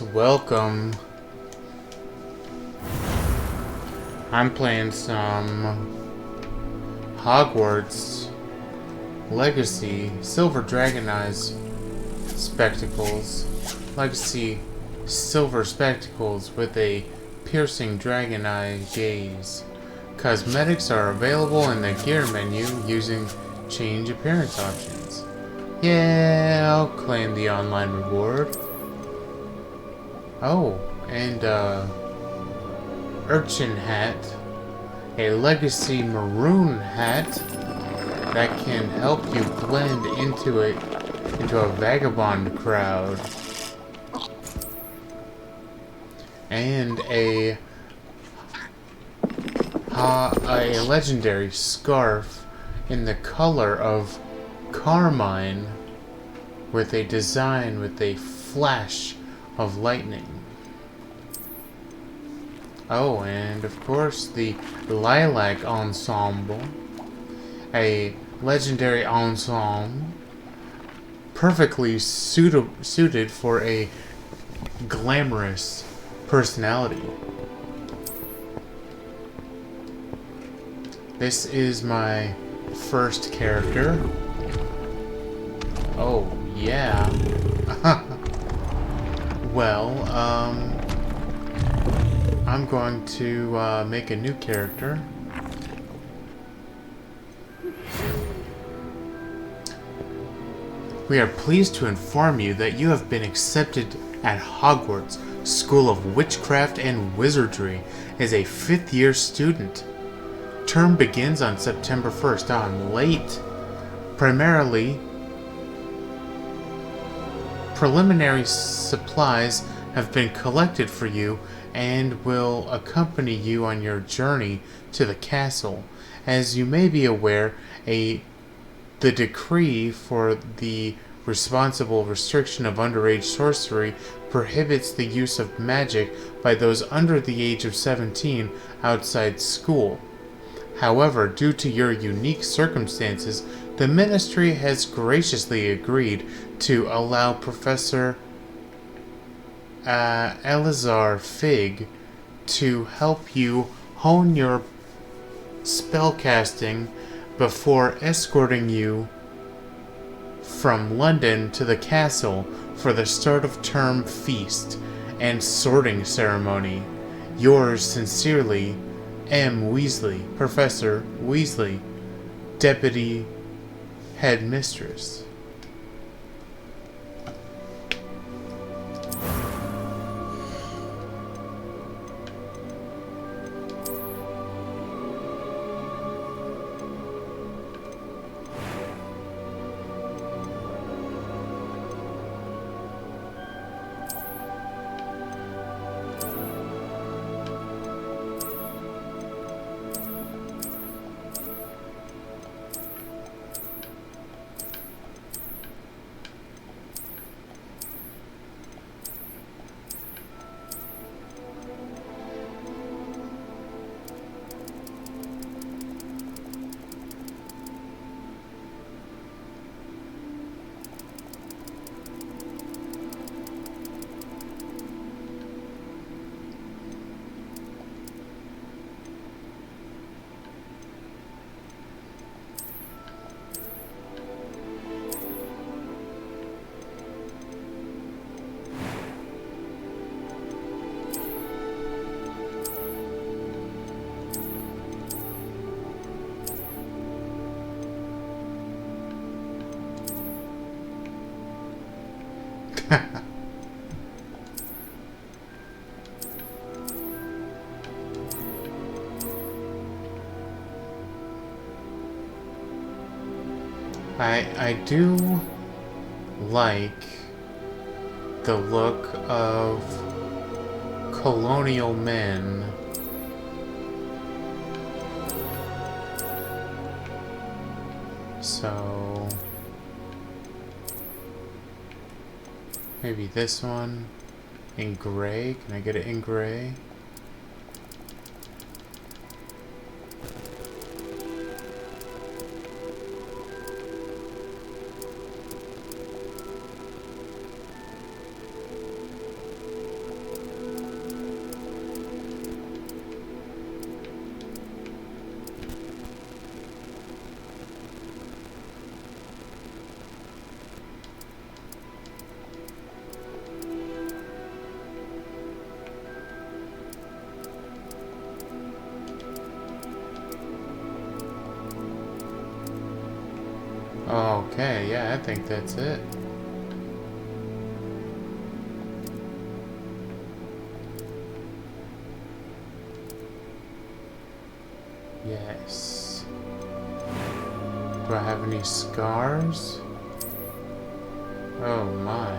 Welcome. I'm playing some Hogwarts Legacy Silver Dragon Eyes Spectacles. Legacy Silver Spectacles with a piercing dragon eye gaze. Cosmetics are available in the gear menu using change appearance options. Yeah, I'll claim the online reward. Oh, and urchin hat, a legacy maroon hat that can help you blend into a vagabond crowd, and a legendary scarf in the color of carmine with a design with a flash of lightning. Oh, and of course the lilac ensemble, a legendary ensemble perfectly suited for a glamorous personality. This is my first character. Oh, yeah. Well, I'm going to make a new character. We are pleased to inform you that you have been accepted at Hogwarts School of Witchcraft and Wizardry as a 5th year student. Term begins on September 1st. I'm late. Preliminary supplies have been collected for you and will accompany you on your journey to the castle. As you may be aware, the decree for the responsible restriction of underage sorcery prohibits the use of magic by those under the age of 17 outside school. However, due to your unique circumstances, the Ministry has graciously agreed to allow Professor Elazar Fig to help you hone your spellcasting before escorting you from London to the castle for the start of term feast and sorting ceremony. Yours sincerely, M. Weasley, Professor Weasley, Deputy Headmistress. I do like the look of colonial men. So maybe this one in gray. Can I get it in gray? Okay, yeah, I think that's it. Yes. Do I have any scars? Oh my.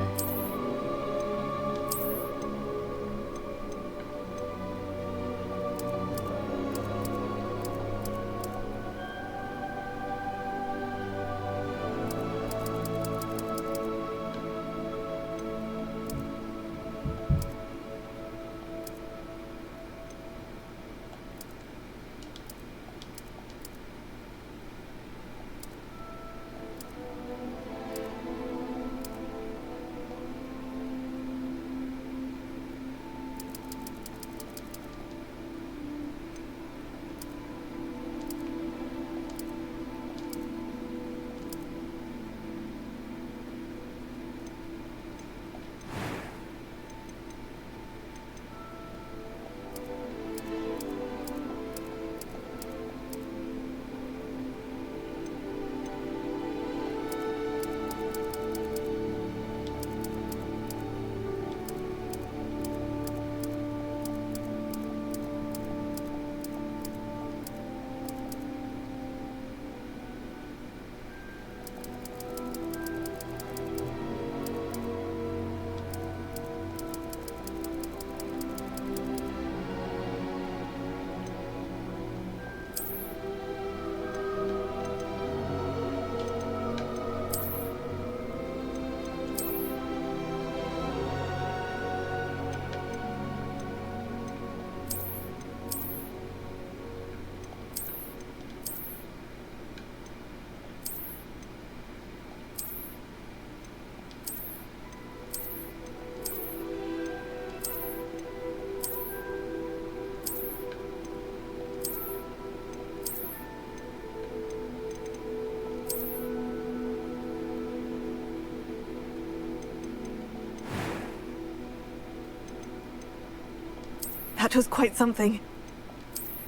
That was quite something.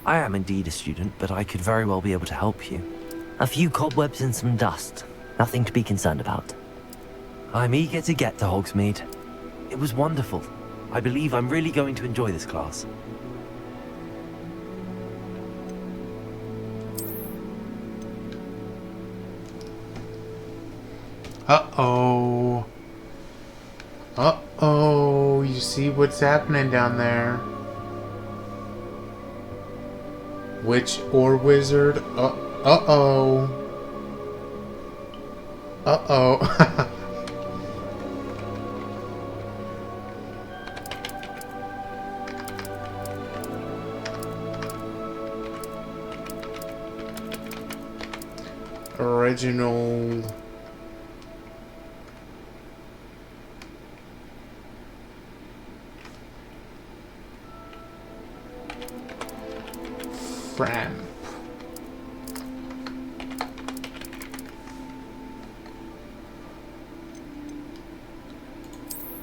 I am indeed a student, but I could very well be able to help you. A few cobwebs and some dust. Nothing to be concerned about. I'm eager to get to Hogsmeade. It was wonderful. I believe I'm really going to enjoy this class. Uh-oh. Uh-oh. You see what's happening down there? Witch or wizard? Uh-oh. Uh-oh. Reginald. Framp.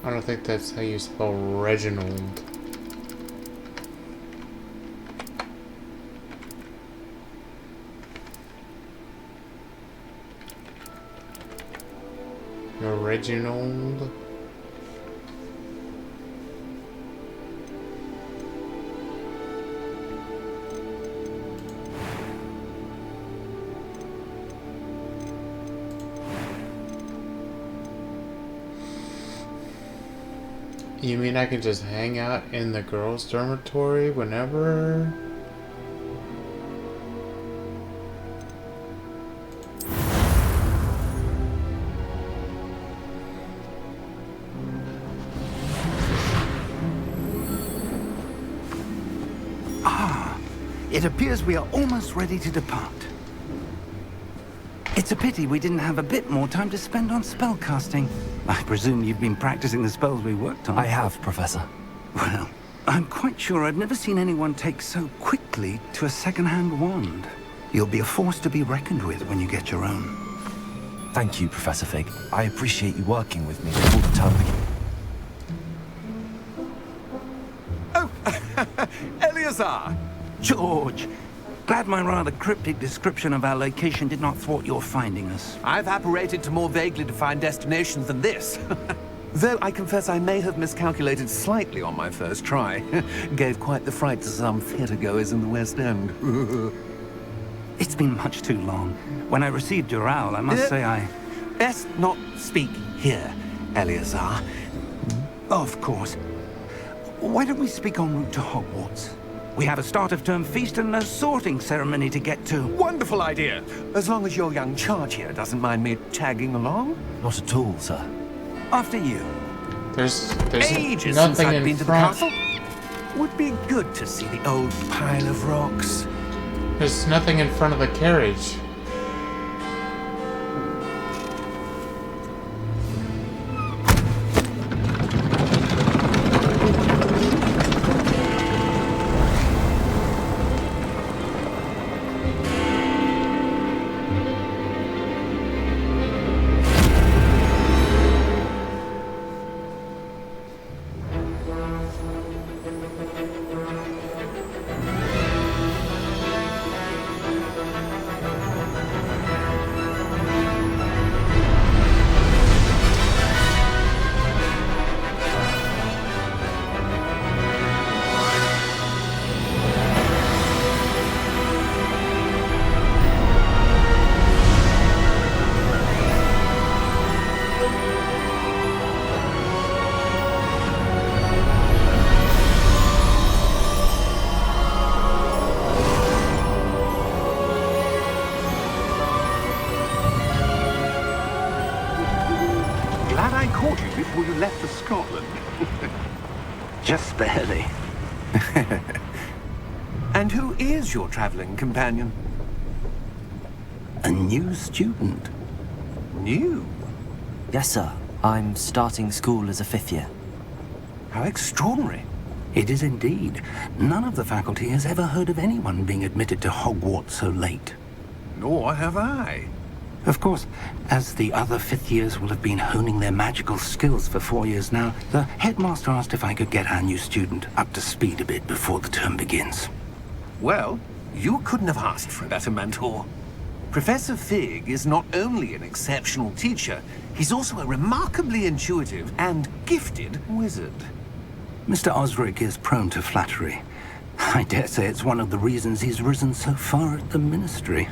I don't think that's how you spell Reginald. Reginald. You mean I can just hang out in the girls' dormitory whenever? It appears we are almost ready to depart. It's a pity we didn't have a bit more time to spend on spellcasting. I presume you've been practicing the spells we worked on. I have, Professor. Well, I'm quite sure I've never seen anyone take so quickly to a second-hand wand. You'll be a force to be reckoned with when you get your own. Thank you, Professor Fig. I appreciate you working with me all the time. Oh, Eleazar! George, Glad my rather cryptic description of our location did not thwart your finding us. I've apparated to more vaguely defined destinations than this. Though I confess I may have miscalculated slightly on my first try. Gave quite the fright to some theatergoers in the West End. It's been much too long. When I received your owl, I must say I... Best not speak here, Eleazar. Of course. Why don't we speak en route to Hogwarts? We have a start-of-term feast and a sorting ceremony to get to. Wonderful idea! As long as your young charge here doesn't mind me tagging along. Not at all, sir. After you. There's Ages since nothing I've in been to the front. castle. Would be good to see the old pile of rocks. There's nothing in front of the carriage. Glad I caught you before you left for Scotland. Just barely. And who is your traveling companion? A new student. New? Yes, sir. I'm starting school as a 5th year. How extraordinary. It is indeed. None of the faculty has ever heard of anyone being admitted to Hogwarts so late. Nor have I. Of course, as the other 5th years will have been honing their magical skills for 4 years now, the headmaster asked if I could get our new student up to speed a bit before the term begins. Well, you couldn't have asked for a better mentor. Professor Fig is not only an exceptional teacher, he's also a remarkably intuitive and gifted wizard. Mr. Osric is prone to flattery. I dare say it's one of the reasons he's risen so far at the Ministry.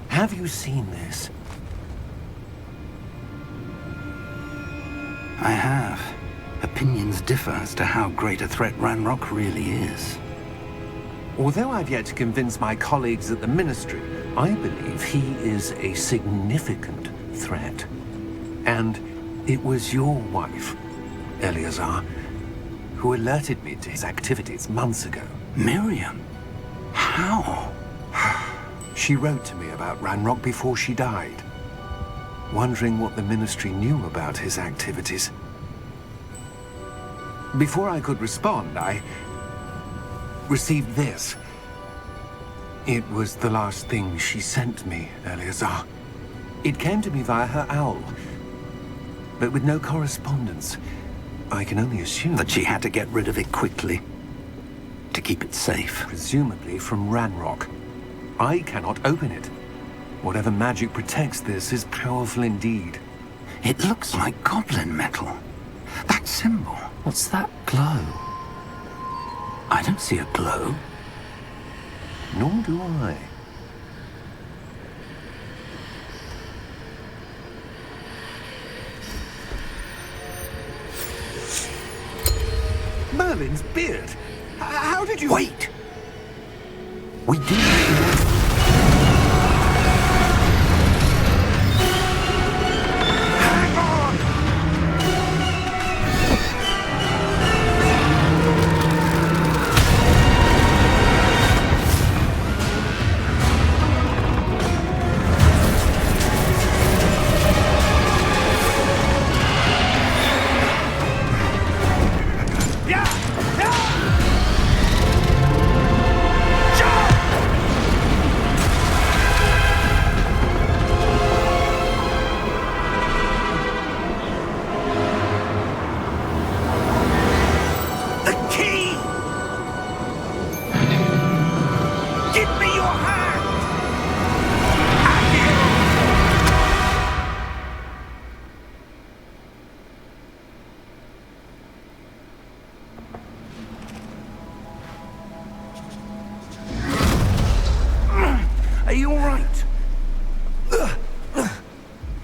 Have you seen this? I have. Opinions differ as to how great a threat Ranrock really is. Although I've yet to convince my colleagues at the Ministry, I believe he is a significant threat. And it was your wife, Eleazar, who alerted me to his activities months ago. Miriam? How? She wrote to me about Ranrock before she died, wondering what the Ministry knew about his activities. Before I could respond, I received this. It was the last thing she sent me, Eleazar. It came to me via her owl, but with no correspondence. I can only assume That she had to get rid of it quickly. To keep it safe. presumably from Ranrock. I cannot open it. Whatever magic protects this is powerful indeed. It looks like goblin metal. That symbol. What's that glow? I don't see a glow. Nor do I. Merlin's beard. How did you... Wait! We do... Hang on! Yeah! Yeah! Jump!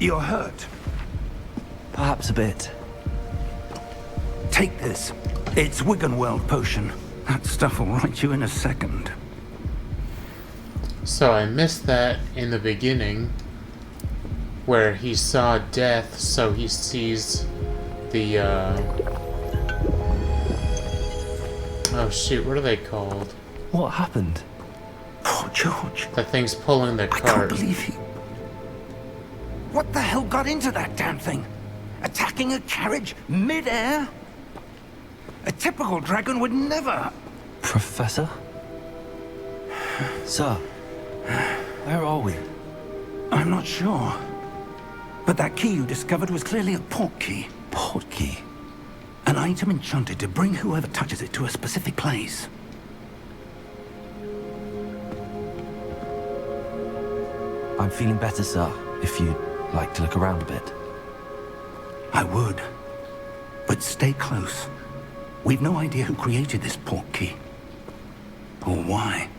You're hurt. Perhaps a bit. Take this. It's Wiggenweld potion. That stuff will right you in a second. So I missed that in the beginning, where he saw death, so he sees the, oh shoot, what are they called? What happened? Poor George. The thing's pulling the I can't cart. believe he... What the hell got into that damn thing? Attacking a carriage mid-air? A typical dragon would never... Professor? Sir, where are we? I'm not sure. But that key you discovered was clearly a port key. Port key? An item enchanted to bring whoever touches it to a specific place. I'm feeling better, sir, if you'd like to look around a bit. I would. But stay close. We've no idea who created this port key. Or why.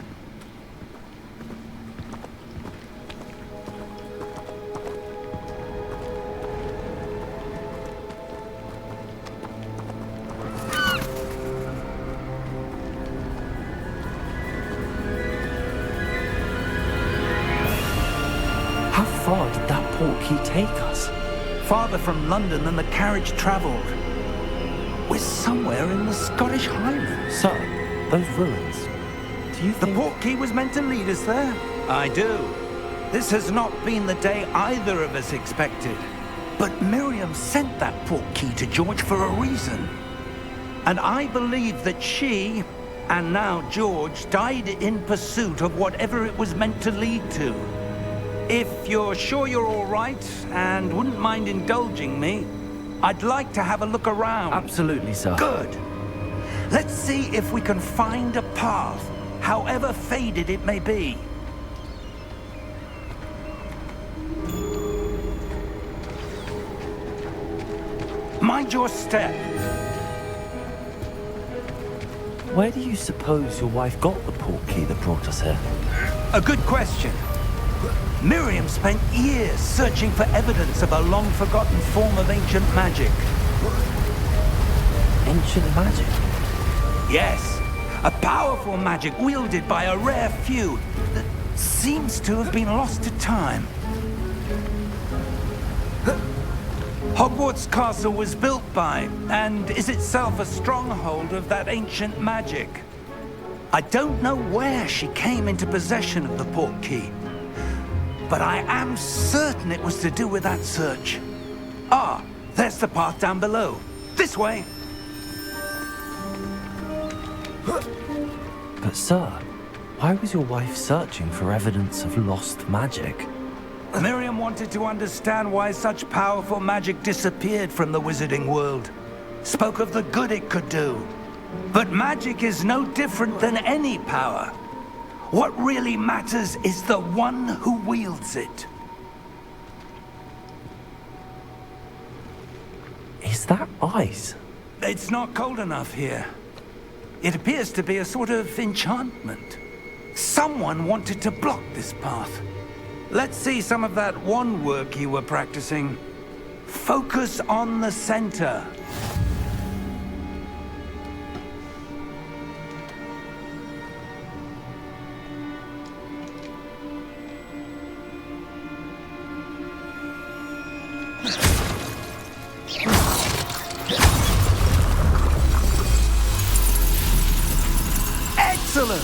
How far did that port key take us? Farther from London than the carriage travelled. We're somewhere in the Scottish Highlands. Sir, those ruins. Do you The think... port key was meant to lead us there? I do. This has not been the day either of us expected. But Miriam sent that port key to George for a reason. And I believe that she, and now George, died in pursuit of whatever it was meant to lead to. If you're sure you're all right, and wouldn't mind indulging me, I'd like to have a look around. Absolutely, sir. Good. Let's see if we can find a path, however faded it may be. Mind your step. Where do you suppose your wife got the port key that brought us here? A good question. Miriam spent years searching for evidence of a long-forgotten form of ancient magic. Ancient magic? Yes, a powerful magic wielded by a rare few that seems to have been lost to time. Hogwarts Castle was built by, and is itself a stronghold of that ancient magic. I don't know where she came into possession of the port key, but I am certain it was to do with that search. Ah, there's the path down below. This way. But sir, why was your wife searching for evidence of lost magic? Miriam wanted to understand why such powerful magic disappeared from the wizarding world. Spoke of the good it could do. But magic is no different than any power. What really matters is the one who wields it. Is that ice? It's not cold enough here. It appears to be a sort of enchantment. Someone wanted to block this path. Let's see some of that wand work you were practicing. Focus on the center. Excellent!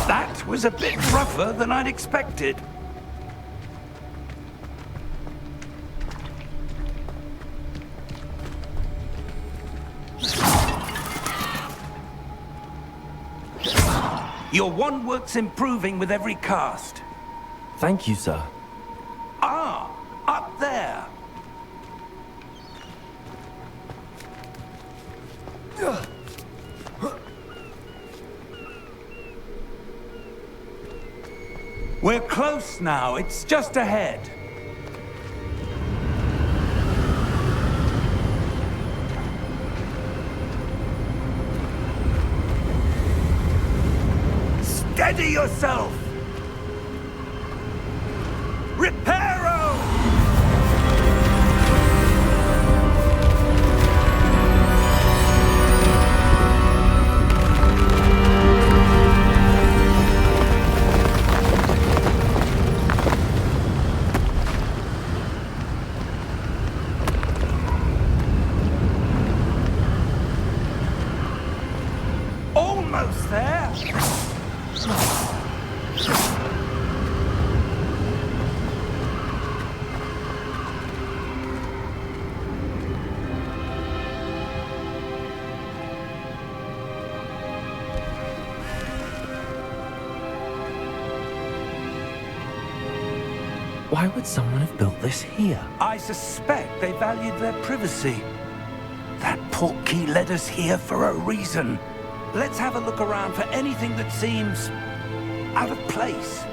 That was a bit rougher than I'd expected. Your wand work's improving with every cast. Thank you, sir. Ah, up there. We're close now. It's just ahead. Steady yourself! Reparo! Almost there! Why would someone have built this here? I suspect they valued their privacy. That portkey led us here for a reason. Let's have a look around for anything that seems out of place.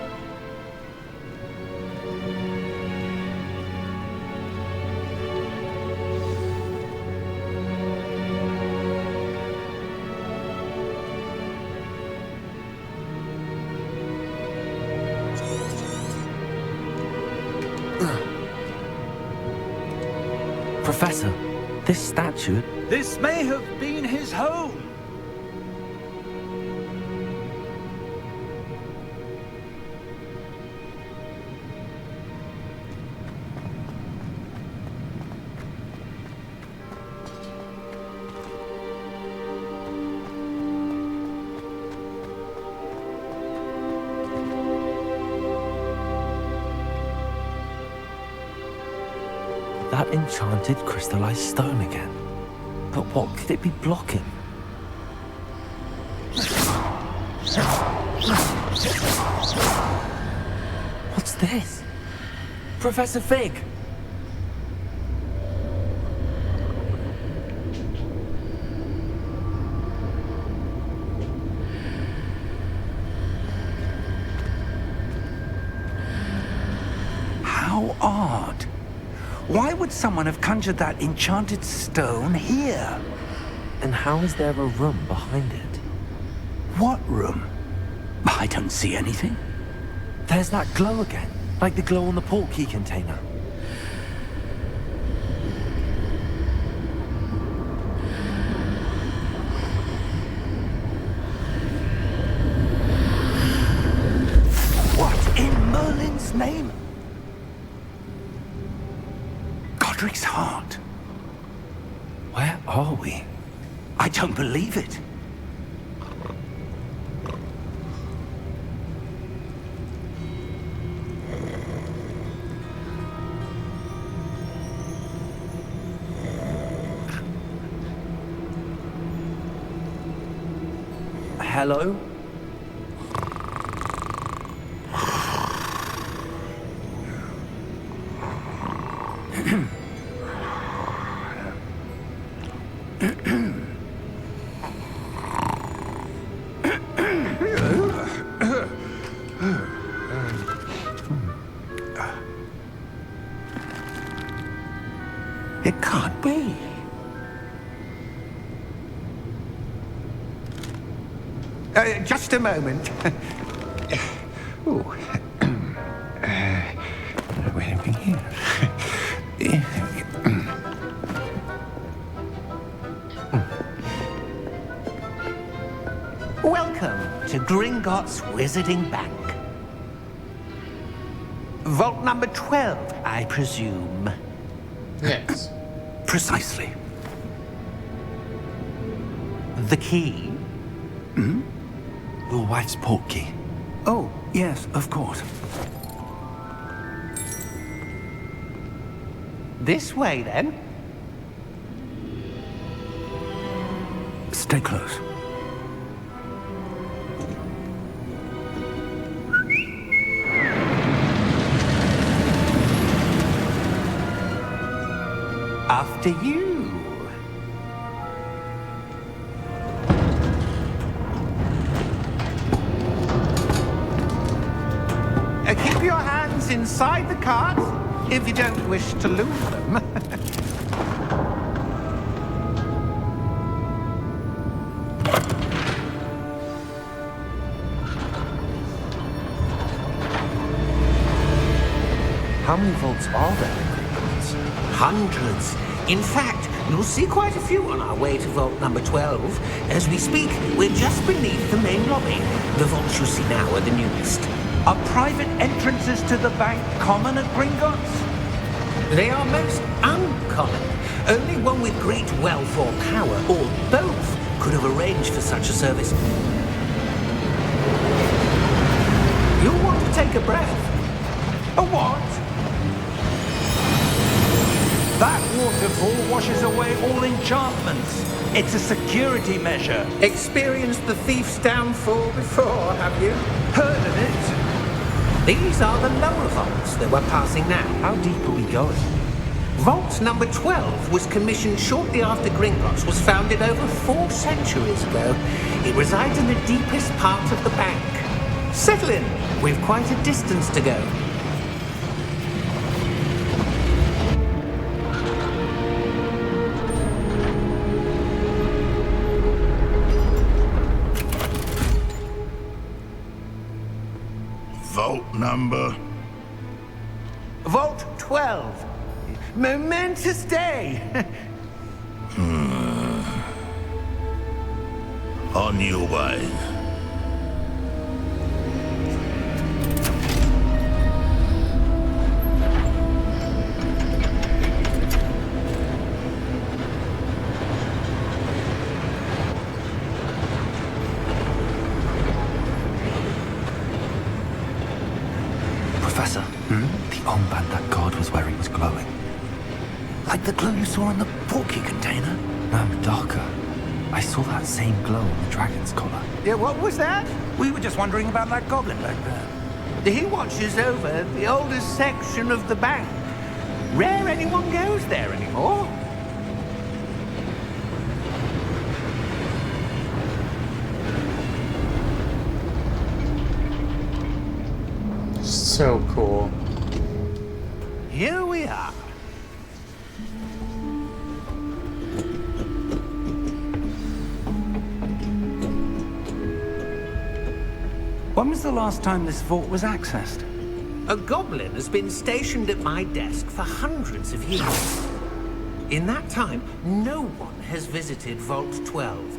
Professor, this statue... This may have been his home. That enchanted crystallized stone again. But what could it be blocking? What's this? Professor Fig! How odd. Why would someone have conjured that enchanted stone here? And how is there a room behind it? What room? I don't see anything. There's that glow again, like the glow on the portkey container. What in Merlin's name? Godric's heart. Where are we? I don't believe it. Hello? It can't be. Just a moment. Ooh. Wait a minute. Welcome to Gringotts Wizarding Bank. Vault number 12, I presume. Yes. Precisely. The key? Your wife's portkey. Oh, yes, of course. This way, then. Stay close. After you. inside the cart, if you don't wish to lose them. How many vaults are there in Gringotts? Hundreds. In fact, you'll see quite a few on our way to vault number 12. As we speak, we're just beneath the main lobby. The vaults you see now are the newest. Are private entrances to the bank common at Gringotts? They are most uncommon. Only one with great wealth or power, or both, could have arranged for such a service. You'll want to take a breath. A what? That waterfall washes away all enchantments. It's a security measure. Experienced the thief's downfall before, have you? Heard of it? These are the lower vaults that we're passing now. How deep are we going? Vault number 12 was commissioned shortly after Gringotts was founded over 4 centuries ago. It resides in the deepest part of the bank. Settle in. We've quite a distance to go. Vault number. Vault 12. Momentous day. On your way. Professor, the armband that guard was wearing was glowing. Like the glow you saw in the porky container? No, darker. I saw that same glow on the dragon's collar. Yeah, what was that? We were just wondering about that goblin back there. He watches over the oldest section of the bank. Rare anyone goes there anymore. So cool. Here we are. When was the last time this vault was accessed? A goblin has been stationed at my desk for hundreds of years. In that time, no one has visited Vault 12.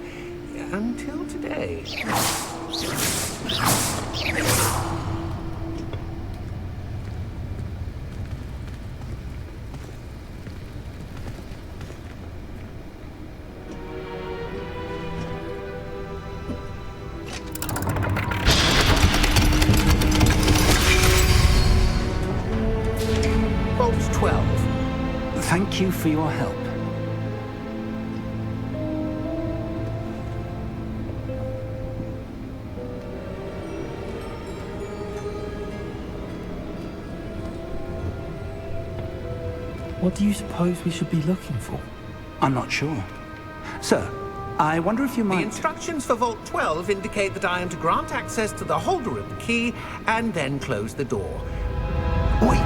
Until today. Vault 12. Thank you for your help. What do you suppose we should be looking for? I'm not sure. Sir, I wonder if you The might... instructions for Vault 12 indicate that I am to grant access to the holder of the key and then close the door. Wait!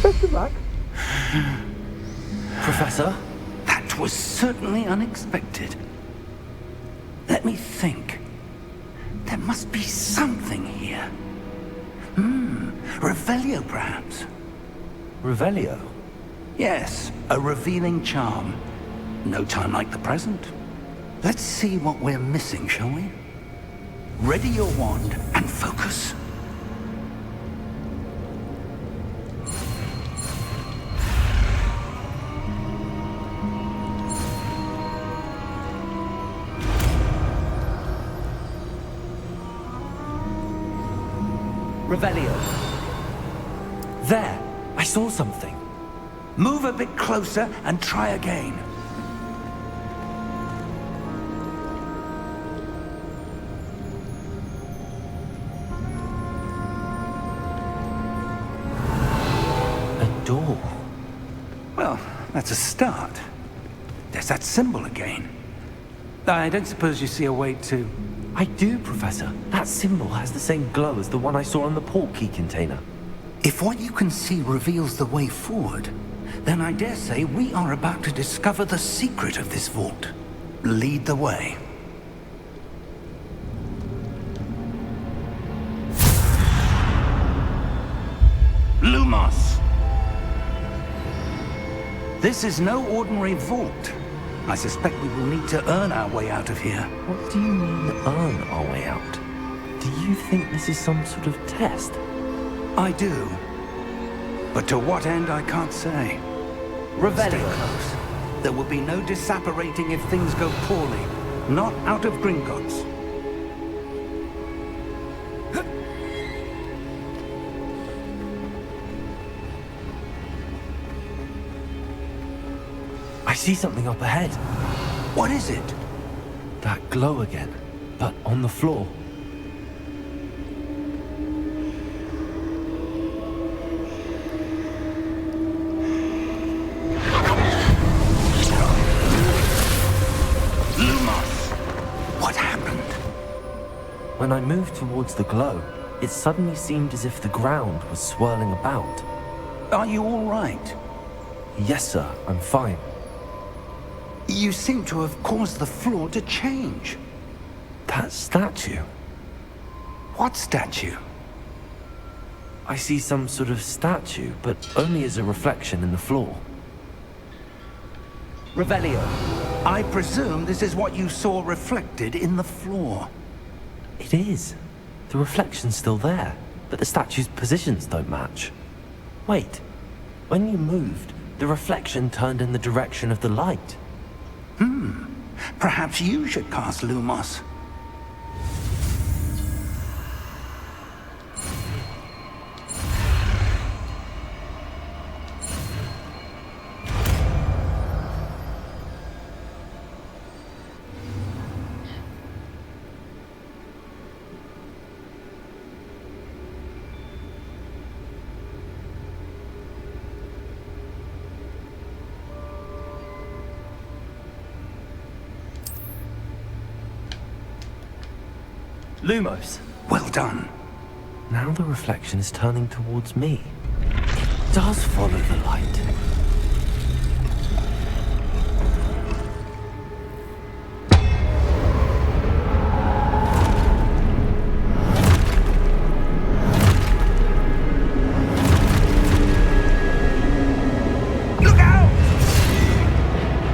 Best of luck. Professor? That was certainly unexpected. Let me think. There must be something here. Revelio, perhaps? Revelio? Yes, a revealing charm. No time like the present. Let's see what we're missing, shall we? Ready your wand and focus. Revelio. There! I saw something. Move a bit closer and try again. A door. Well, that's a start. There's that symbol again. I don't suppose you see a way to I do, Professor. That symbol has the same glow as the one I saw on the portkey container. If what you can see reveals the way forward, then I dare say we are about to discover the secret of this vault. Lead the way. Lumos! This is no ordinary vault. I suspect we will need to earn our way out of here. What do you mean, earn our way out? Do you think this is some sort of test? I do. But to what end, I can't say. Revelio. Stay close. There will be no disapparating if things go poorly. Not out of Gringotts. I see something up ahead. What is it? That glow again, but on the floor. Lumos! What happened? When I moved towards the glow, it suddenly seemed as if the ground was swirling about. Are you all right? Yes, sir, I'm fine. You seem to have caused the floor to change. That statue. What statue? I see some sort of statue, but only as a reflection in the floor. Revelio. I presume this is what you saw reflected in the floor. It is. The reflection's still there, but the statue's positions don't match. Wait. When you moved, the reflection turned in the direction of the light. Perhaps you should cast Lumos. Lumos. Well done. Now the reflection is turning towards me. It does follow the light. Look out!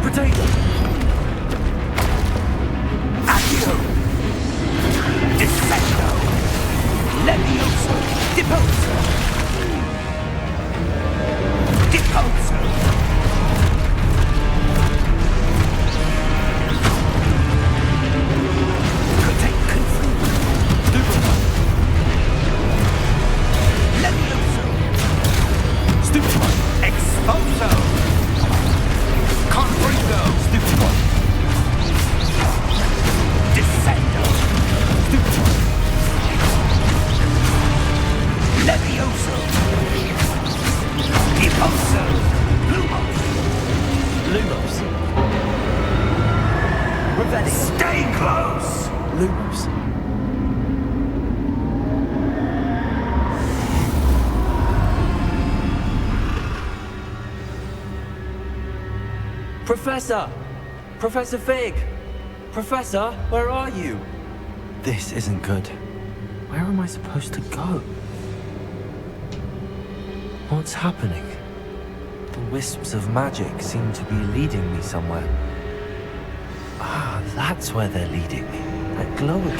Potato! Accio! Defendo! Levioso! Deposo! Deposo! Protect confirm! Levioso! Stupid one! Exposo! Confringo! Stupid one! Defendo! Stupid one! Levioso! Deposo! Lumos! Lumos. Revelio. Stay close! Lumos. Professor! Professor Fig! Professor, where are you? This isn't good. Where am I supposed to go? What's happening? The wisps of magic seem to be leading me somewhere. Ah, that's where they're leading me. That glow again.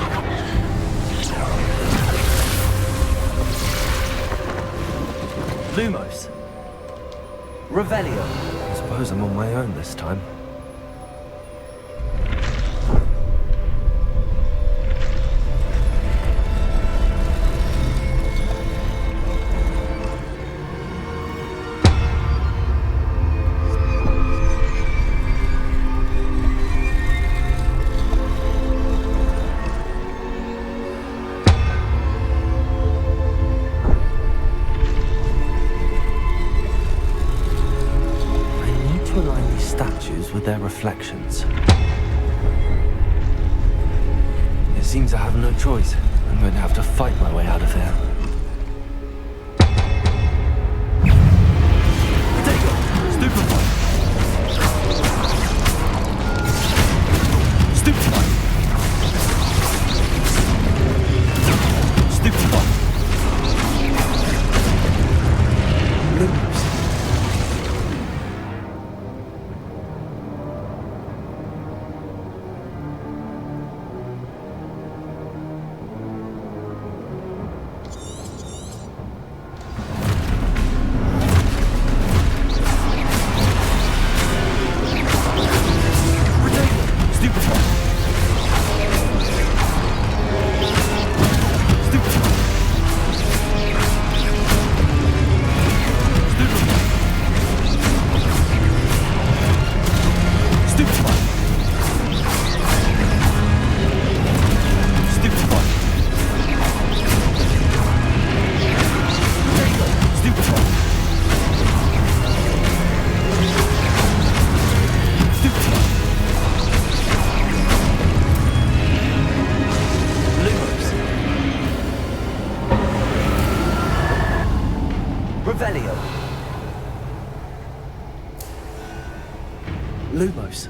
Lumos. Revelio. I suppose I'm on my own this time. With their reflections. Is seem to have no choice. I'm going to have to fight my way out of here. Stupefy! Stupefy! Stupefy! Lumos. Lumos.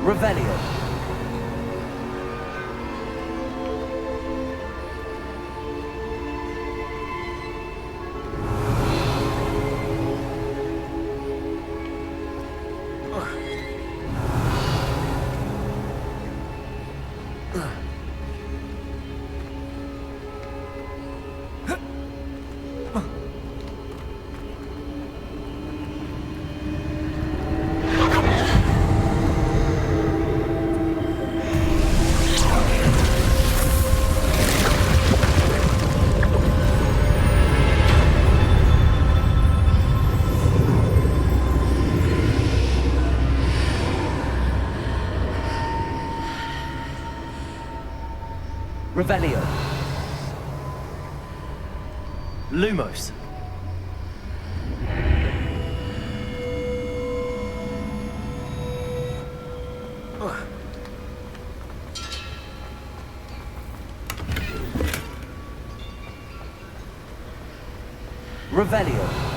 Revelio. Revelio. Lumos. Revelio.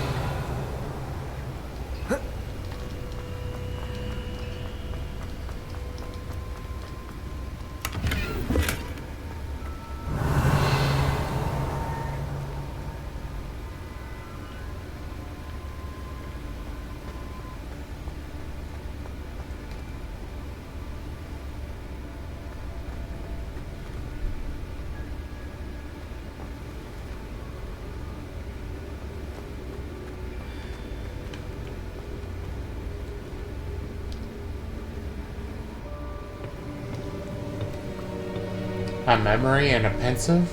A memory and a pensive?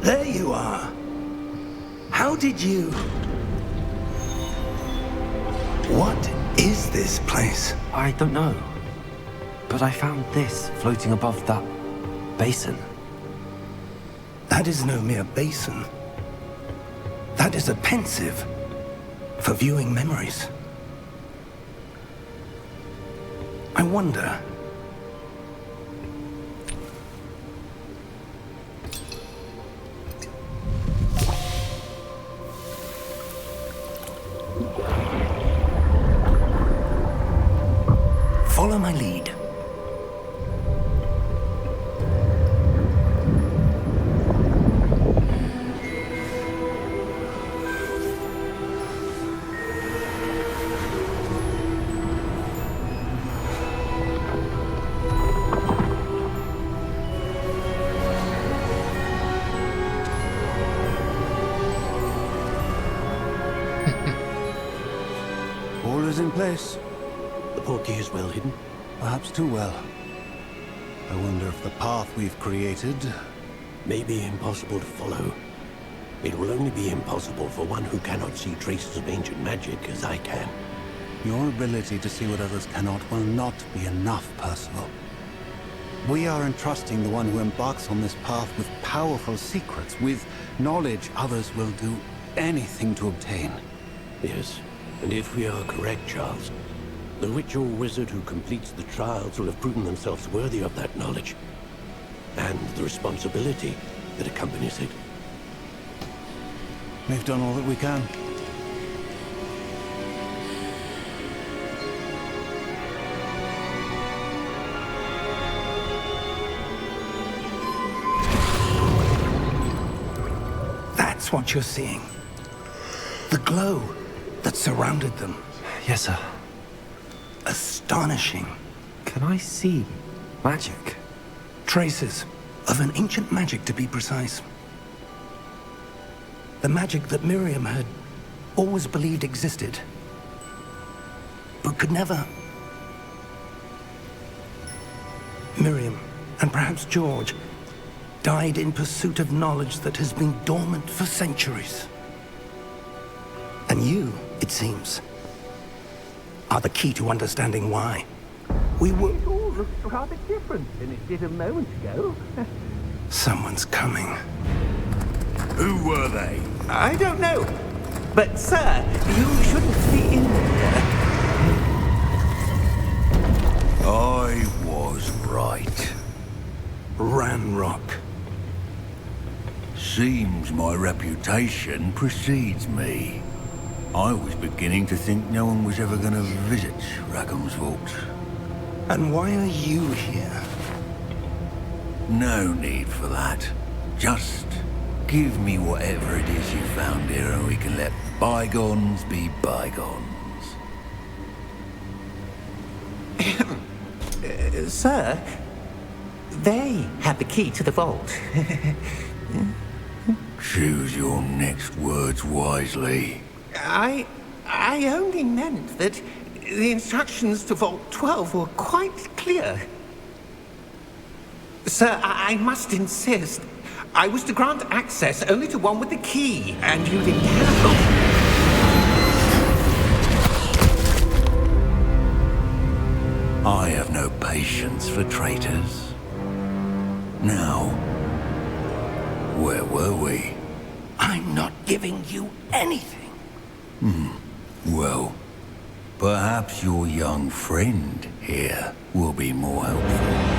There you are. How did you... What is this place? I don't know. But I found this floating above that basin. That is no mere basin. That is a pensive for viewing memories. I wonder... Follow my lead. All is in place. The portkey is well hidden. Perhaps too well. I wonder if the path we've created... May be impossible to follow. It will only be impossible for one who cannot see traces of ancient magic as I can. Your ability to see what others cannot will not be enough, Percival. We are entrusting the one who embarks on this path with powerful secrets, with knowledge others will do anything to obtain. Yes, and if we are correct, Charles, the witch or wizard who completes the trials will have proven themselves worthy of that knowledge, and the responsibility that accompanies it. We've done all that we can. That's what you're seeing. The glow that surrounded them. Yes, sir. Astonishing. Can I see magic? Traces of an ancient magic, to be precise. The magic that Miriam had always believed existed, but could never. Miriam, and perhaps George, died in pursuit of knowledge that has been dormant for centuries. And you, it seems, are the key to understanding why. We were... It all looks rather different than it did a moment ago. Someone's coming. Who were they? I don't know. But, sir, you shouldn't be in here. I was right. Ranrock. Seems my reputation precedes me. I was beginning to think no one was ever going to visit Rackham's Vault. And why are you here? No need for that. Just give me whatever it is you found here and we can let bygones be bygones. Sir, they had the key to the vault. Choose your next words wisely. I only meant that the instructions to Vault 12 were quite clear. Sir, I must insist. I was to grant access only to one with the key, and you didn't have. I have no patience for traitors. Now, where were we? I'm not giving you anything. Well, perhaps your young friend here will be more helpful.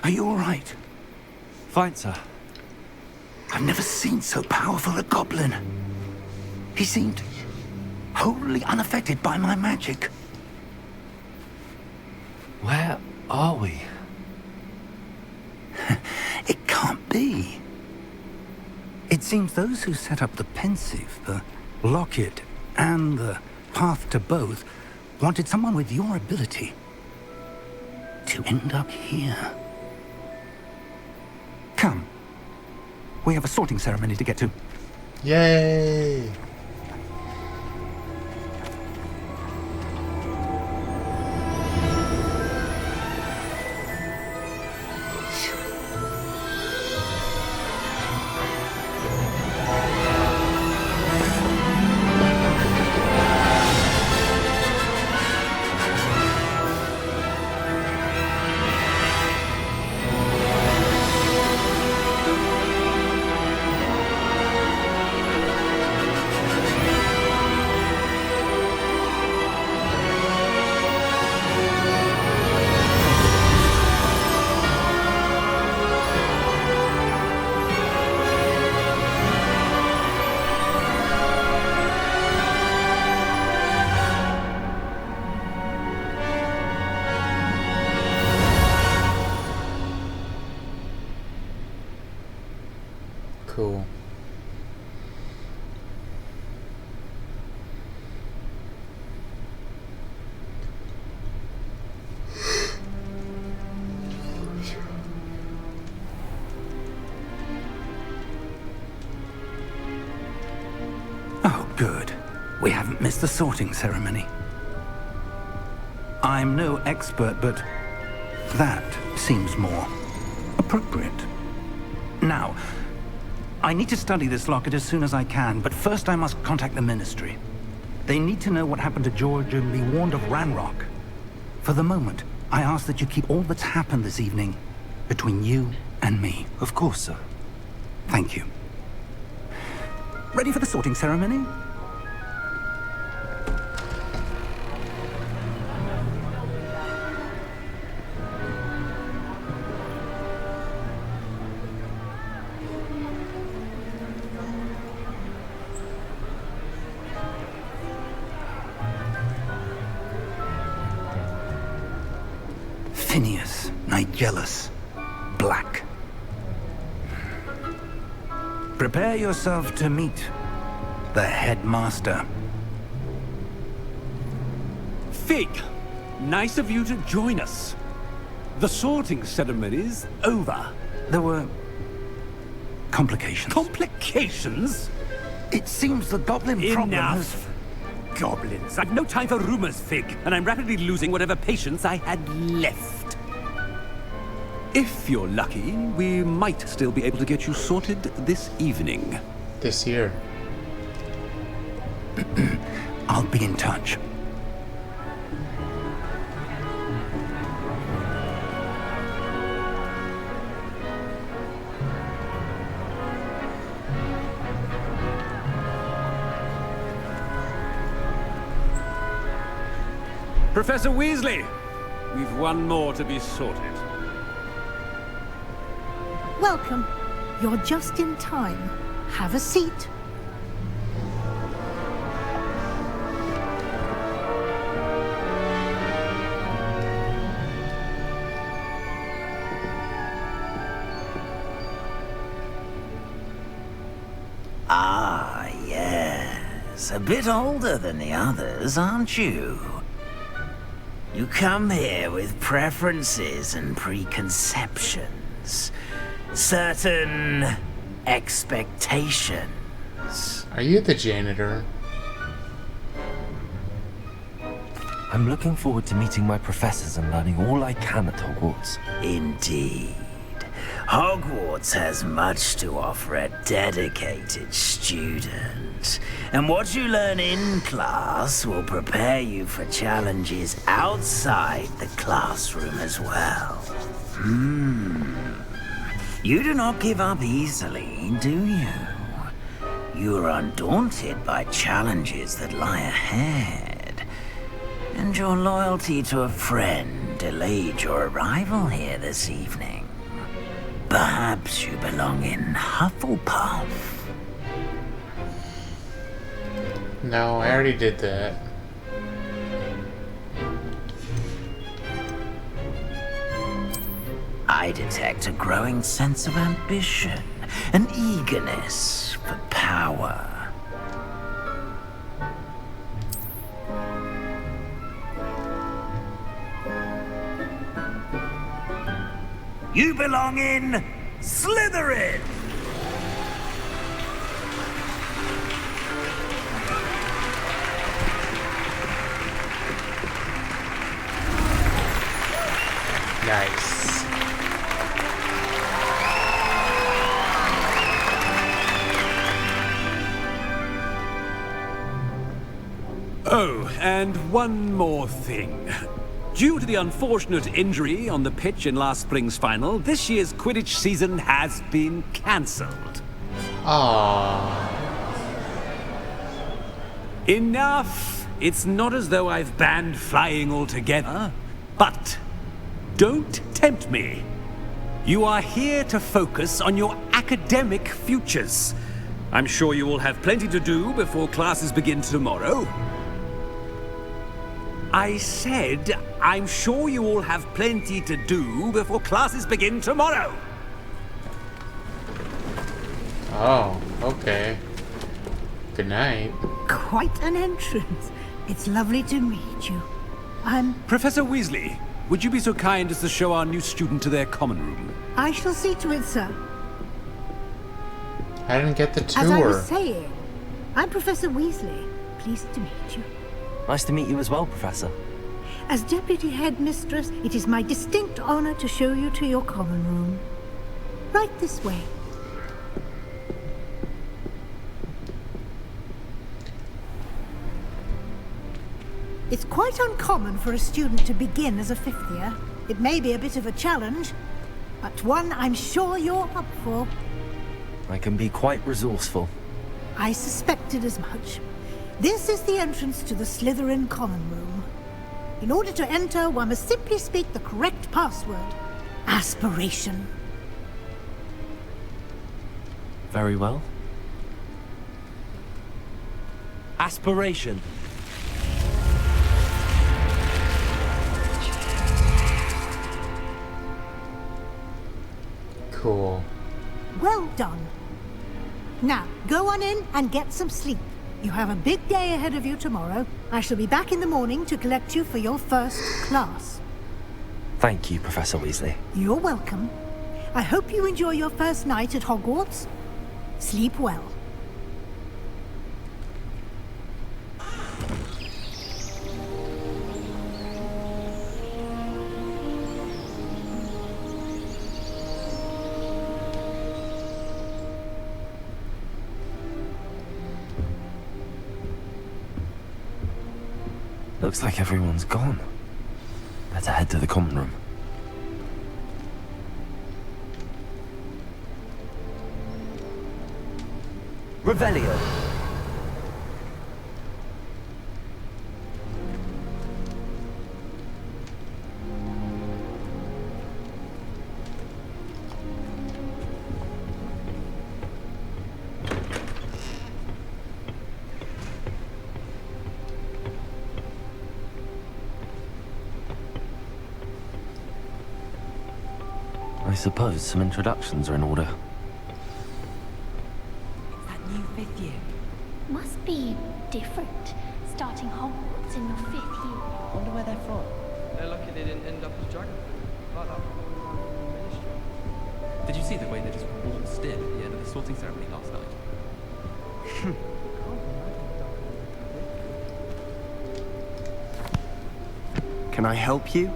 Are you all right? Fine, sir. I've never seen so powerful a goblin. He seemed wholly unaffected by my magic. Where are we? It can't be. It seems those who set up the pensive, the locket, and the path to both wanted someone with your ability to end up here. Come. We have a sorting ceremony to get to. Yay! Good. We haven't missed the sorting ceremony. I'm no expert, but that seems more appropriate. Now, I need to study this locket as soon as I can, but first I must contact the Ministry. They need to know what happened to George and be warned of Ranrock. For the moment, I ask that you keep all that's happened this evening between you and me. Of course, sir. Thank you. Ready for the sorting ceremony? Phineas, Nigellus, Black. Prepare yourself to meet the headmaster. Fig, nice of you to join us. The sorting ceremony's over. There were complications. Complications? It seems the goblin problem has... Enough. Goblins. I've no time for rumors, Fig, and I'm rapidly losing whatever patience I had left. If you're lucky, we might still be able to get you sorted this evening. This year. I'll be in touch. Professor Weasley, we've one more to be sorted. Welcome. You're just in time. Have a seat. Ah, yes. A bit older than the others, aren't you? You come here with preferences and preconceptions. Certain expectations. Are you the janitor? I'm looking forward to meeting my professors and learning all I can at Hogwarts. Indeed. Hogwarts has much to offer a dedicated student. And what you learn in class will prepare you for challenges outside the classroom as well. You do not give up easily, do you? You are undaunted by challenges that lie ahead. And your loyalty to a friend delayed your arrival here this evening. Perhaps you belong in Hufflepuff. No, I already did that. I detect a growing sense of ambition, an eagerness for power. You belong in Slytherin! Nice. Oh, and one more thing. Due to the unfortunate injury on the pitch in last spring's final, this year's Quidditch season has been cancelled. Aww. Enough! It's not as though I've banned flying altogether. But don't tempt me. You are here to focus on your academic futures. I'm sure you will have plenty to do before classes begin tomorrow. I said, I'm sure you all have plenty to do before classes begin tomorrow. Oh, okay. Good night. Quite an entrance. It's lovely to meet you. Professor Weasley, would you be so kind as to show our new student to their common room? I shall see to it, sir. I didn't get the tour. As I was saying, I'm Professor Weasley. Pleased to meet you. Nice to meet you as well, Professor. As Deputy Headmistress, it is my distinct honor to show you to your common room. Right this way. It's quite uncommon for a student to begin as a fifth year. It may be a bit of a challenge, but one I'm sure you're up for. I can be quite resourceful. I suspected as much. This is the entrance to the Slytherin common room. In order to enter, one must simply speak the correct password. Aspiration. Very well. Aspiration. Cool. Well done. Now, go on in and get some sleep. You have a big day ahead of you tomorrow. I shall be back in the morning to collect you for your first class. Thank you, Professor Weasley. You're welcome. I hope you enjoy your first night at Hogwarts. Sleep well. Looks like everyone's gone. Better head to the common room. Revelio. I suppose some introductions are in order. That new fifth year. Must be different. Starting Hogwarts in your 5th year. Wonder where they're from. They're lucky they didn't end up as dragon like that. Did you see the way they just waltzed in at the end of the sorting ceremony last night? Can I help you?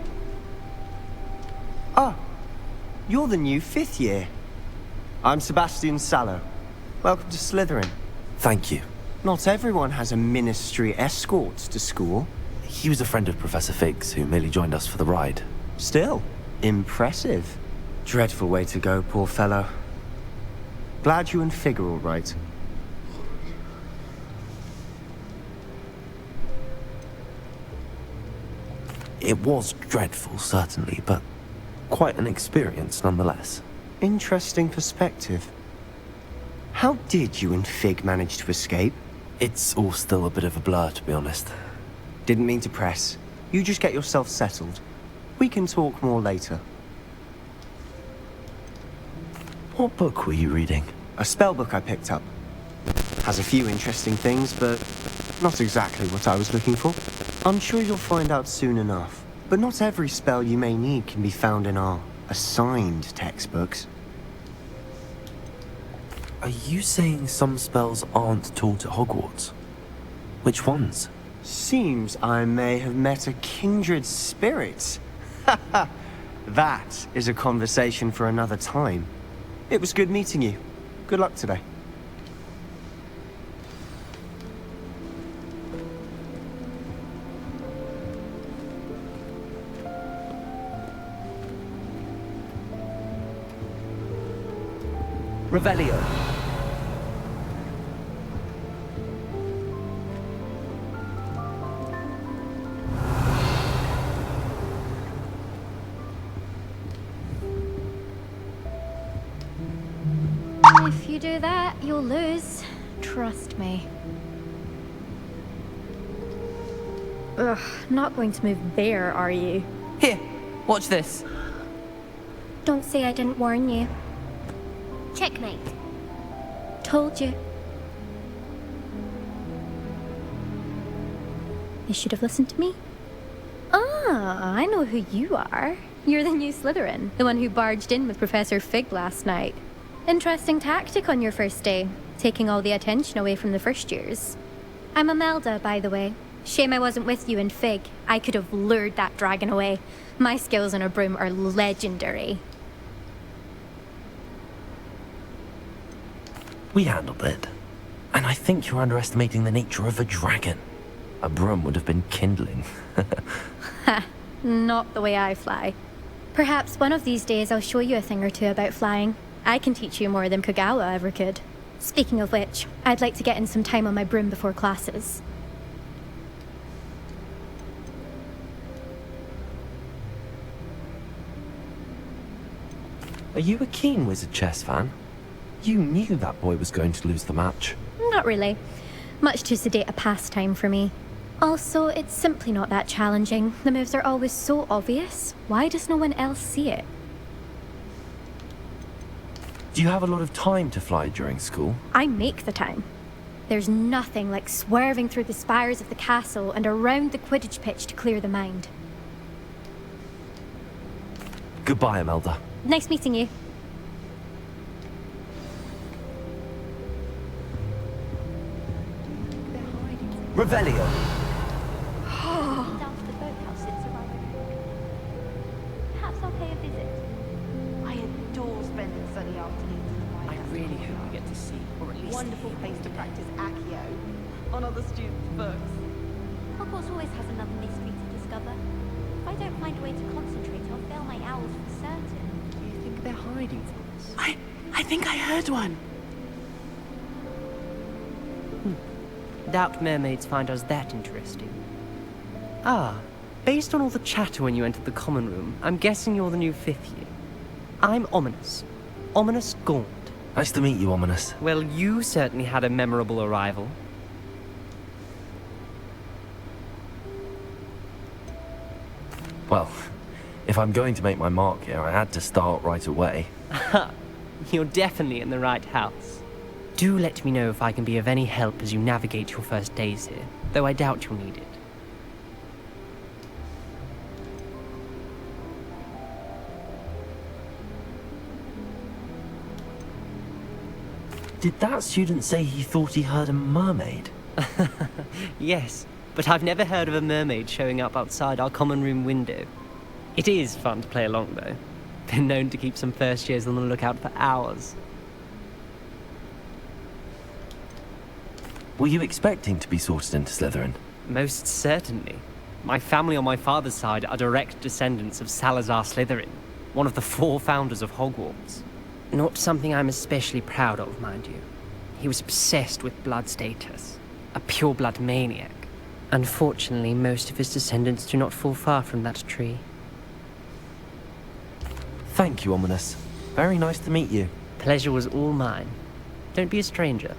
Ah, you're the new 5th year. I'm Sebastian Sallow. Welcome to Slytherin. Thank you. Not everyone has a ministry escort to school. He was a friend of Professor Fig's who merely joined us for the ride. Still, impressive. Dreadful way to go, poor fellow. Glad you and Fig are all right. It was dreadful, certainly, but quite an experience nonetheless. Interesting perspective. How did you and Fig manage to escape? It's all still a bit of a blur, to be honest. Didn't mean to press. You just get yourself settled. We can talk more later. What book were you reading? A spell book I picked up. Has a few interesting things, but not exactly what I was looking for. I'm sure you'll find out soon enough. But not every spell you may need can be found in our assigned textbooks. Are you saying some spells aren't taught at Hogwarts? Which ones? Seems I may have met a kindred spirit. That is a conversation for another time. It was good meeting you. Good luck today. Revelio. If you do that, you'll lose. Trust me. Ugh, not going to move there, are you? Here, watch this. Don't say I didn't warn you. Checkmate. Told you. You should have listened to me. Ah, I know who you are. You're the new Slytherin, the one who barged in with Professor Fig last night. Interesting tactic on your first day. taking all the attention away from the first years. I'm Imelda, by the way. Shame I wasn't with you in Fig. I could have lured that dragon away. My skills on a broom are legendary. We handled it. And I think you're underestimating the nature of a dragon. A broom would have been kindling. Ha, not the way I fly. Perhaps one of these days I'll show you a thing or two about flying. I can teach you more than Kagawa ever could. Speaking of which, I'd like to get in some time on my broom before classes. Are you a keen Wizard chess fan? You knew that boy was going to lose the match. Not really. Much too sedate a pastime for me. Also, it's simply not that challenging. The moves are always so obvious. Why does no one else see it? Do you have a lot of time to fly during school? I make the time. There's nothing like swerving through the spires of the castle and around the Quidditch pitch to clear the mind. Goodbye, Imelda. Nice meeting you. Revelio. Down to the boathouse since arriving. Perhaps I'll pay a visit. I adore spending sunny afternoons in the White I House. really hope we get to see, or at least Wonderful place to practice Accio on other students' books. Hogwarts always has another mystery to discover. If I don't find a way to concentrate, I'll fail my owls for certain. Do you think they're hiding from us? I think I heard one. Doubt mermaids find us that interesting. Ah, based on all the chatter when you entered the common room, I'm guessing you're the new 5th year. I'm Ominous. Ominous Gaunt. Nice to meet you, Ominous. Well, you certainly had a memorable arrival. Well, if I'm going to make my mark here, I had to start right away. You're definitely in the right house. Do let me know if I can be of any help as you navigate your first days here, though I doubt you'll need it. Did that student say he thought he heard a mermaid? Yes, but I've never heard of a mermaid showing up outside our common room window. It is fun to play along, though. Been known to keep some first years on the lookout for hours. Were you expecting to be sorted into Slytherin? Most certainly. My family on my father's side are direct descendants of Salazar Slytherin, one of the 4 founders of Hogwarts. Not something I'm especially proud of, mind you. He was obsessed with blood status, a pure-blood maniac. Unfortunately, most of his descendants do not fall far from that tree. Thank you, Ominous. Very nice to meet you. Pleasure was all mine. Don't be a stranger.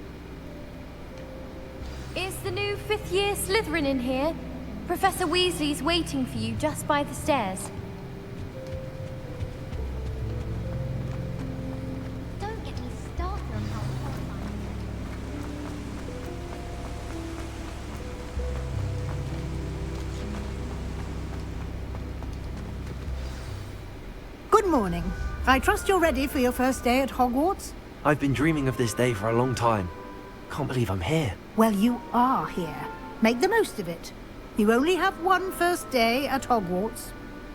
Is the new 5th year Slytherin in here? Professor Weasley's waiting for you just by the stairs. Don't get me started on how horrifying. Good morning. I trust you're ready for your first day at Hogwarts? I've been dreaming of this day for a long time. Can't believe I'm here. Well, you are here. Make the most of it. You only have one first day at Hogwarts.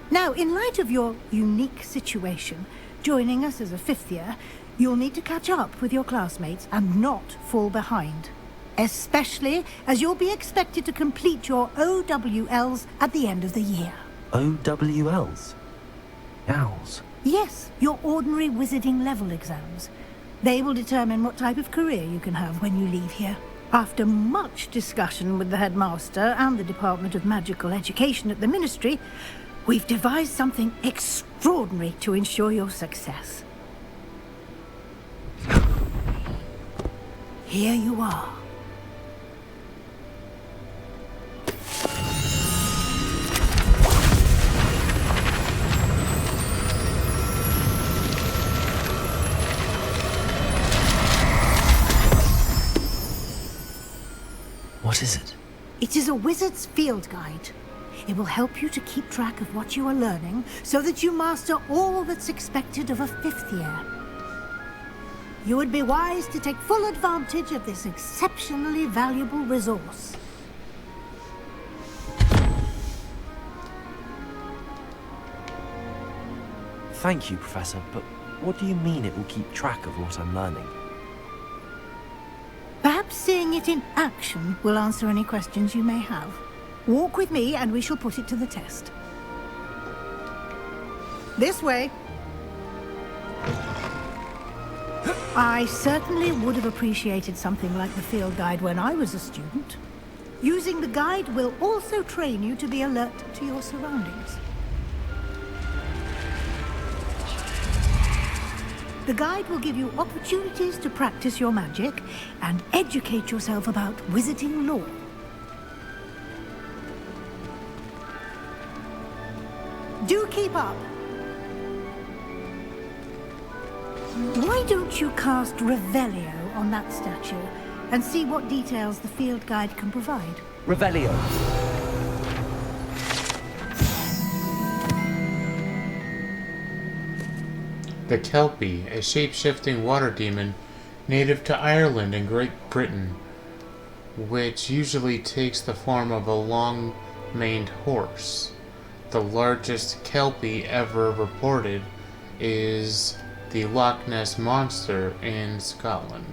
Now, in light of your unique situation, joining us as a 5th year, you'll need to catch up with your classmates and not fall behind. Especially as you'll be expected to complete your OWLs at the end of the year. OWLs? Owls? Yes, your ordinary wizarding level exams. They will determine what type of career you can have when you leave here. After much discussion with the headmaster and the Department of Magical Education at the Ministry, we've devised something extraordinary to ensure your success. Here you are. What is it? It is a wizard's field guide. It will help you to keep track of what you are learning so that you master all that's expected of a 5th year. you would be wise to take full advantage of this exceptionally valuable resource. Thank you, Professor, but what do you mean it will keep track of what I'm learning? Perhaps seeing it in action will answer any questions you may have. Walk with me and we shall put it to the test. This way. I certainly would have appreciated something like the field guide when I was a student. Using the guide will also train you to be alert to your surroundings. The guide will give you opportunities to practice your magic and educate yourself about wizarding lore. Do keep up. Why don't you cast Revelio on that statue and see what details the field guide can provide? Revelio. The Kelpie, a shape-shifting water demon native to Ireland and Great Britain, which usually takes the form of a long-maned horse. The largest Kelpie ever reported is the Loch Ness Monster in Scotland.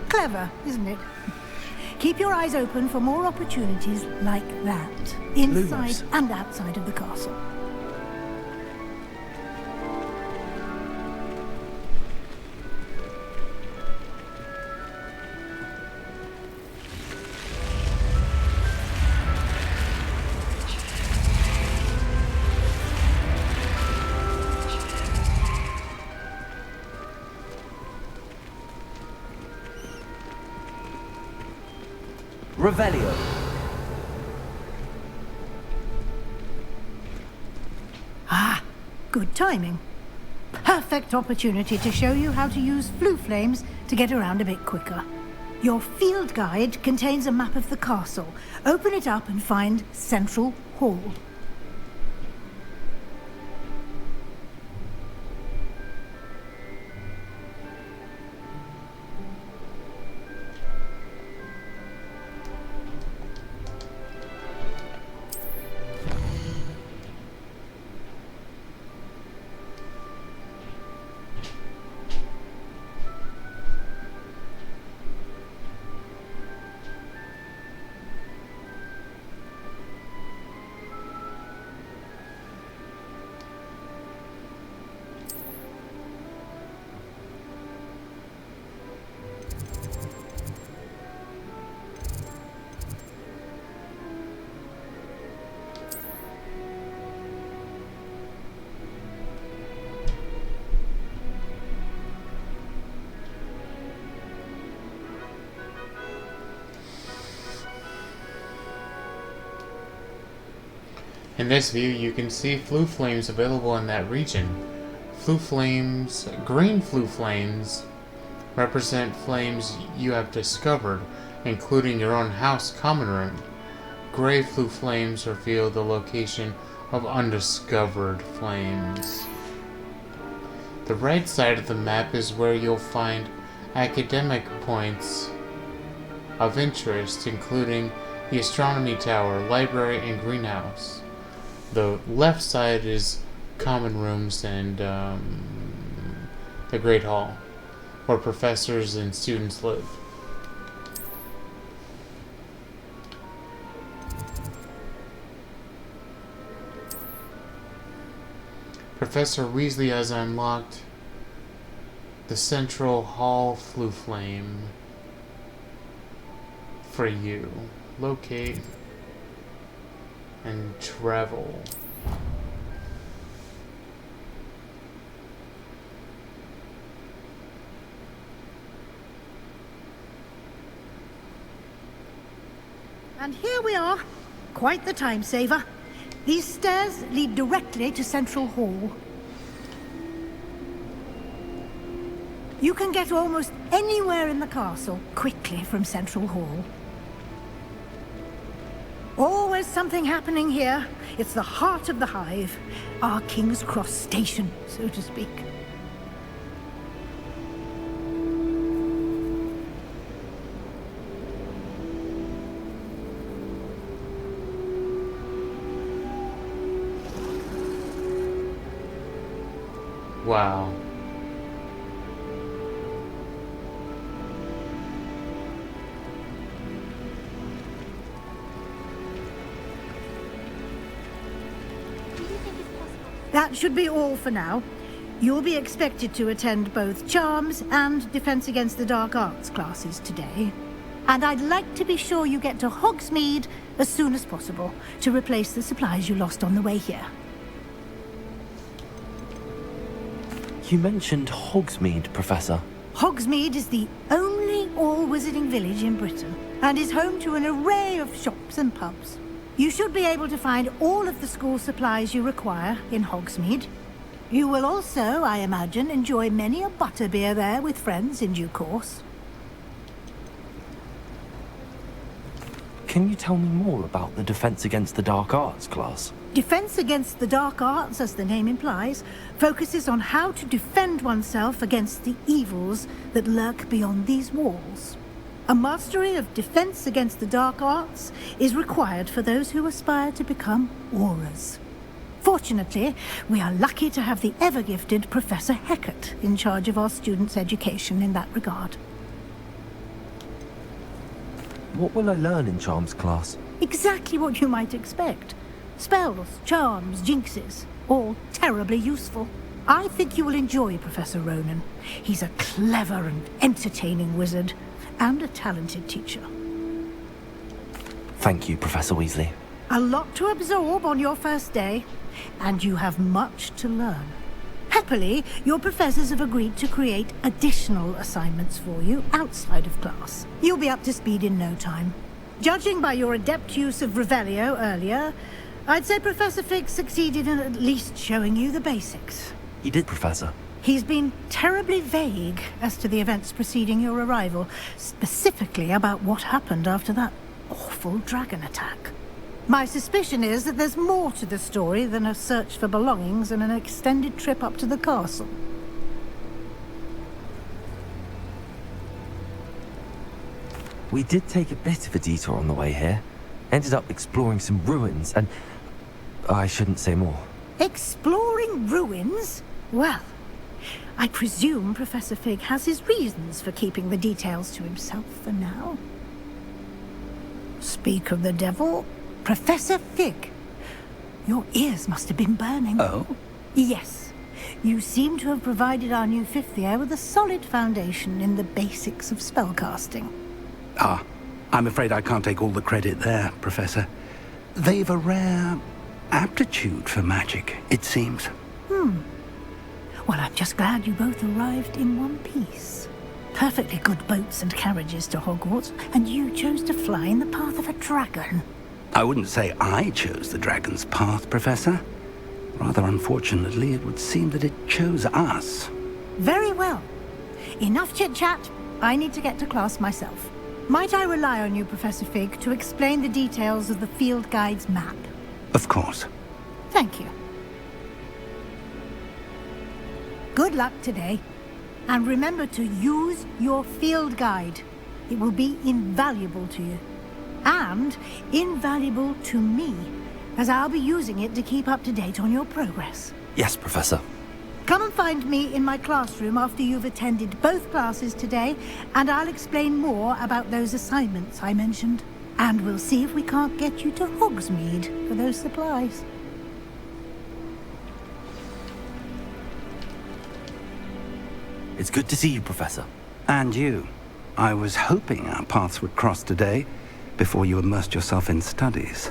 Clever, isn't it? Keep your eyes open for more opportunities like that, inside and outside of the castle. Revelio. Ah, good timing. Perfect opportunity to show you how to use flue flames to get around a bit quicker. Your field guide contains a map of the castle. Open it up and find Central Hall. In this view, you can see flue flames available in that region. Green flue flames represent flames you have discovered, including your own house common room. Gray flue flames reveal the location of undiscovered flames. The right side of the map is where you'll find academic points of interest, including the astronomy tower, library, and greenhouse. The left side is common rooms and the Great Hall, where professors and students live. Professor Weasley has unlocked the central hall flue flame for you. Locate and travel. And here we are. Quite the time saver. These stairs lead directly to Central Hall. You can get almost anywhere in the castle quickly from Central Hall. Always something happening here. It's the heart of the Hive. Our King's Cross station, so to speak. Wow. That should be all for now. You'll be expected to attend both Charms and Defense Against the Dark Arts classes today. And I'd like to be sure you get to Hogsmeade as soon as possible to replace the supplies you lost on the way here. You mentioned Hogsmeade, Professor. Hogsmeade is the only all-wizarding village in Britain and is home to an array of shops and pubs. You should be able to find all of the school supplies you require in Hogsmeade. You will also, I imagine, enjoy many a butterbeer there with friends in due course. Can you tell me more about the Defense Against the Dark Arts class? Defense Against the Dark Arts, as the name implies, focuses on how to defend oneself against the evils that lurk beyond these walls. A mastery of Defense Against the Dark Arts is required for those who aspire to become Aurors. Fortunately, we are lucky to have the ever-gifted Professor Hecat in charge of our students' education in that regard. What will I learn in Charms class? Exactly what you might expect. Spells, charms, jinxes, all terribly useful. I think you will enjoy Professor Ronan. He's a clever and entertaining wizard, and a talented teacher. Thank you, Professor Weasley. A lot to absorb on your first day, and you have much to learn. Happily, your professors have agreed to create additional assignments for you outside of class. You'll be up to speed in no time. Judging by your adept use of Revelio earlier, I'd say Professor Fig succeeded in at least showing you the basics. He did, Professor. He's been terribly vague as to the events preceding your arrival, specifically about what happened after that awful dragon attack. My suspicion is that there's more to the story than a search for belongings and an extended trip up to the castle. We did take a bit of a detour on the way here. Ended up exploring some ruins and... I shouldn't say more. Exploring ruins? Well, I presume Professor Fig has his reasons for keeping the details to himself for now. Speak of the devil, Professor Fig. Your ears must have been burning. Oh? Yes. You seem to have provided our new fifth year with a solid foundation in the basics of spellcasting. Ah, I'm afraid I can't take all the credit there, Professor. They've a rare aptitude for magic, it seems. Well, I'm just glad you both arrived in one piece. Perfectly good boats and carriages to Hogwarts, and you chose to fly in the path of a dragon. I wouldn't say I chose the dragon's path, Professor. Rather unfortunately, it would seem that it chose us. Very well. Enough chit-chat. I need to get to class myself. Might I rely on you, Professor Fig, to explain the details of the field guide's map? Of course. Thank you. Good luck today. And remember to use your field guide. It will be invaluable to you. and invaluable to me, as I'll be using it to keep up to date on your progress. Yes, Professor. Come and find me in my classroom after you've attended both classes today, and I'll explain more about those assignments I mentioned. And we'll see if we can't get you to Hogsmeade for those supplies. It's good to see you, Professor. And you. I was hoping our paths would cross today, before you immersed yourself in studies.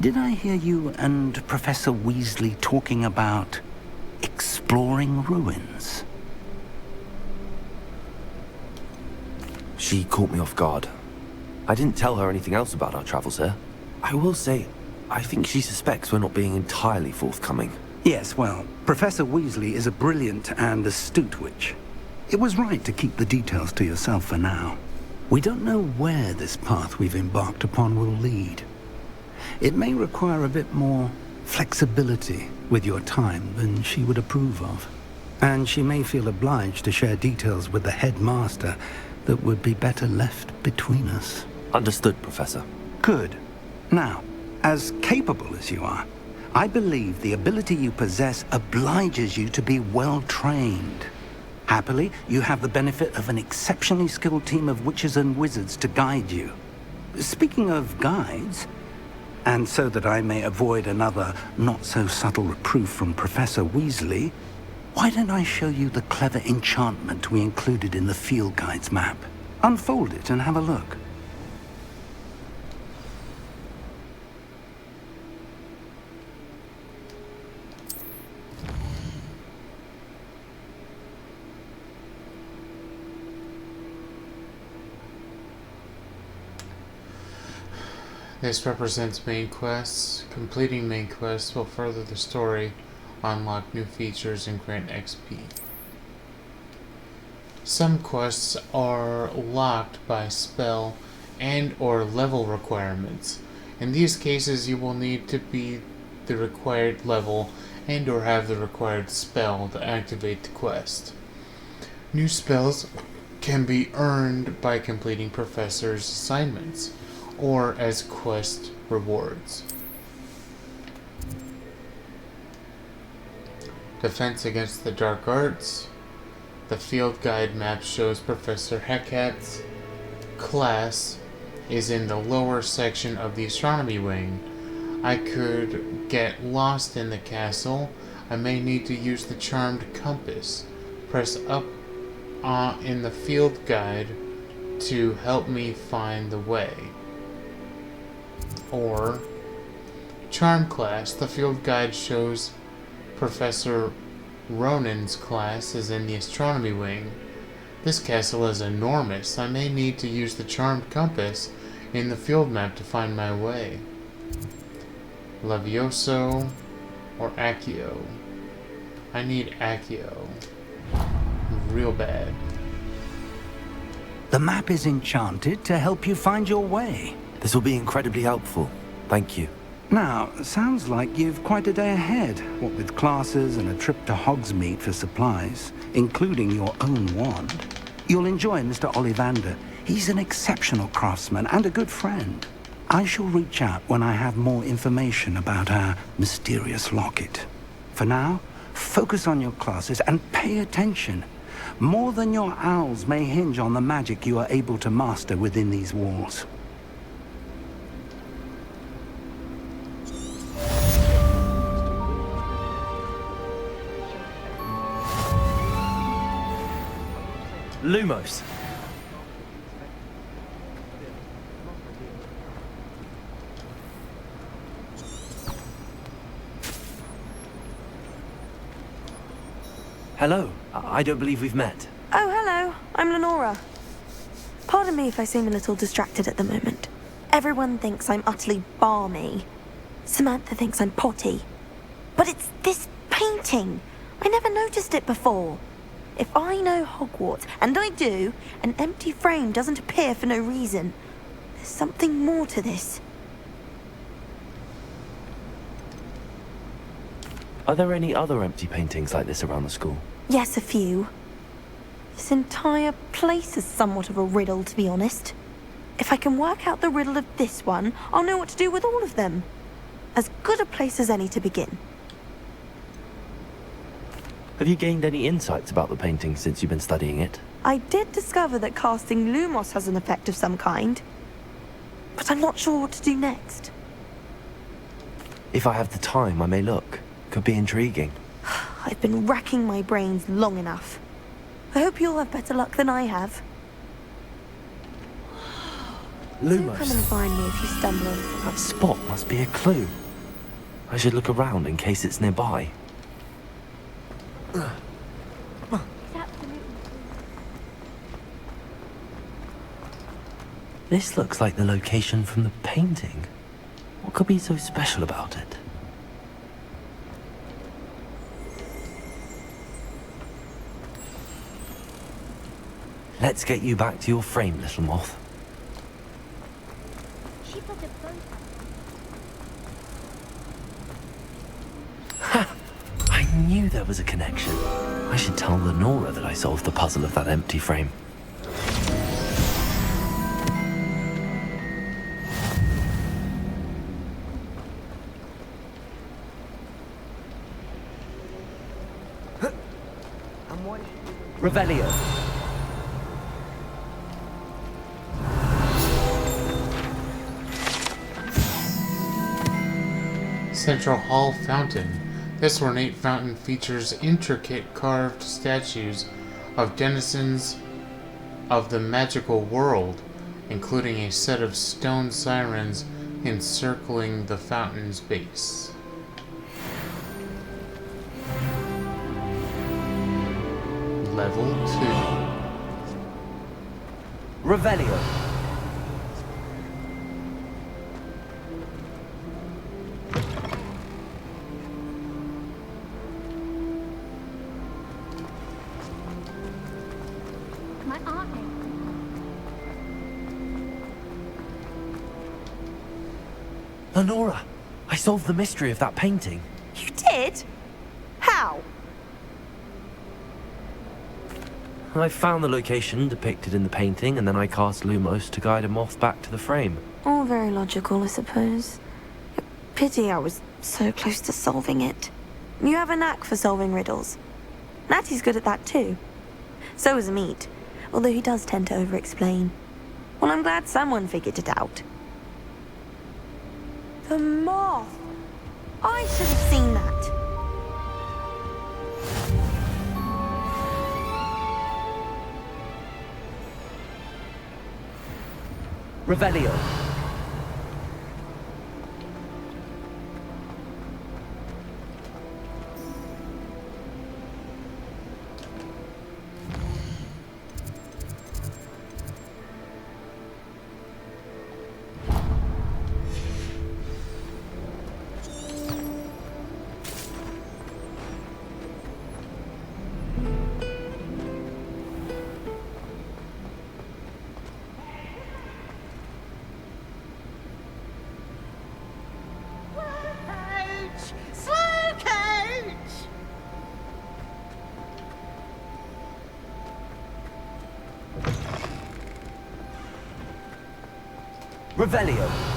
Did I hear you and Professor Weasley talking about exploring ruins? She caught me off guard. I didn't tell her anything else about our travels here. I will say, I think she suspects we're not being entirely forthcoming. Yes, well, Professor Weasley is a brilliant and astute witch. It was right to keep the details to yourself for now. We don't know where this path we've embarked upon will lead. It may require a bit more flexibility with your time than she would approve of. And she may feel obliged to share details with the headmaster that would be better left between us. Understood, Professor. Good. Now, as capable as you are, I believe the ability you possess obliges you to be well trained. Happily, you have the benefit of an exceptionally skilled team of witches and wizards to guide you. Speaking of guides, and so that I may avoid another not-so-subtle reproof from Professor Weasley, why don't I show you the clever enchantment we included in the field guide's map? Unfold it and have a look. This represents main quests. Completing main quests will further the story, unlock new features, and grant XP. Some quests are locked by spell and or level requirements. In these cases, you will need to be the required level and or have the required spell to activate the quest. New spells can be earned by completing professors' assignments or as quest rewards. Defense against the dark arts. The field guide map shows Professor Hecate's class is in the lower section of the astronomy wing. I could get lost in the castle. I may need to use the charmed compass. Press up in the field guide to help me find the way. Or charm class. The field guide shows Professor Ronan's class is in the astronomy wing. This castle is enormous. I may need to use the charmed compass in the field map to find my way. Levioso or Accio. I need Accio. Real bad. The map is enchanted to help you find your way. This will be incredibly helpful. Thank you. Now, sounds like you've quite a day ahead, what with classes and a trip to Hogsmeade for supplies, including your own wand. You'll enjoy Mr. Ollivander. He's an exceptional craftsman and a good friend. I shall reach out when I have more information about our mysterious locket. For now, focus on your classes and pay attention. More than your owls may hinge on the magic you are able to master within these walls. Lumos. Hello. I don't believe we've met. Oh, hello. I'm Lenora. Pardon me if I seem a little distracted at the moment. Everyone thinks I'm utterly balmy. Samantha thinks I'm potty. But it's this painting. I never noticed it before. If I know Hogwarts, and I do, an empty frame doesn't appear for no reason. There's something more to this. Are there any other empty paintings like this around the school? Yes, a few. This entire place is somewhat of a riddle, to be honest. If I can work out the riddle of this one, I'll know what to do with all of them. As good a place as any to begin. Have you gained any insights about the painting since you've been studying it? I did discover that casting Lumos has an effect of some kind. But I'm not sure what to do next. If I have the time, I may look. Could be intriguing. I've been racking my brains long enough. I hope you'll have better luck than I have. Do come and Lumos. find me if you stumble on something. That spot must be a clue. I should look around in case it's nearby. This looks like the location from the painting. What could be so special about it? Let's get you back to your frame, little moth. She put a boat Ha! I knew there was a connection. I should tell Lenora that I solved the puzzle of that empty frame. Revelio. Central Hall Fountain. This ornate fountain features intricate carved statues of denizens of the magical world, including a set of stone sirens encircling the fountain's base. Level 2. Revelio. My art ache. Lenora, I solved the mystery of that painting. You did? How? I found the location depicted in the painting, and then I cast Lumos to guide a moth back to the frame. All very logical, I suppose. Pity I was so close to solving it. You have a knack for solving riddles. Natty's good at that too. So is Meat, although he does tend to over-explain. Well, I'm glad someone figured it out. The moth! I should have seen that. Revelio. Revelio.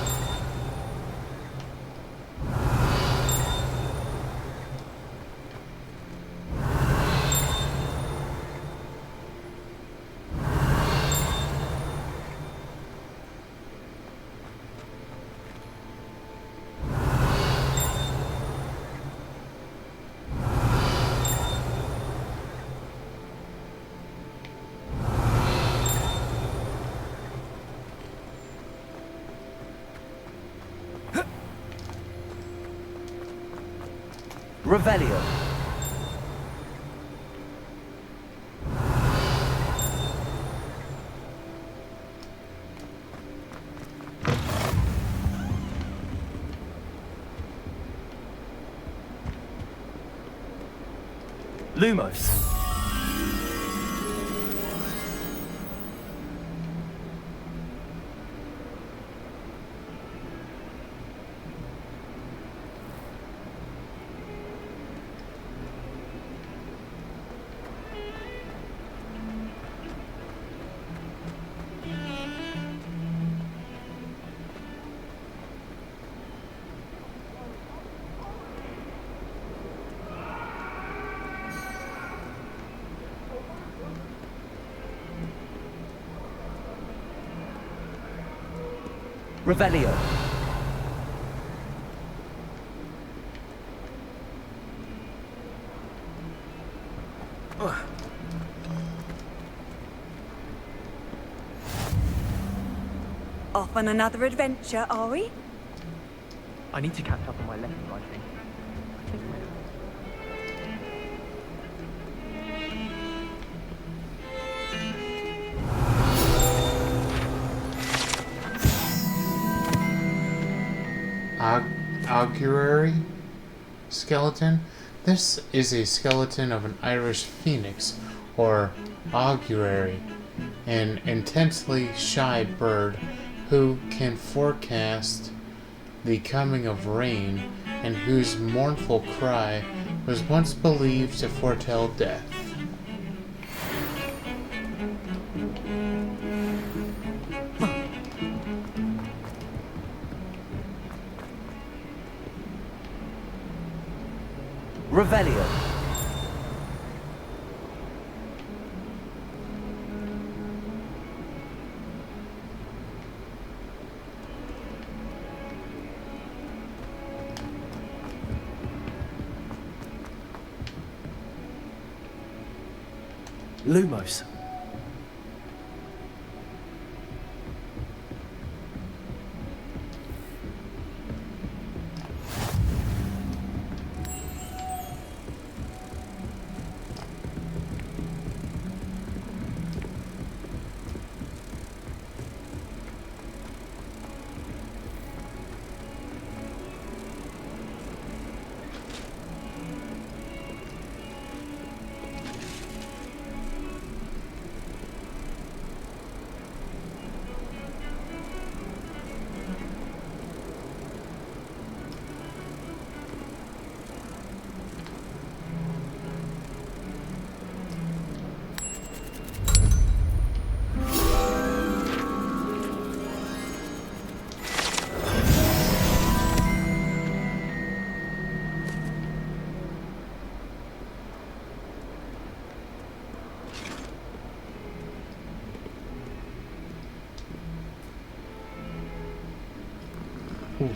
Revelio. Lumos. Revelio. Off on another adventure, are we? I need to catch up on my letter writing. Augury skeleton. This is a skeleton of an Irish phoenix, or augury, an intensely shy bird who can forecast the coming of rain and whose mournful cry was once believed to foretell death. Revelio. Lumos.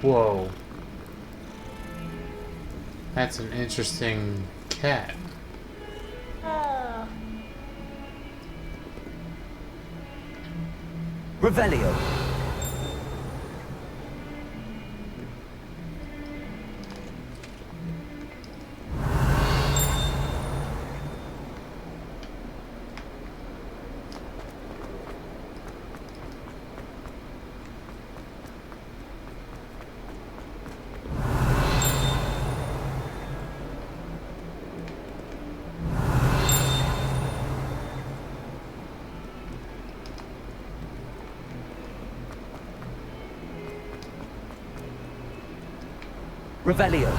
Whoa. That's an interesting cat. Revelio. Revelio.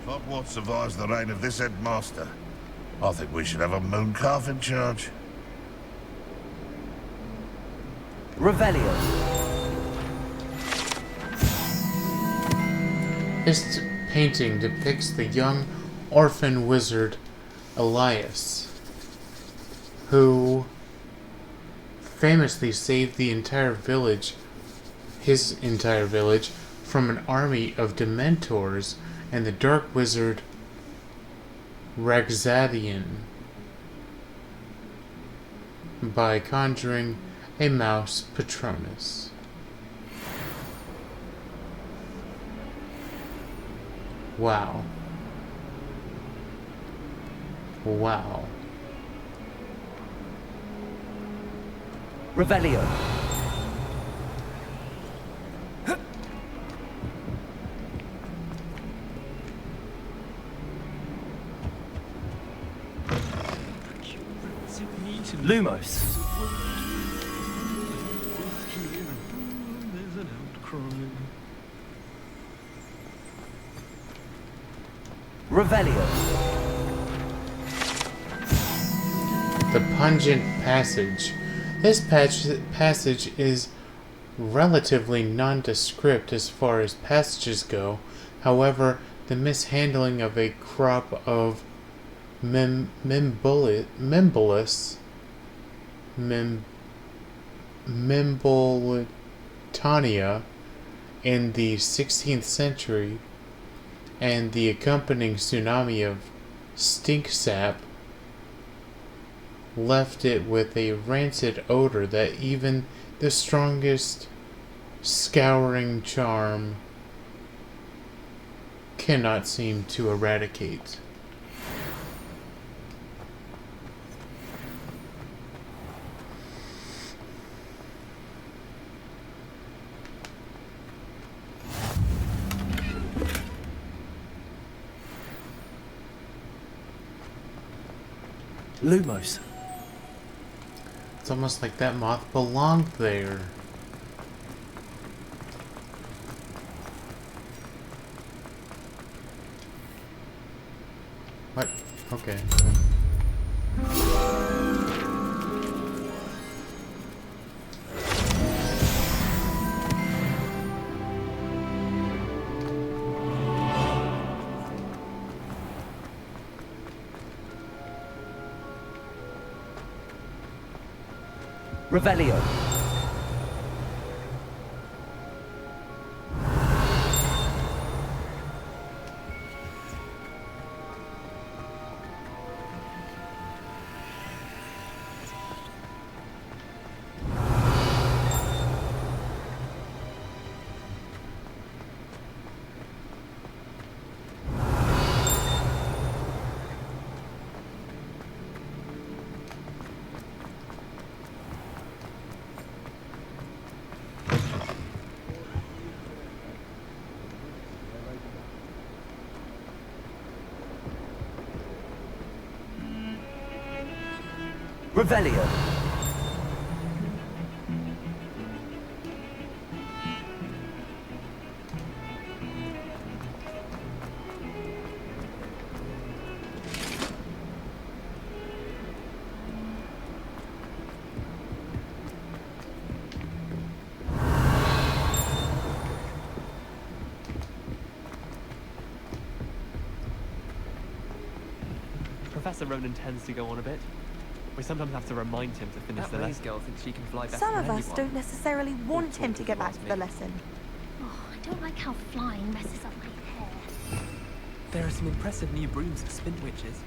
Hogwarts survives the reign of this headmaster. I think we should have a mooncalf in charge. Revelio. This painting depicts the young orphan wizard Elias, who famously saved the entire village, his entire village, from an army of Dementors and the dark wizard Rexadian by conjuring a mouse Patronus. Wow. Wow. Revelio. Lumos. Revelio. The Pungent Passage. This passage is relatively nondescript as far as passages go. However, the mishandling of a crop of Mimbolitania in the 16th century and the accompanying tsunami of stink sap left it with a rancid odor that even the strongest scouring charm cannot seem to eradicate. Lumos. It's almost like that moth belonged there. What? Okay. Revelio. Revelio. Professor Ronan tends to go on a bit. We sometimes have to remind him to finish the lesson. Girl thinks she can fly better Some than of us anyone. don't necessarily want him to get back to the lesson. Oh, I don't like how flying messes up my hair. There are some impressive new brooms for spin witches.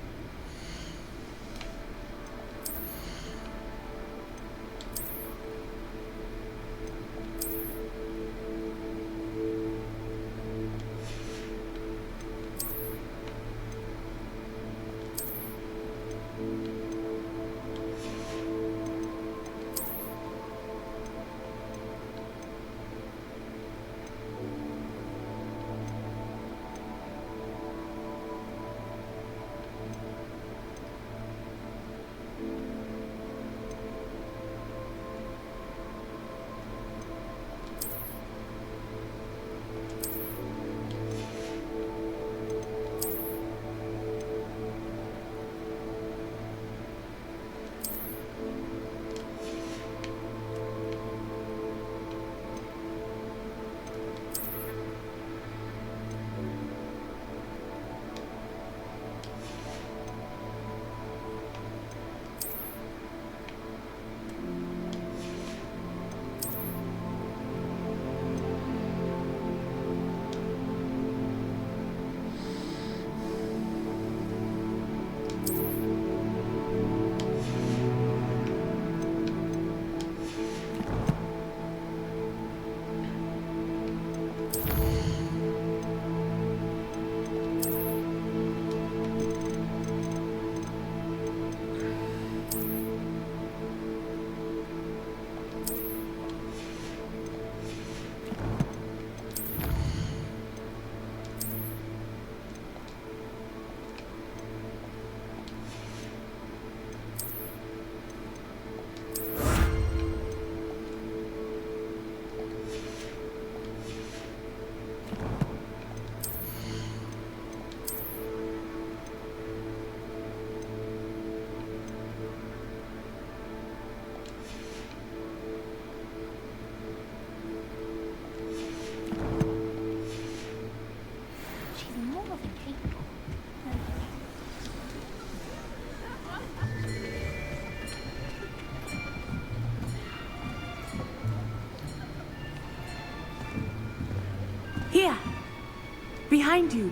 behind you.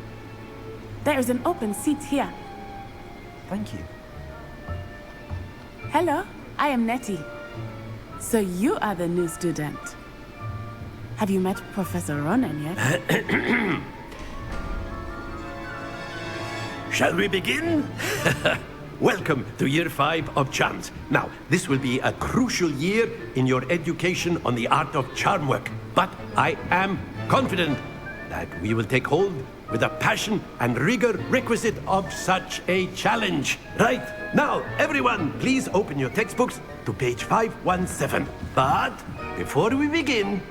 There is an open seat here. Thank you. Hello, I am Nettie. So you are the new student. Have you met Professor Ronan yet? Shall we begin? Welcome to Year 5 of Charms. Now, this will be a crucial year in your education on the art of charm work. But I am confident that we will take hold with the passion and rigor requisite of such a challenge. Right, now, everyone, please open your textbooks to page 517. But before we begin,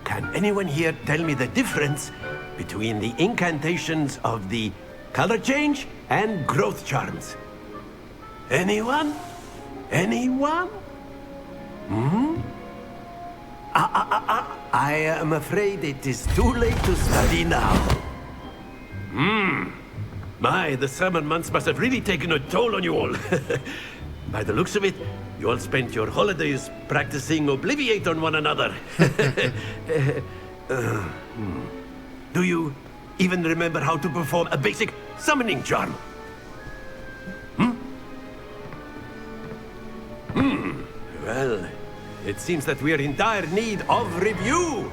can anyone here tell me the difference between the incantations of the color change and growth charms? Anyone? Anyone? I am afraid it is too late to study now. My, the summer months must have really taken a toll on you all. By the looks of it, you all spent your holidays practicing Obliviate on one another. Do you even remember how to perform a basic summoning charm? Well, it seems that we are in dire need of review.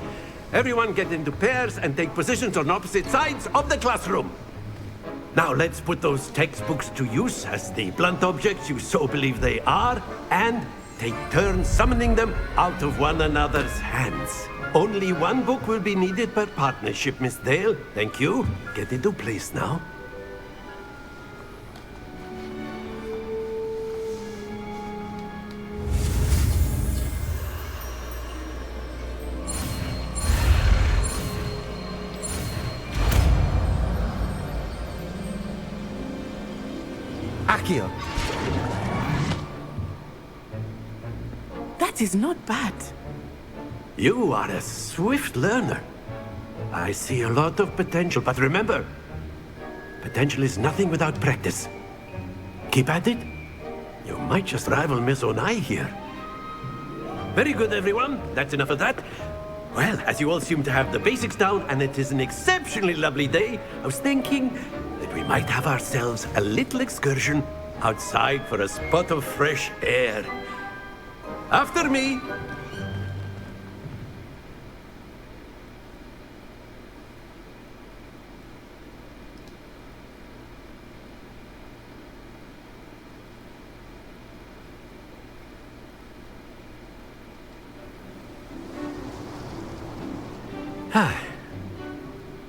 Everyone get into pairs and take positions on opposite sides of the classroom. Now let's put those textbooks to use as the blunt objects you so believe they are, and take turns summoning them out of one another's hands. Only one book will be needed per partnership, Miss Dale. Thank you. Get into place now. Accio. That is not bad. You are a swift learner. I see a lot of potential, but remember, potential is nothing without practice. Keep at it. You might just rival Miss Onai here. Very good, everyone. That's enough of that. Well, as you all seem to have the basics down, and it is an exceptionally lovely day, I was thinking that we might have ourselves a little excursion outside for a spot of fresh air. After me.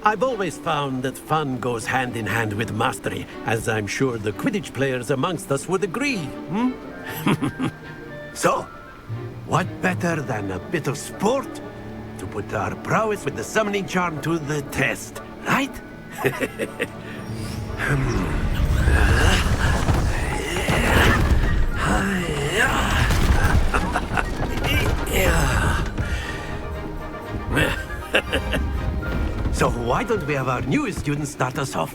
I've always found that fun goes hand in hand with mastery, as I'm sure the Quidditch players amongst us would agree, So, what better than a bit of sport to put our prowess with the summoning charm to the test, right? So why don't we have our newest student start us off?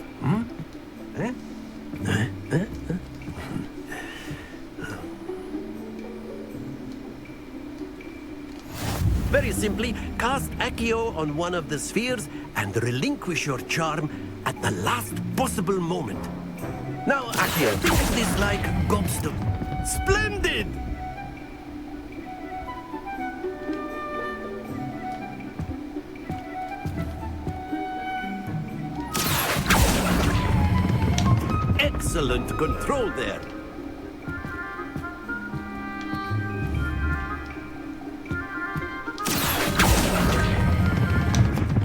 Very simply, cast Accio on one of the spheres and relinquish your charm at the last possible moment. Now, Accio, think of this like gobstone. Splendid! Excellent control there.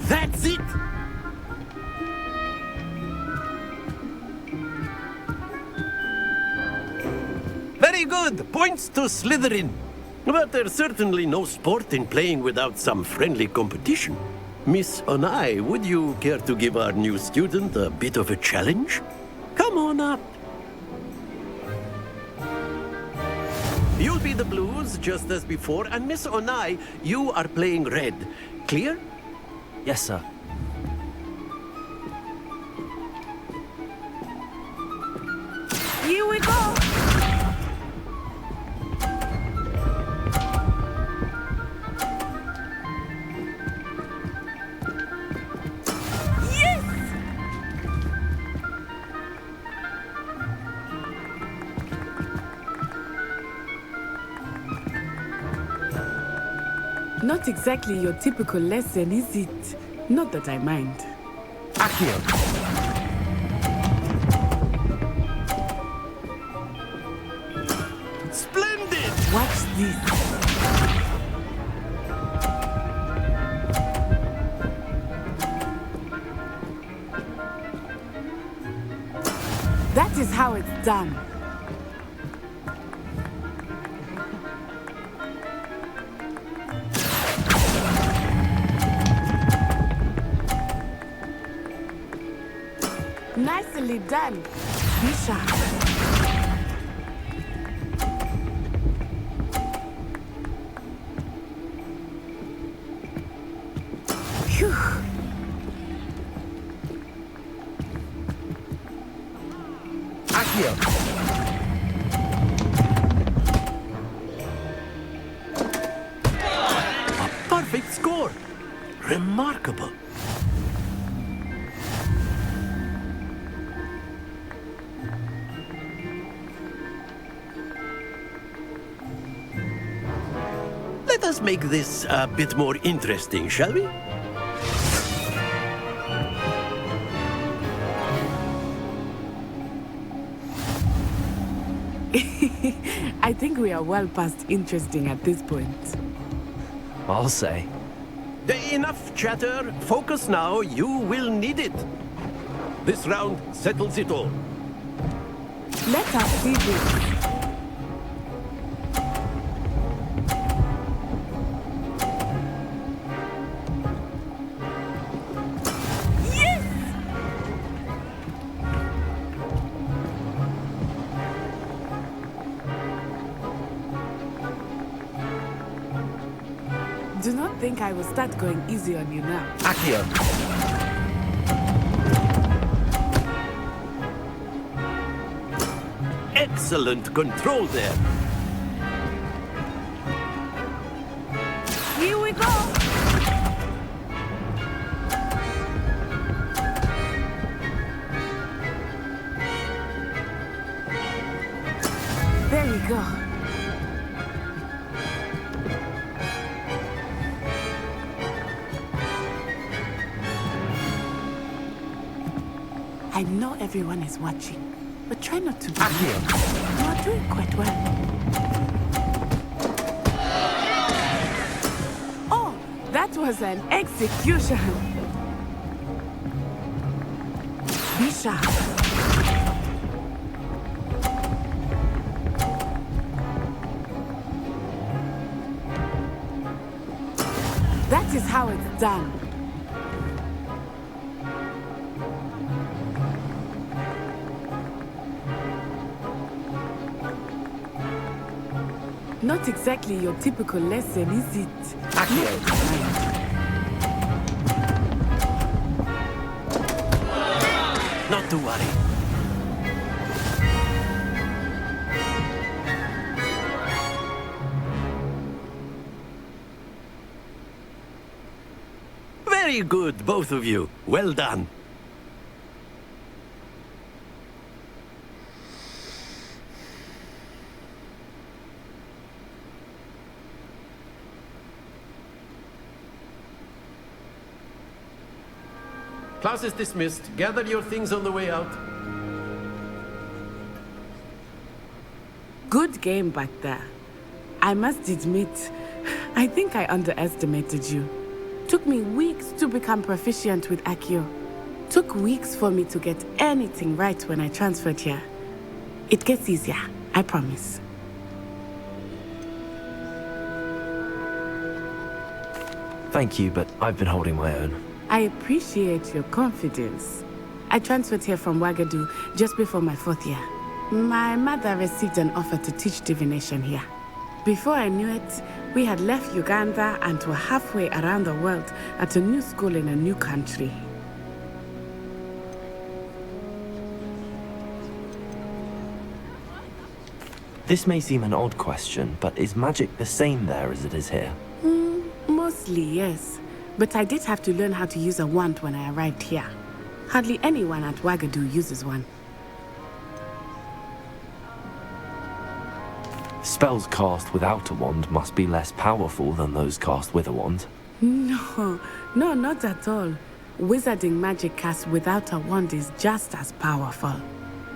That's it! Very good! Points to Slytherin. But there's certainly no sport in playing without some friendly competition. Miss Onai, would you care to give our new student a bit of a challenge? Come on up. You'll be the blues, just as before, and Miss Onai, you are playing red. Clear? Yes, sir. Here we go! Yes! Not exactly your typical lesson, is it? Not that I mind. Accio! Splendid! Watch this. That is how it's done. Nicely done, Bishop. Phew. Accio! A perfect score! Remarkable! Let us make this a bit more interesting, shall we? I think we are well past interesting at this point. I'll say. Enough chatter. Focus now. You will need it. This round settles it all. Let us see this. Do not think I will start going easy on you now. Accio! Excellent control there. Here we go. There we go. I know everyone is watching, but try not to be mean. You are doing quite well. Oh, that was an execution. Be sharp. That is how it's done. Not exactly your typical lesson, is it? Not to worry. Very good, both of you. Well done. Class is dismissed. Gather your things on the way out. Good game back there. I must admit, I think I underestimated you. Took me weeks to become proficient with Accio. Took weeks for me to get anything right when I transferred here. It gets easier, I promise. Thank you, but I've been holding my own. I appreciate your confidence. I transferred here from Wagadu just before my 4th year. My mother received an offer to teach divination here. Before I knew it, we had left Uganda and were halfway around the world at a new school in a new country. This may seem an odd question, but is magic the same there as it is here? Mostly, yes. But I did have to learn how to use a wand when I arrived here. Hardly anyone at Wagadu uses one. Spells cast without a wand must be less powerful than those cast with a wand. No, not at all. Wizarding magic cast without a wand is just as powerful.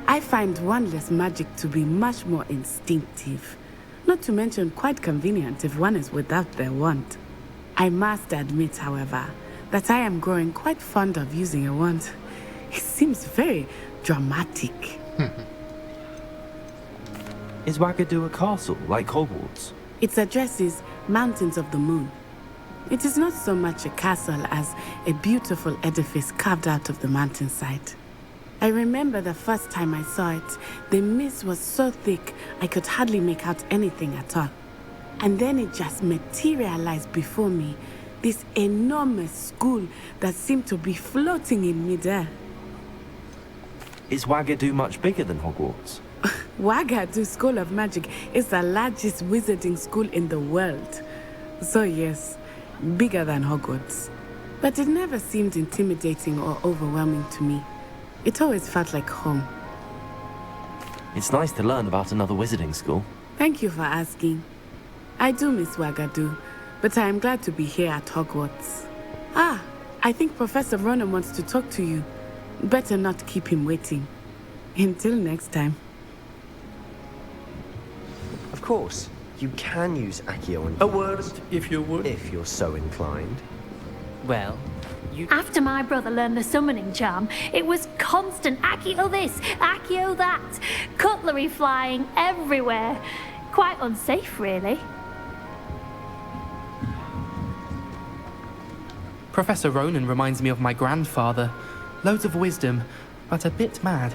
I find wandless magic to be much more instinctive. Not to mention quite convenient if one is without their wand. I must admit, however, that I am growing quite fond of using a wand. It seems very dramatic. Is Wagadu a castle, like Hogwarts? Its address is Mountains of the Moon. It is not so much a castle as a beautiful edifice carved out of the mountainside. I remember the first time I saw it, the mist was so thick I could hardly make out anything at all. And then it just materialized before me, this enormous school that seemed to be floating in midair. Is Wagadu much bigger than Hogwarts? Wagadu School of Magic is the largest wizarding school in the world. So yes, bigger than Hogwarts. But it never seemed intimidating or overwhelming to me. It always felt like home. It's nice to learn about another wizarding school. Thank you for asking. I do miss Wagadu, but I am glad to be here at Hogwarts. Ah, I think Professor Ronan wants to talk to you. Better not keep him waiting. Until next time. Of course, you can use Accio and... A word, if you would. If you're so inclined. Well, After my brother learned the summoning charm, it was constant Accio this, Accio that. Cutlery flying everywhere. Quite unsafe, really. Professor Ronan reminds me of my grandfather. Loads of wisdom, but a bit mad.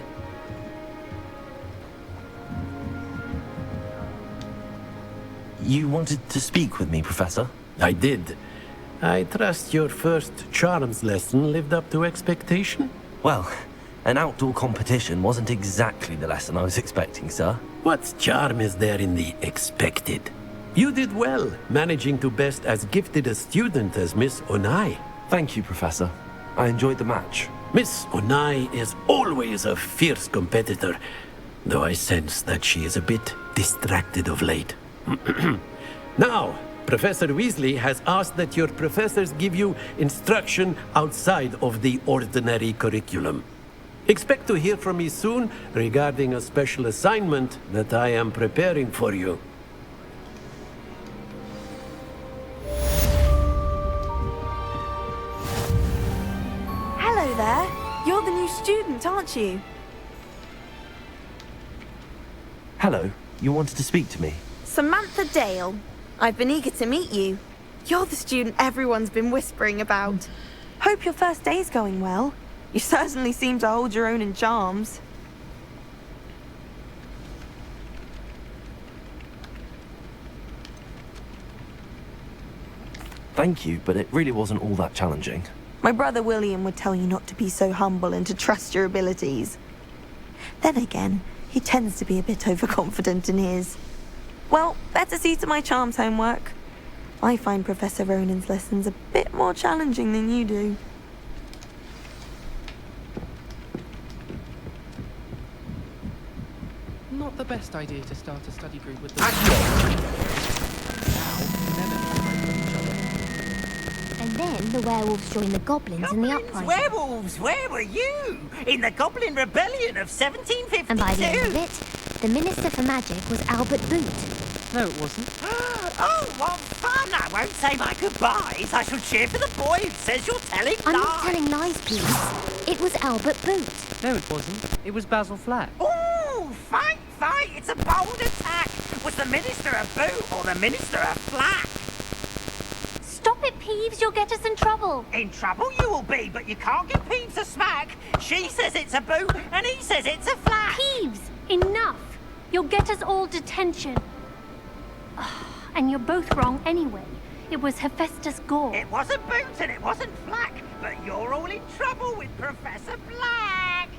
You wanted to speak with me, Professor? I did. I trust your first charms lesson lived up to expectation? Well, an outdoor competition wasn't exactly the lesson I was expecting, sir. What charm is there in the expected? You did well, managing to best as gifted a student as Miss Onai. Thank you, Professor. I enjoyed the match. Miss Onai is always a fierce competitor, though I sense that she is a bit distracted of late. Now, Professor Weasley has asked that your professors give you instruction outside of the ordinary curriculum. Expect to hear from me soon regarding a special assignment that I am preparing for you. Hello there. You're the new student, aren't you? Hello. You wanted to speak to me? Samantha Dale. I've been eager to meet you. You're the student everyone's been whispering about. Hope your first day's going well. You certainly seem to hold your own in charms. Thank you, but it really wasn't all that challenging. My brother William would tell you not to be so humble and to trust your abilities. Then again, he tends to be a bit overconfident in his. Well, better see to my charms homework. I find Professor Ronan's lessons a bit more challenging than you do. Not the best idea to start a study group with And then the werewolves joined the goblins in the uprising. Werewolves, where were you? In the Goblin Rebellion of 1752? And by the end of it, the Minister for Magic was Albert Boot. No, it wasn't. Oh, what fun! I won't say my goodbyes. I shall cheer for the boy who says you're telling lies. I'm not telling lies, please. It was Albert Boot. No, it wasn't. It was Basil Flack. Ooh, fight! It's a bold attack. Was the Minister a Boot or the Minister a Flack? Stop it, Peeves. You'll get us in trouble. In trouble you will be, but you can't give Peeves a smack. She says it's a Boot and he says it's a Flack. Peeves, enough. You'll get us all detention. And you're both wrong anyway. It was Hephaestus Gore. It wasn't Boot and it wasn't Flack, but you're all in trouble with Professor Black.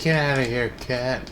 Get out of here, cat.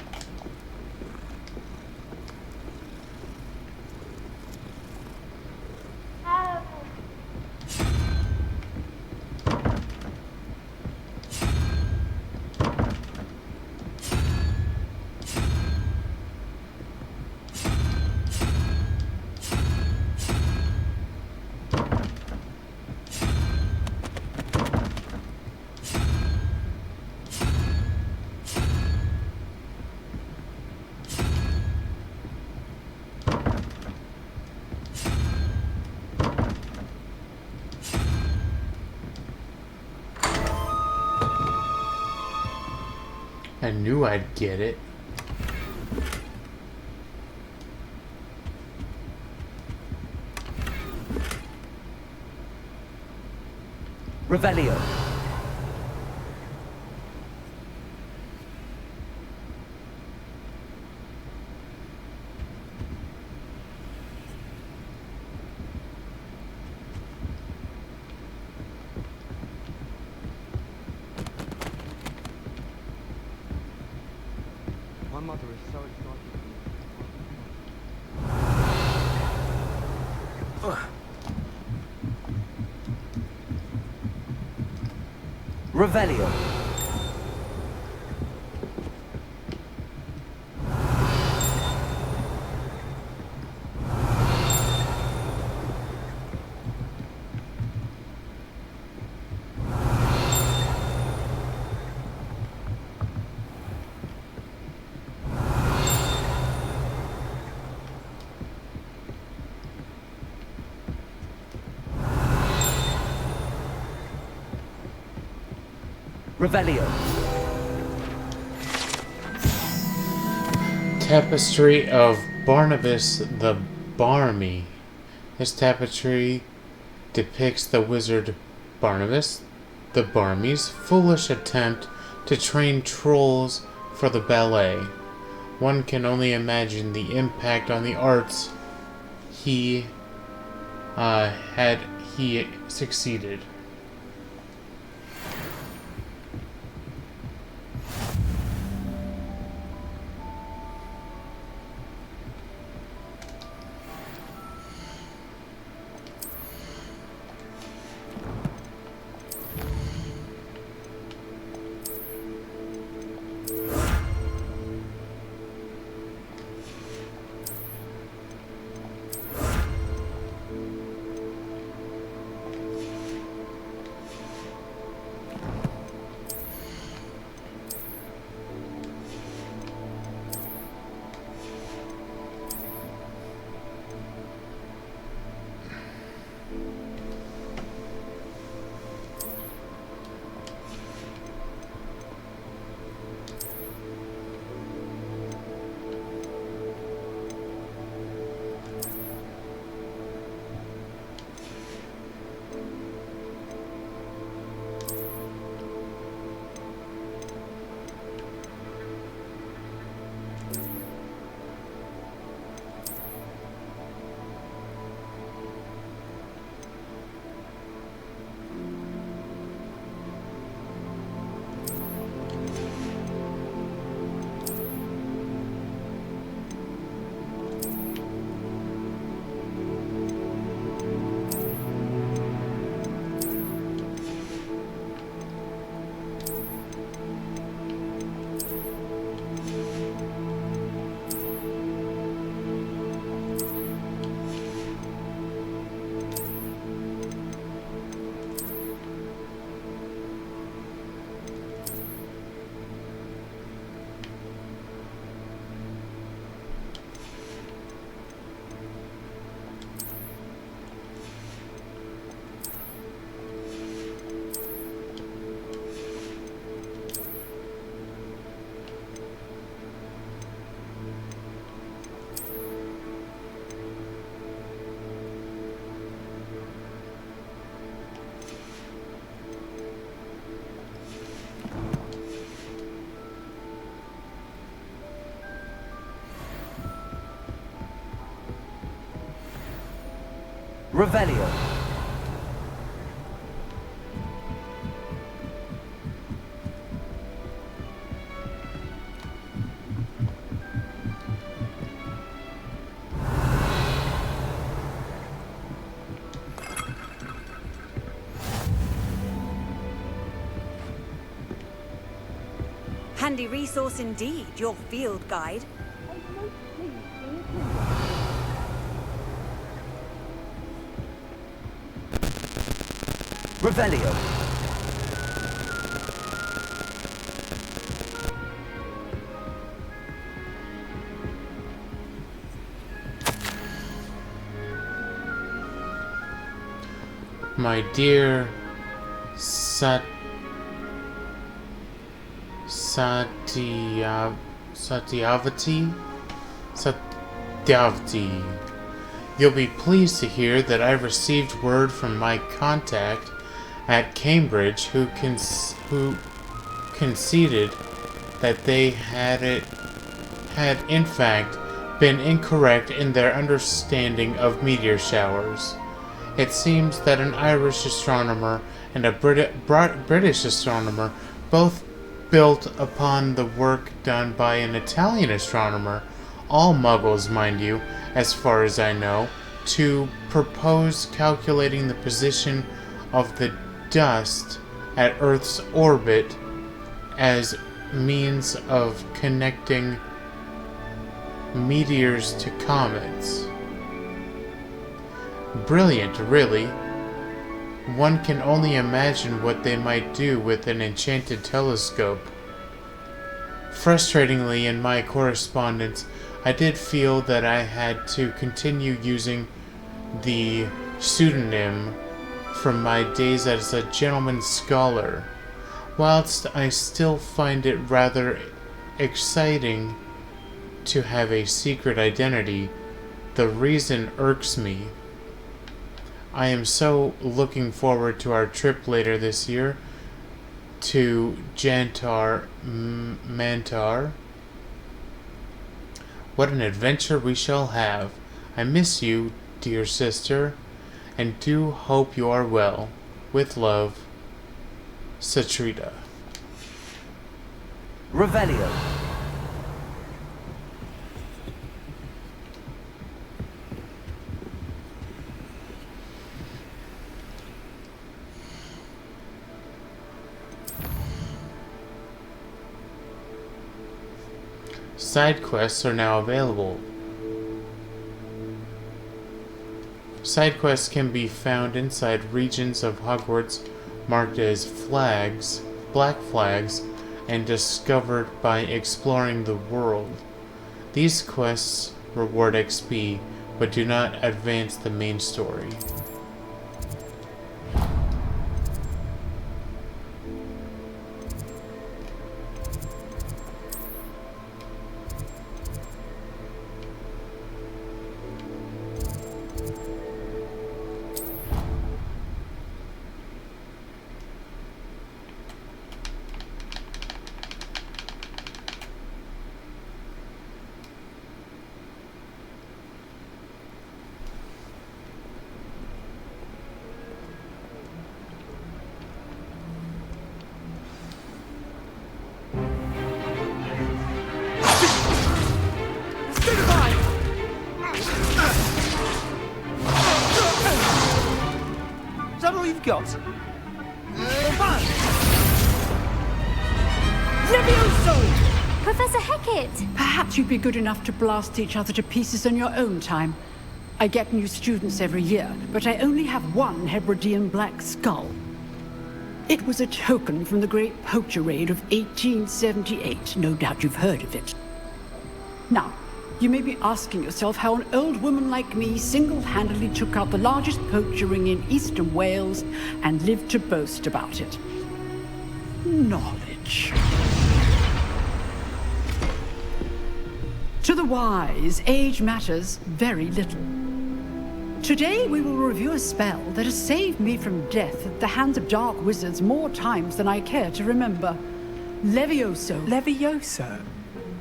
I knew I'd get it. Revelio. My mother is so excited. Revelio. Revelio. Tapestry of Barnabas the Barmy. This tapestry depicts the wizard Barnabas the Barmy's foolish attempt to train trolls for the ballet. One can only imagine the impact on the arts had he succeeded. Revelio. Handy resource indeed, your field guide. Revelio. My dear Satyavati, you'll be pleased to hear that I've received word from my contact at Cambridge who conceded that they had in fact been incorrect in their understanding of meteor showers. It seems that an Irish astronomer and a British astronomer both built upon the work done by an Italian astronomer, all muggles, mind you, as far as I know, to propose calculating the position of the dust at Earth's orbit as means of connecting meteors to comets. Brilliant, really. One can only imagine what they might do with an enchanted telescope. Frustratingly, in my correspondence, I did feel that I had to continue using the pseudonym from my days as a gentleman scholar. Whilst I still find it rather exciting to have a secret identity, the reason irks me. I am so looking forward to our trip later this year to Jantar Mantar. What an adventure we shall have. I miss you, dear sister, and do hope you are well. With love, Satrita. Revelio. Side quests are now available. Side quests can be found inside regions of Hogwarts marked as flags, black flags, and discovered by exploring the world. These quests reward XP, but do not advance the main story. Is that all you've got? Levioso! Professor Hecat! Perhaps you'd be good enough to blast each other to pieces in your own time. I get new students every year, but I only have one Hebridean black skull. It was a token from the Great Poacher Raid of 1878. No doubt you've heard of it. Now, you may be asking yourself how an old woman like me single-handedly took out the largest poacher ring in eastern Wales and lived to boast about it. Knowledge. To the wise, age matters very little. Today we will review a spell that has saved me from death at the hands of dark wizards more times than I care to remember. Levioso. Levioso?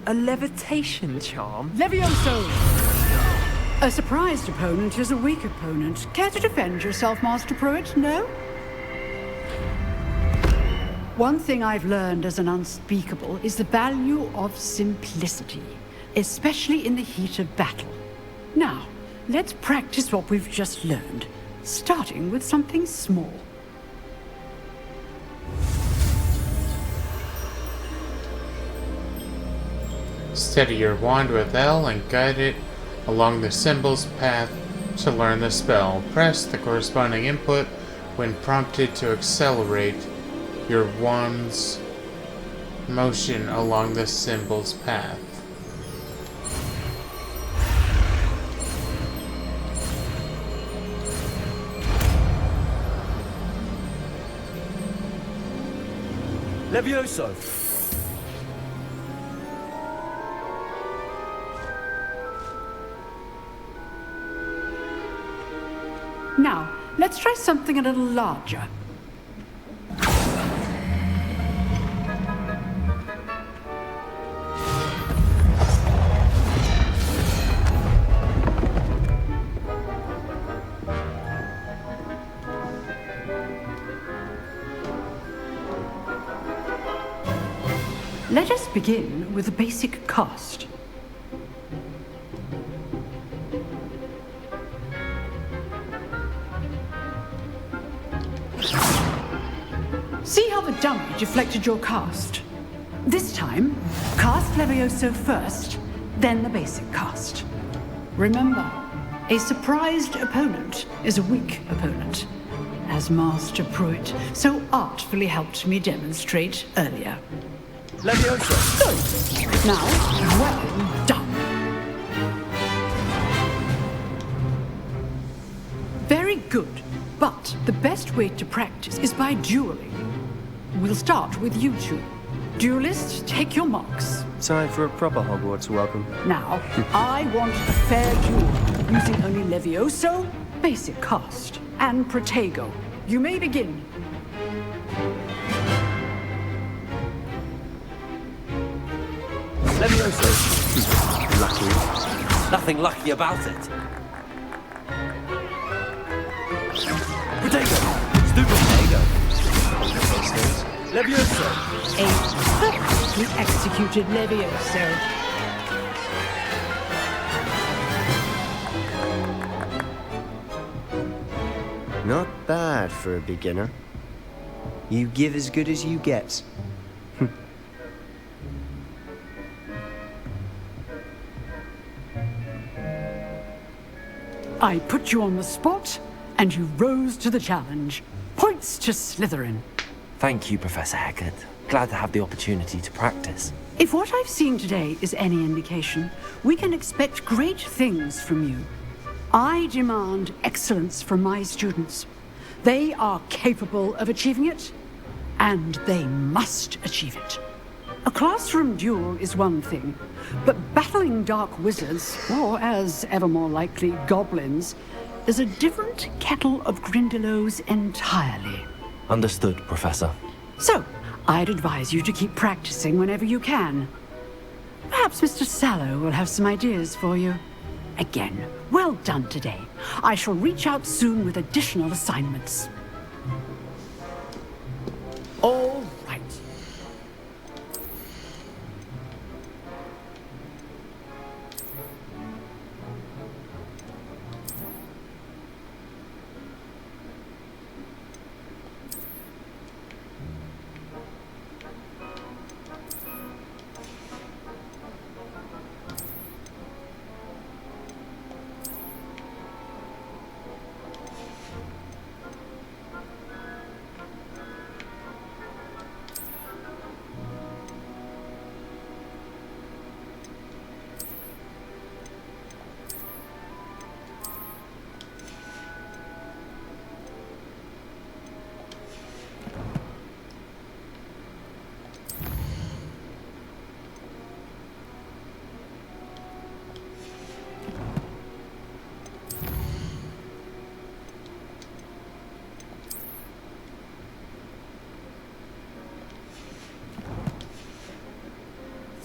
A levitation charm? Levioso! A surprised opponent is a weak opponent. Care to defend yourself, Master Pruitt? No? One thing I've learned as an unspeakable is the value of simplicity, especially in the heat of battle. Now, let's practice what we've just learned, starting with something small. Steady your wand with L and guide it along the symbol's path to learn the spell. Press the corresponding input when prompted to accelerate your wand's motion along the symbol's path. Levioso! Now, let's try something a little larger. Let us begin with a basic cast. See how the dummy deflected your cast? This time, cast Levioso first, then the basic cast. Remember, a surprised opponent is a weak opponent, as Master Pruitt so artfully helped me demonstrate earlier. Levioso! Good. Now, well done. Very good, but the best way to practice is by dueling. We'll start with you two. Duelists, take your marks. Time for a proper Hogwarts welcome. Now, I want a fair duel, using only Levioso, basic cast, and Protego. You may begin. Levioso! Lucky. Nothing lucky about it. Protego! Stupid Protego! Levioso! A perfectly executed Levioso. Not bad for a beginner. You give as good as you get. I put you on the spot, and you rose to the challenge. Points to Slytherin. Thank you, Professor Hecat. Glad to have the opportunity to practice. If what I've seen today is any indication, we can expect great things from you. I demand excellence from my students. They are capable of achieving it, and they must achieve it. A classroom duel is one thing, but battling dark wizards, or as ever more likely, goblins, is a different kettle of Grindylows entirely. Understood, Professor. So, I'd advise you to keep practicing whenever you can. Perhaps Mr. Sallow will have some ideas for you. Again, well done today. I shall reach out soon with additional assignments. All right.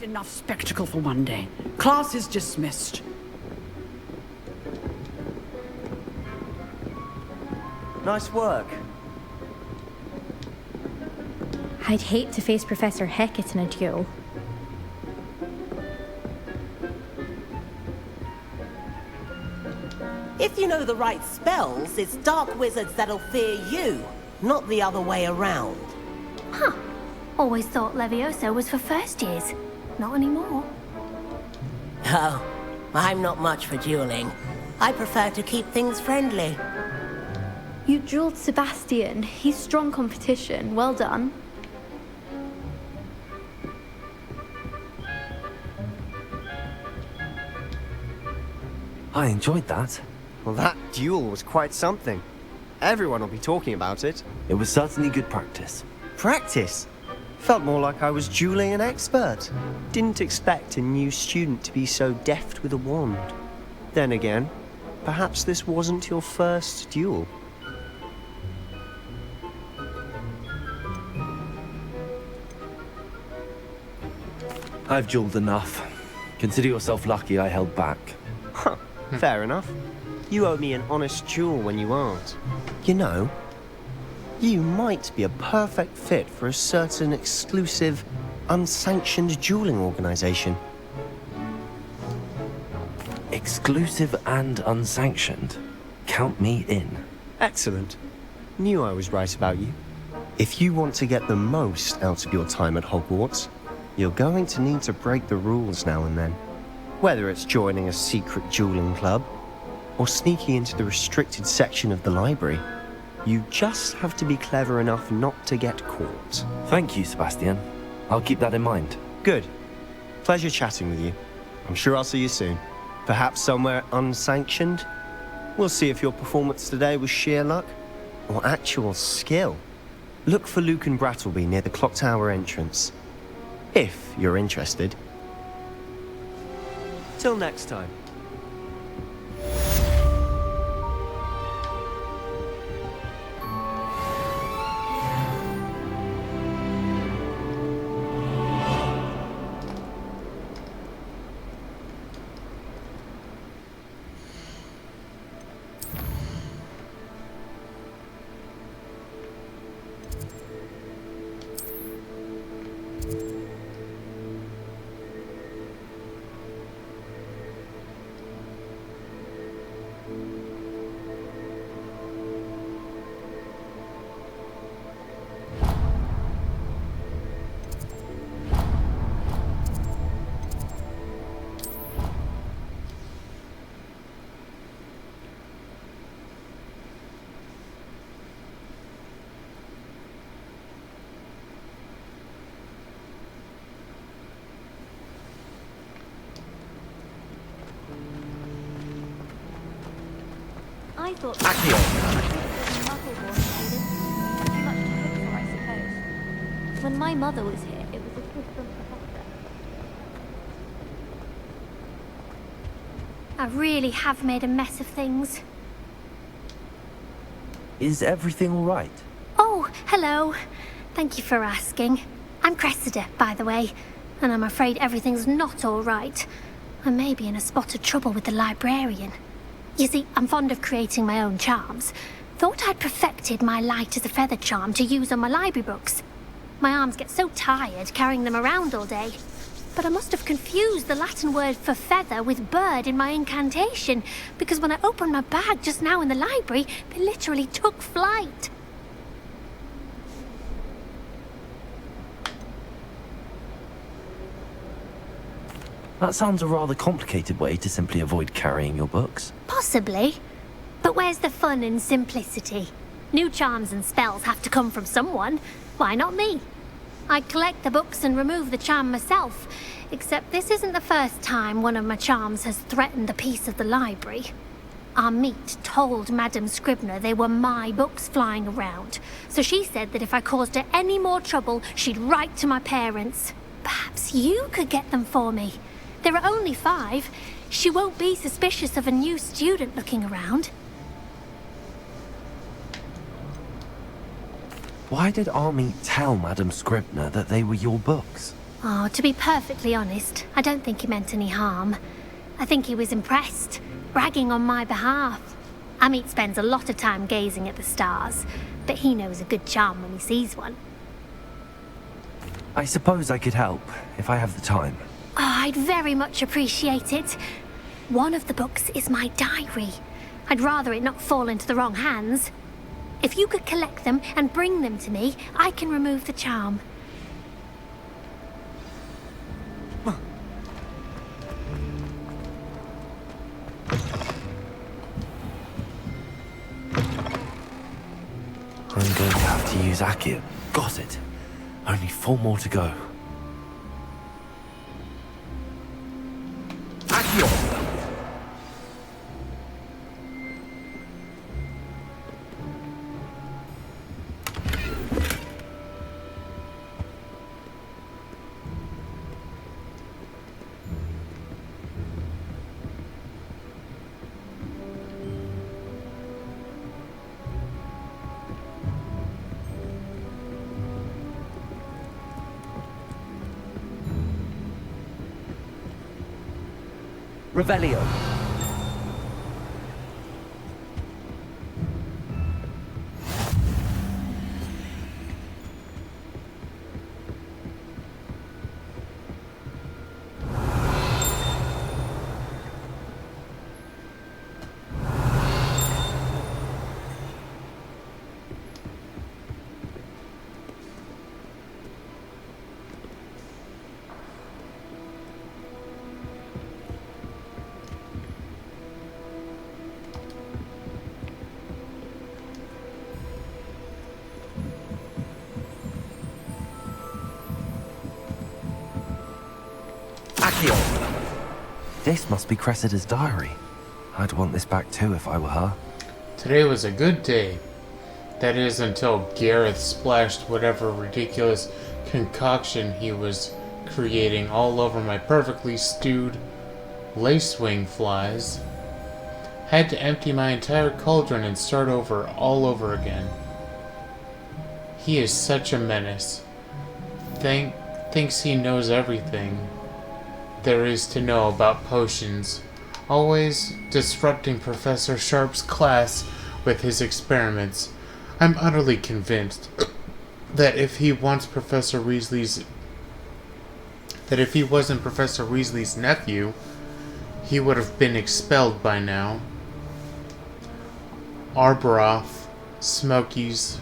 Enough spectacle for one day. Class is dismissed. Nice work. I'd hate to face Professor Hecat in a duel. If you know the right spells, it's dark wizards that'll fear you, not the other way around. Huh. Always thought Levioso was for first years. Not anymore. Oh, I'm not much for dueling. I prefer to keep things friendly. You dueled Sebastian. He's strong competition. Well done. I enjoyed that. Well, that duel was quite something. Everyone will be talking about it. It was certainly good practice. Practice? Felt more like I was dueling an expert. Didn't expect a new student to be so deft with a wand. Then again, perhaps this wasn't your first duel. I've dueled enough. Consider yourself lucky I held back. Huh, fair enough. You owe me an honest duel when you aren't. You know, you might be a perfect fit for a certain exclusive, unsanctioned dueling organization. Exclusive and unsanctioned? Count me in. Excellent. Knew I was right about you. If you want to get the most out of your time at Hogwarts, you're going to need to break the rules now and then. Whether it's joining a secret dueling club, or sneaking into the restricted section of the library, you just have to be clever enough not to get caught. Thank you, Sebastian. I'll keep that in mind. Good. Pleasure chatting with you. I'm sure I'll see you soon. Perhaps somewhere unsanctioned? We'll see if your performance today was sheer luck, or actual skill. Look for Luke and Brattleby near the clock tower entrance. If you're interested. Till next time. I thought Accio. Too much to hope for, I suppose. When my mother was here, it was assistant professor. I really have made a mess of things. Is everything all right? Oh, hello. Thank you for asking. I'm Cressida, by the way, and I'm afraid everything's not all right. I may be in a spot of trouble with the librarian. You see, I'm fond of creating my own charms. Thought I'd perfected my light as a feather charm to use on my library books. My arms get so tired carrying them around all day. But I must have confused the Latin word for feather with bird in my incantation, because when I opened my bag just now in the library, they literally took flight. That sounds a rather complicated way to simply avoid carrying your books. Possibly. But where's the fun in simplicity? New charms and spells have to come from someone. Why not me? I collect the books and remove the charm myself, except this isn't the first time one of my charms has threatened the peace of the library. Our meet told Madame Scribner they were my books flying around, so she said that if I caused her any more trouble, she'd write to my parents. Perhaps you could get them for me. There are only 5. She won't be suspicious of a new student looking around. Why did Army tell Madame Scribner that they were your books? Oh, to be perfectly honest, I don't think he meant any harm. I think he was impressed, bragging on my behalf. Amit spends a lot of time gazing at the stars, but he knows a good charm when he sees one. I suppose I could help, if I have the time. Oh, I'd very much appreciate it. One of the books is my diary. I'd rather it not fall into the wrong hands. If you could collect them and bring them to me, I can remove the charm. use Accio. Got it. Only 4 more to go. Accio! Revelio. This must be Cressida's diary. I'd want this back too if I were her. Today was a good day. That is, until Gareth splashed whatever ridiculous concoction he was creating all over my perfectly stewed lacewing flies. Had to empty my entire cauldron and start over all over again. He is such a menace. Thinks he knows everything there is to know about potions, always disrupting Professor Sharp's class with his experiments. I'm utterly convinced that if he wasn't Professor Weasley's nephew, he would have been expelled by now. Arbroath, Smokies,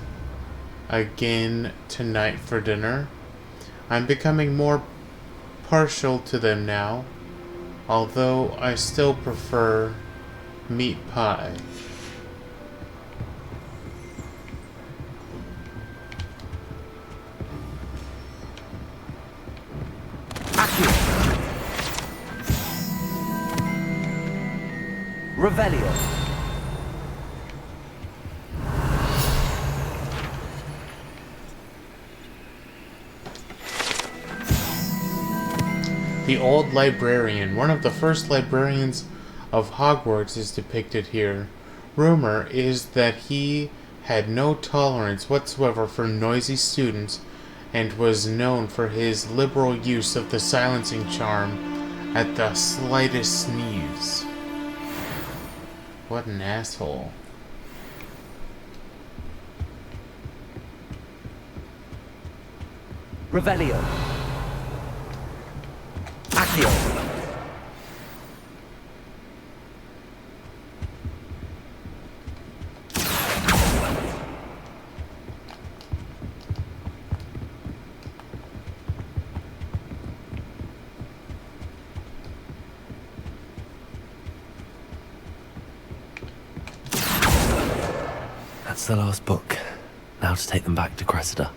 again tonight for dinner. I'm becoming more partial to them now, although I still prefer meat pie. Revelio. The old librarian, one of the first librarians of Hogwarts, is depicted here. Rumor is that he had no tolerance whatsoever for noisy students and was known for his liberal use of the silencing charm at the slightest sneeze. What an asshole. Revelio. Accio. That's the last book. Now to take them back to Cressida.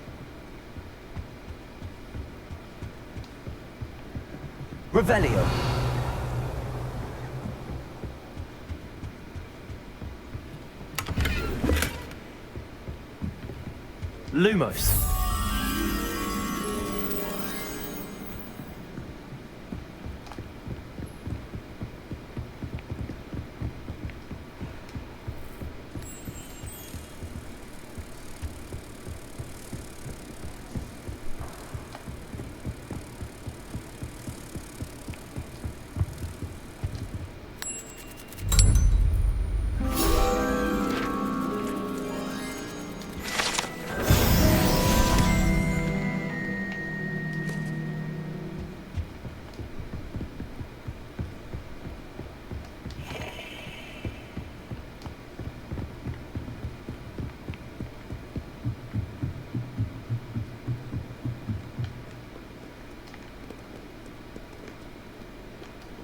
Revelio. Lumos.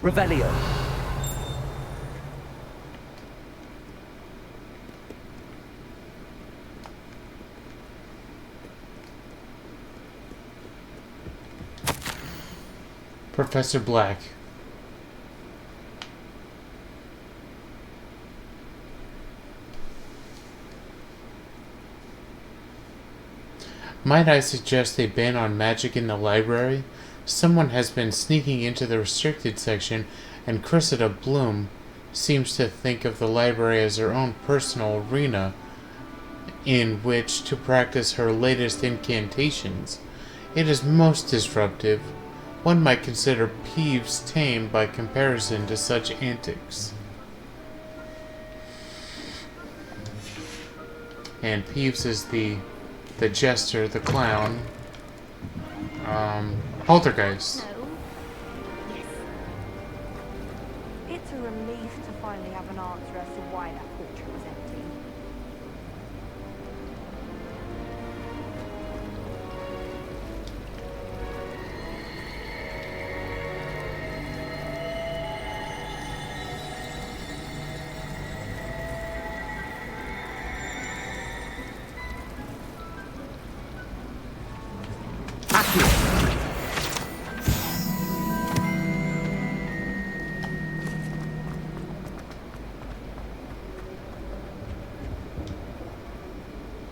Revelio. Professor Black. Might I suggest a ban on magic in the library? Someone has been sneaking into the restricted section, and Cressida Bloom seems to think of the library as her own personal arena in which to practice her latest incantations. It is most disruptive. One might consider Peeves tame by comparison to such antics. And Peeves is the jester, the clown, poltergeist. It's a relief to finally have an answer as to why that portrait was empty.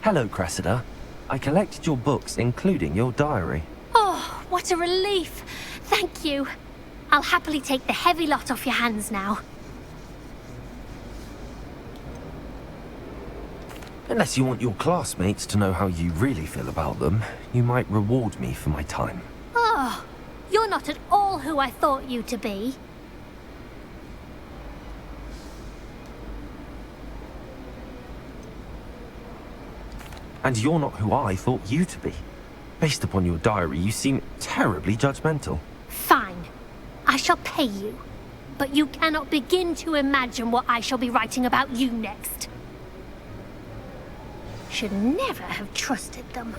Hello, Cressida. I collected your books, including your diary. Oh, what a relief. Thank you. I'll happily take the heavy lot off your hands now. Unless you want your classmates to know how you really feel about them, you might reward me for my time. Oh, you're not at all who I thought you to be. And you're not who I thought you to be. Based upon your diary, you seem terribly judgmental. Fine. I shall pay you. But you cannot begin to imagine what I shall be writing about you next. Should never have trusted them.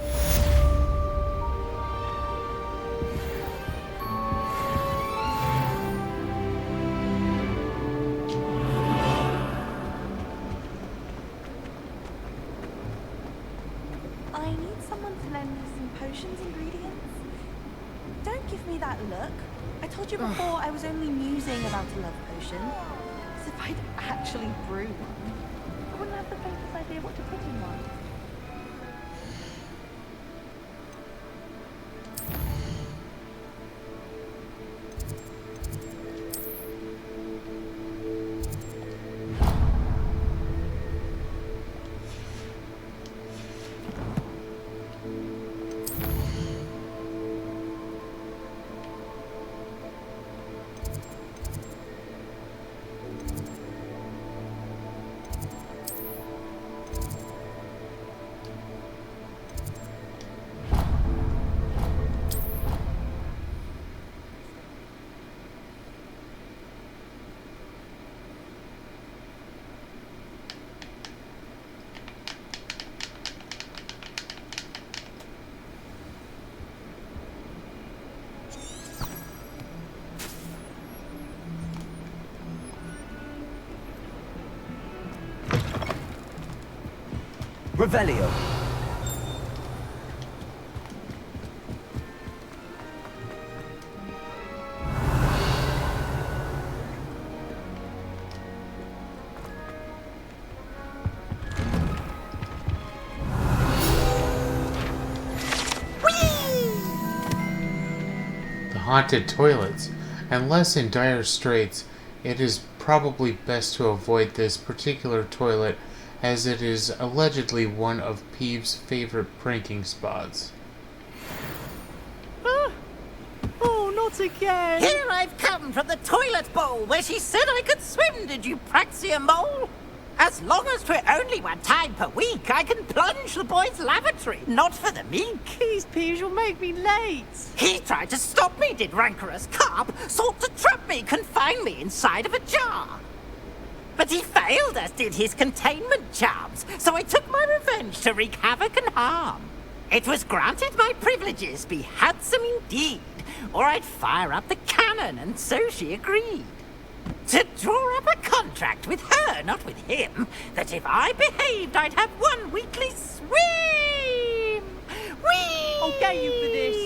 I need someone to lend me some potions ingredients. Don't give me that look. I told you before I was only musing about a love potion. As if I'd actually brew one. I wouldn't have the faintest idea what to put in one. Revelio. The haunted toilets. Unless in dire straits, it is probably best to avoid this particular toilet, as it is allegedly one of Peeves' favorite pranking spots. Oh, not again! Here I've come from the toilet bowl where she said I could swim, did you praxia mole? As long as 'twere only one time per week, I can plunge the boy's lavatory, not for the meek. Please, Peeves, you'll make me late. He tried to stop me, did rancorous carp, sought to trap me, confine me inside of a jar. But he failed, as did his containment charms, so I took my revenge to wreak havoc and harm. It was granted my privileges be handsome indeed, or I'd fire up the cannon, and so she agreed. To draw up a contract with her, not with him, that if I behaved, I'd have one weekly swim! Whee! I'll get you for this.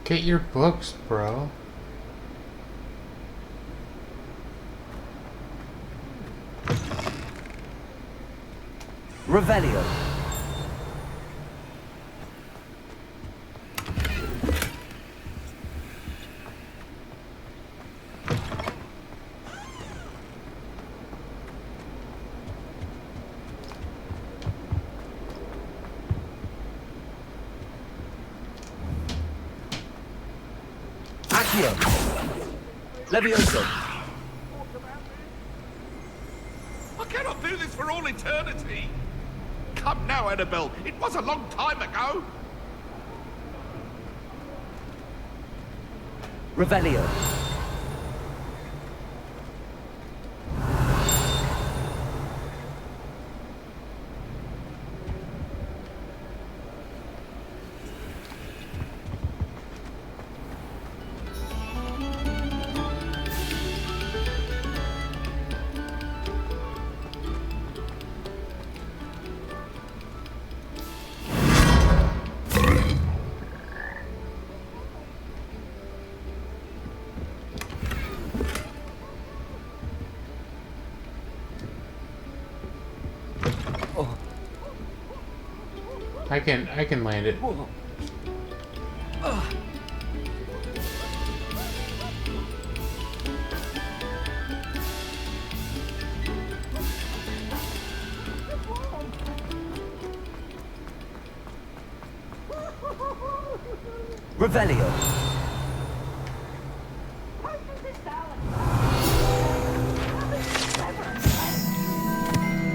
Get your books, bro. Revelio. Accio. Levioso. I cannot do this for all eternity. Come now, Annabelle. It was a long time ago. Revelio. I can land it. Revelio.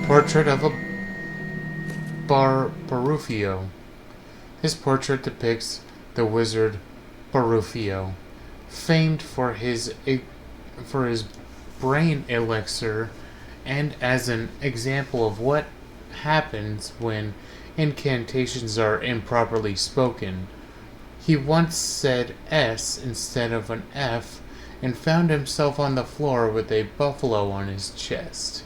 Portrait of a Barufio. His portrait depicts the wizard Barufio, famed for his brain elixir, and as an example of what happens when incantations are improperly spoken. He once said S instead of an F and found himself on the floor with a buffalo on his chest.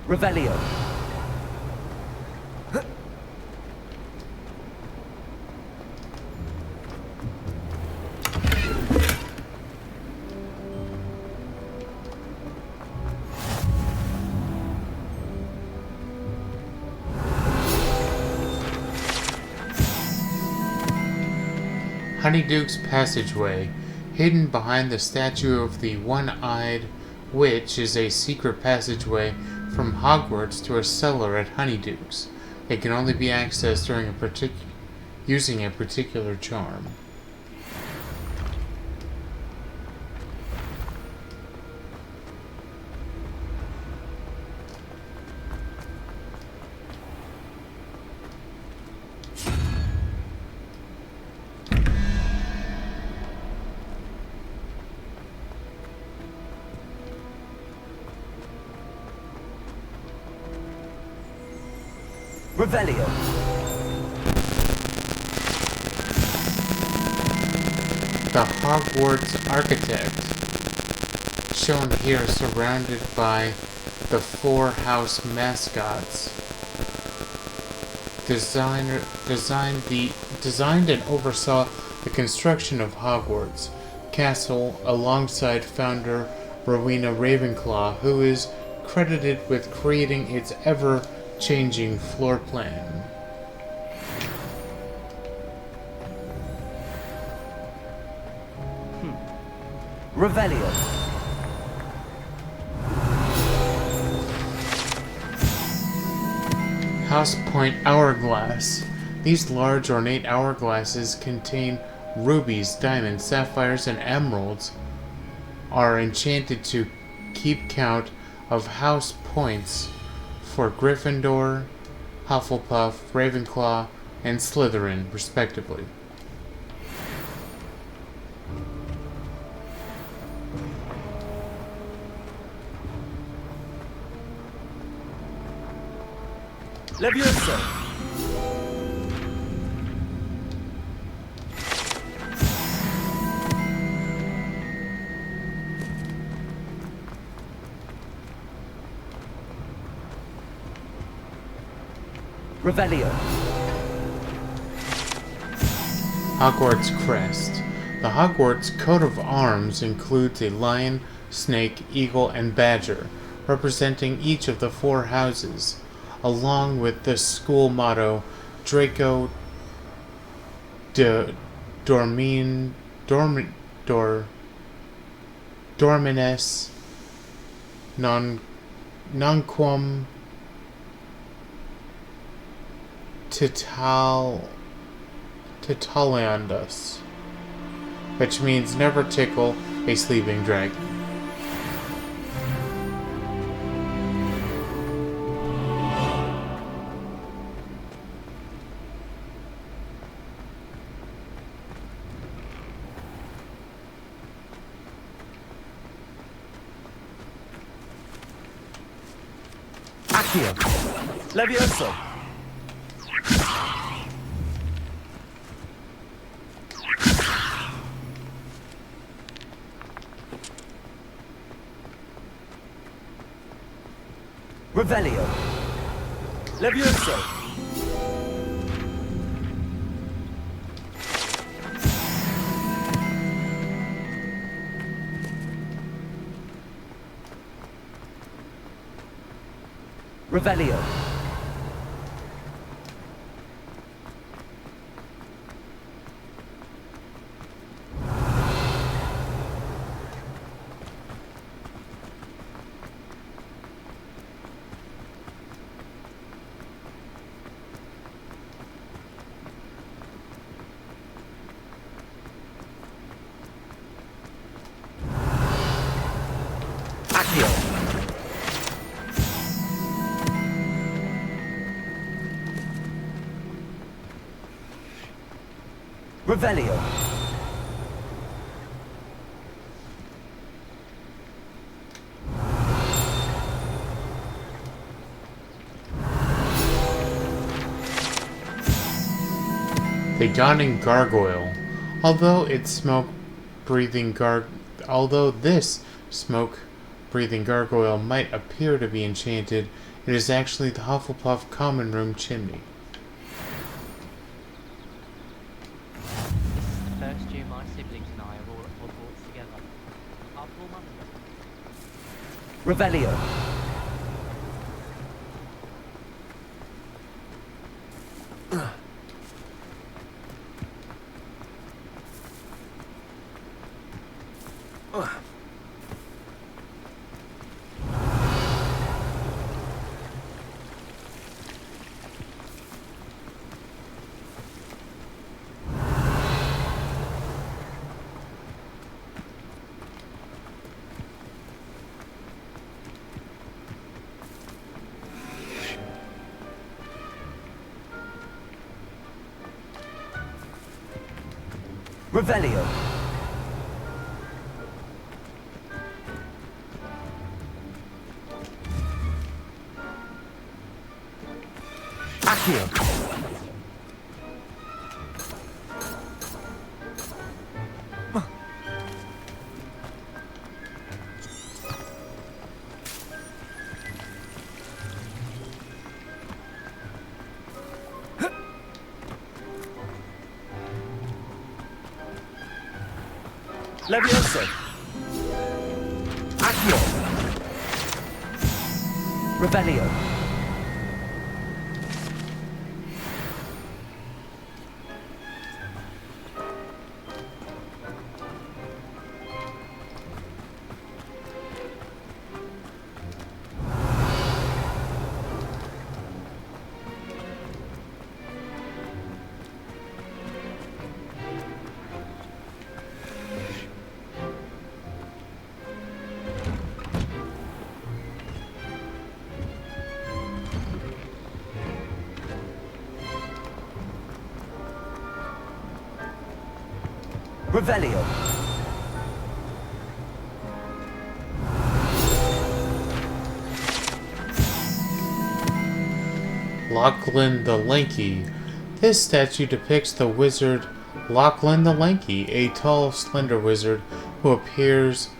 Revelio. Honeyduke's Passageway. Hidden behind the statue of the one-eyed witch is a secret passageway from Hogwarts to a cellar at Honeyduke's. It can only be accessed during using a particular charm. Revelio. The Hogwarts architect, shown here surrounded by the four house mascots, designed and oversaw the construction of Hogwarts Castle alongside founder Rowena Ravenclaw, who is credited with creating its ever-changing floor plan. Revelio. House Point Hourglass. These large ornate hourglasses contain rubies, diamonds, sapphires, and emeralds, are enchanted to keep count of house points for Gryffindor, Hufflepuff, Ravenclaw, and Slytherin, respectively. Levioso. Revelio. Hogwarts crest. The Hogwarts coat of arms includes a lion, snake, eagle, and badger, representing each of the 4 houses, along with the school motto Draco de Dorminis nonquam titaliandus, which means never tickle a sleeping dragon. Accio. Levioso. Revelio. Levioso. Revelio. Accio. Revelio. The Yawning Gargoyle. Although this smoke-breathing gargoyle might appear to be enchanted, it is actually the Hufflepuff common room chimney. First year my siblings and I are all at Hogwarts together. Our poor mother. Revelio. Revelio. Accio. Levioso. Accio. Revelio. Revelio. Lachlan the Lanky. This statue depicts the wizard Lachlan the Lanky, a tall, slender wizard who appears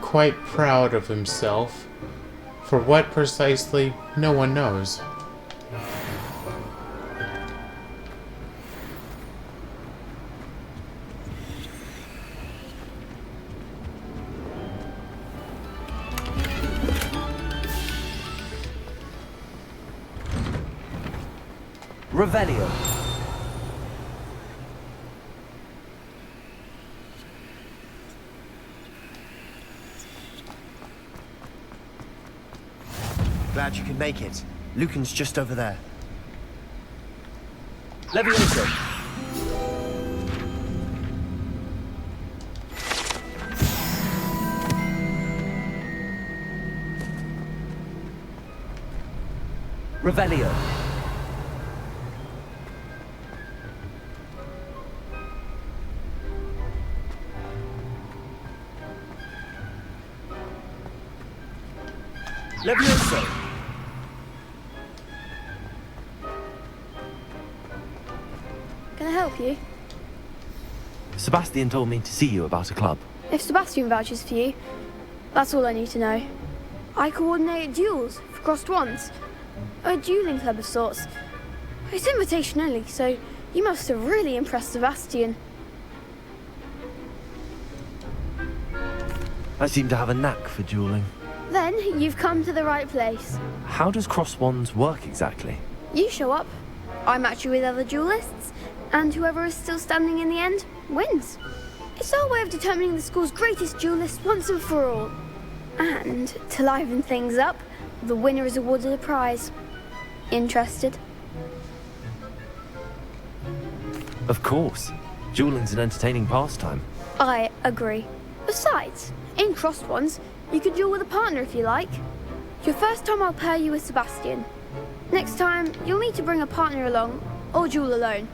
quite proud of himself. For what precisely, no one knows. Revelio. Glad you could make it. Lucan's just over there. Levioso. Revelio. Levioso. Can I help you? Sebastian told me to see you about a club. If Sebastian vouches for you, that's all I need to know. I coordinate duels for crossed wands. A dueling club of sorts. It's invitation only, so you must have really impressed Sebastian. I seem to have a knack for dueling. Then you've come to the right place. How does cross wands work exactly? You show up, I match you with other duelists, and whoever is still standing in the end wins. It's our way of determining the school's greatest duelist once and for all. And to liven things up, the winner is awarded a prize. Interested? Of course. Dueling's an entertaining pastime. I agree. Besides, in crossed ones, you could duel with a partner if you like. Your first time I'll pair you with Sebastian. Next time, you'll need to bring a partner along, or duel alone.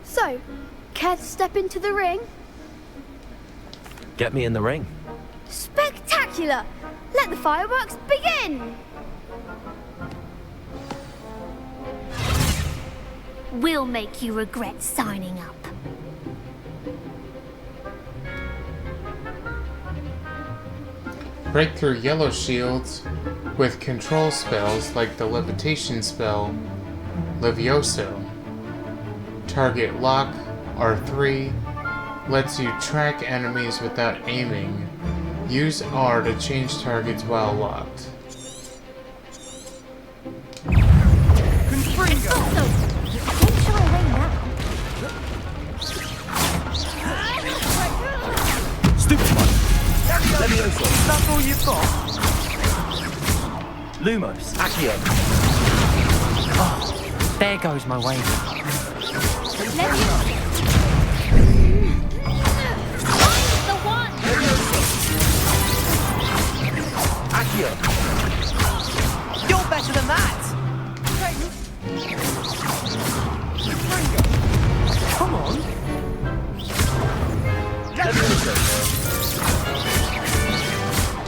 So, care to step into the ring? Get me in the ring. Spectacular! Let the fireworks begin! We'll make you regret signing up. Break through yellow shields with control spells like the levitation spell Levioso. Target lock R3 lets you track enemies without aiming. Use R to change targets while locked. Stupid one! Levioso. That's all you've got? Lumos. Accio. Oh, there goes my wave. Accio. You're better than that! Come on. Levioso.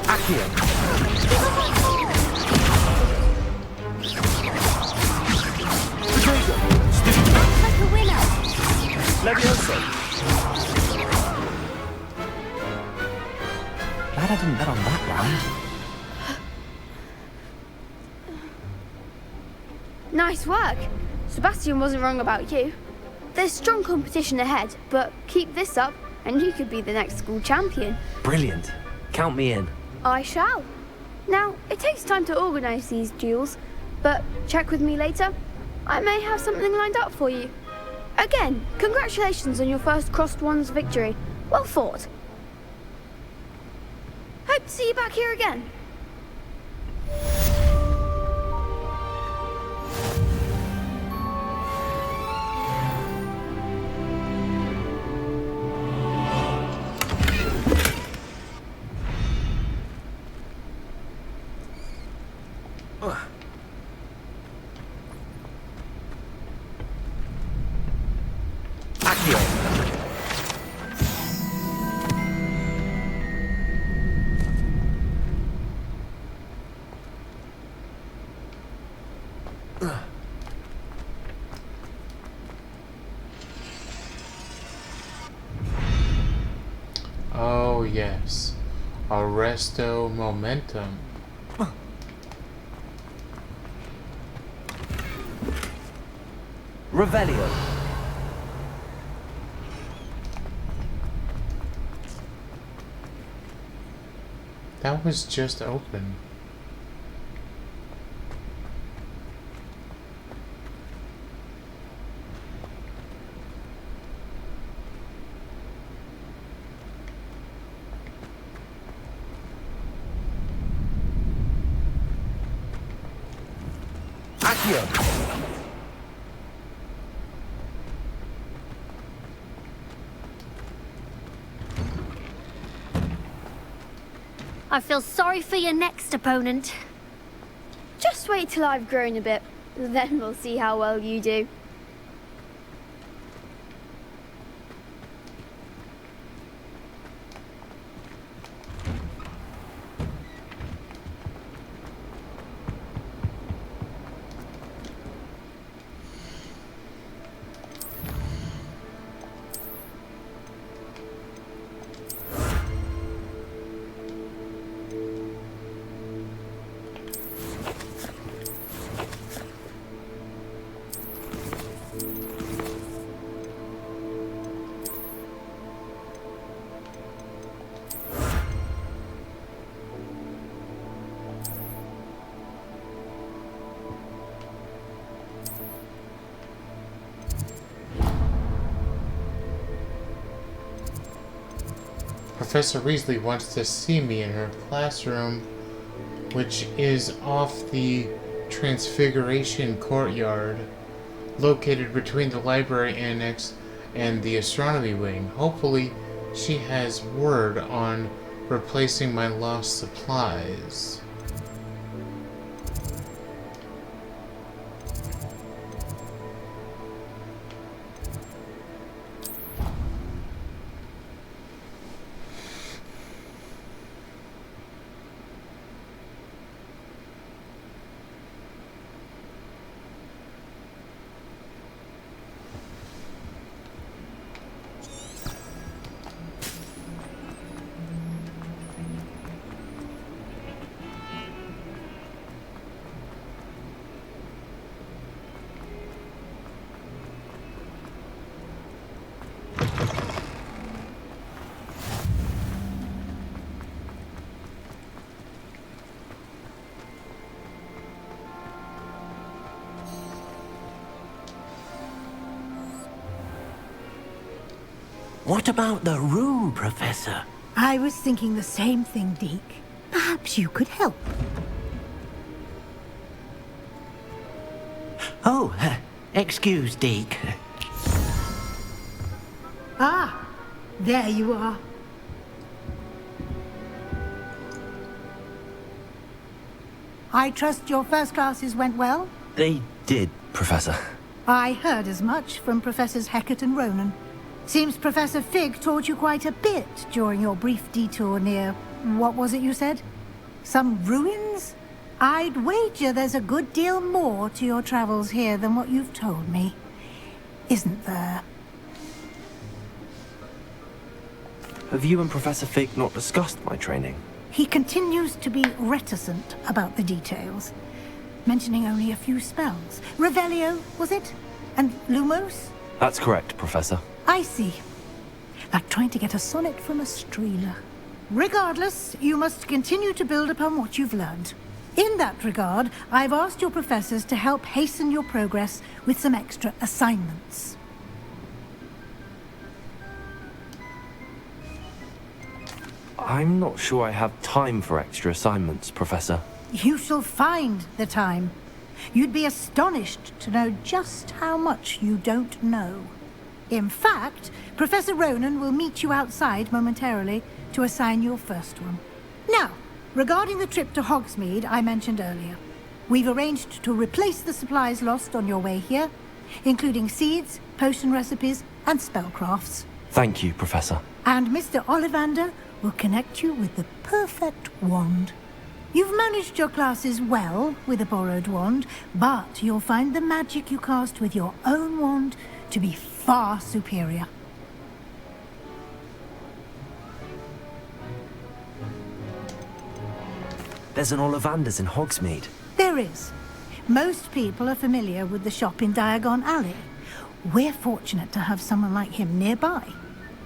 Accio. Like a winner. Levioso. Glad I didn't bet on that round. Nice work. Sebastian wasn't wrong about you. There's strong competition ahead, but keep this up and you could be the next school champion. Brilliant. Count me in. I shall. Now, it takes time to organise these duels, but check with me later. I may have something lined up for you. Again, congratulations on your first crossed wands victory. Well fought. Hope to see you back here again. Oh yes, Arresto Momentum. Revelio. That was just open. you. I feel sorry for your next opponent. Just wait till I've grown a bit, then we'll see how well you do. Professor Weasley wants to see me in her classroom, which is off the Transfiguration Courtyard, located between the library annex and the astronomy wing. Hopefully, she has word on replacing my lost supplies. What about the room, Professor? I was thinking the same thing, Deke. Perhaps you could help. Oh, excuse, Deke. Ah, there you are. I trust your first classes went well? They did, Professor. I heard as much from Professors Hecat and Ronan. Seems Professor Fig taught you quite a bit during your brief detour near... what was it you said? Some ruins? I'd wager there's a good deal more to your travels here than what you've told me. Isn't there? Have you and Professor Fig not discussed my training? He continues to be reticent about the details, mentioning only a few spells. Revelio, was it? And Lumos? That's correct, Professor. I see. Like trying to get a sonnet from a streeler. Regardless, you must continue to build upon what you've learned. In that regard, I've asked your professors to help hasten your progress with some extra assignments. I'm not sure I have time for extra assignments, Professor. You shall find the time. You'd be astonished to know just how much you don't know. In fact, Professor Ronan will meet you outside momentarily to assign your first one. Now, regarding the trip to Hogsmeade I mentioned earlier, we've arranged to replace the supplies lost on your way here, including seeds, potion recipes, and spellcrafts. Thank you, Professor. And Mr. Ollivander will connect you with the perfect wand. You've managed your classes well with a borrowed wand, but you'll find the magic you cast with your own wand to be far superior. There's an Ollivander's in Hogsmeade. There is. Most people are familiar with the shop in Diagon Alley. We're fortunate to have someone like him nearby.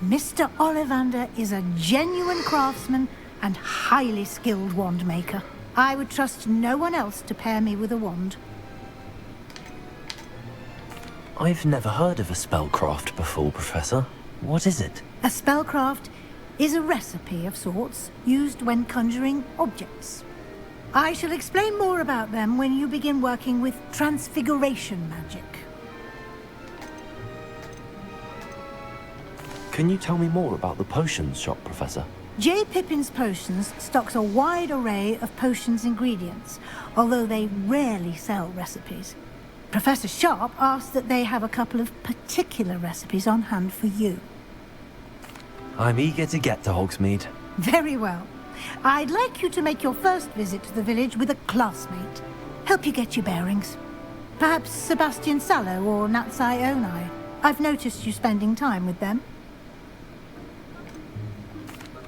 Mr. Ollivander is a genuine craftsman and highly skilled wand maker. I would trust no one else to pair me with a wand. I've never heard of a spellcraft before, Professor. What is it? A spellcraft is a recipe of sorts used when conjuring objects. I shall explain more about them when you begin working with transfiguration magic. Can you tell me more about the potions shop, Professor? J. Pippin's Potions stocks a wide array of potions ingredients, although they rarely sell recipes. Professor Sharp asked that they have a couple of particular recipes on hand for you. I'm eager to get to Hogsmeade. Very well. I'd like you to make your first visit to the village with a classmate. Help you get your bearings. Perhaps Sebastian Sallow or Natsai Onai. I've noticed you spending time with them.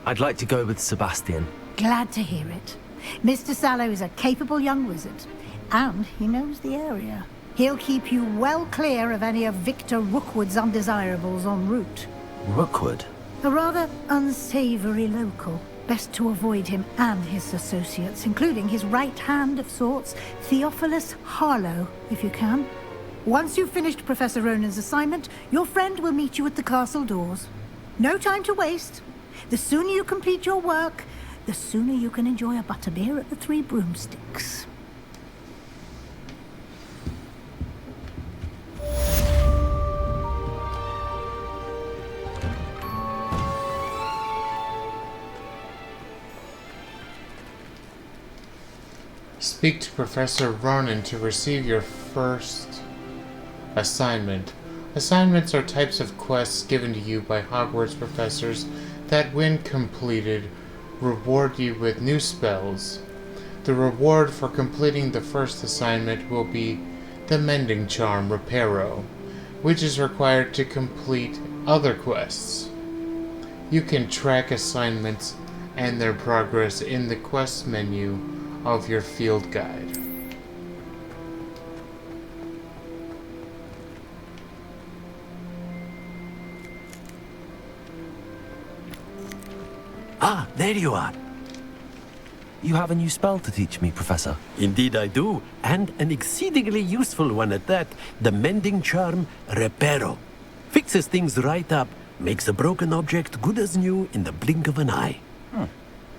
I'd like to go with Sebastian. Glad to hear it. Mr. Sallow is a capable young wizard, and he knows the area. He'll keep you well clear of any of Victor Rookwood's undesirables en route. Rookwood? A rather unsavory local. Best to avoid him and his associates, including his right hand of sorts, Theophilus Harlow, if you can. Once you've finished Professor Ronan's assignment, your friend will meet you at the castle doors. No time to waste. The sooner you complete your work, the sooner you can enjoy a butterbeer at the Three Broomsticks. Speak to Professor Ronan to receive your first assignment. Assignments are types of quests given to you by Hogwarts professors that, when completed, reward you with new spells. The reward for completing the first assignment will be the Mending Charm Reparo, which is required to complete other quests. You can track assignments and their progress in the quest menu of your field guide. Ah, there you are. You have a new spell to teach me, Professor. Indeed I do, and an exceedingly useful one at that. The Mending Charm Reparo. Fixes things right up, makes a broken object good as new in the blink of an eye.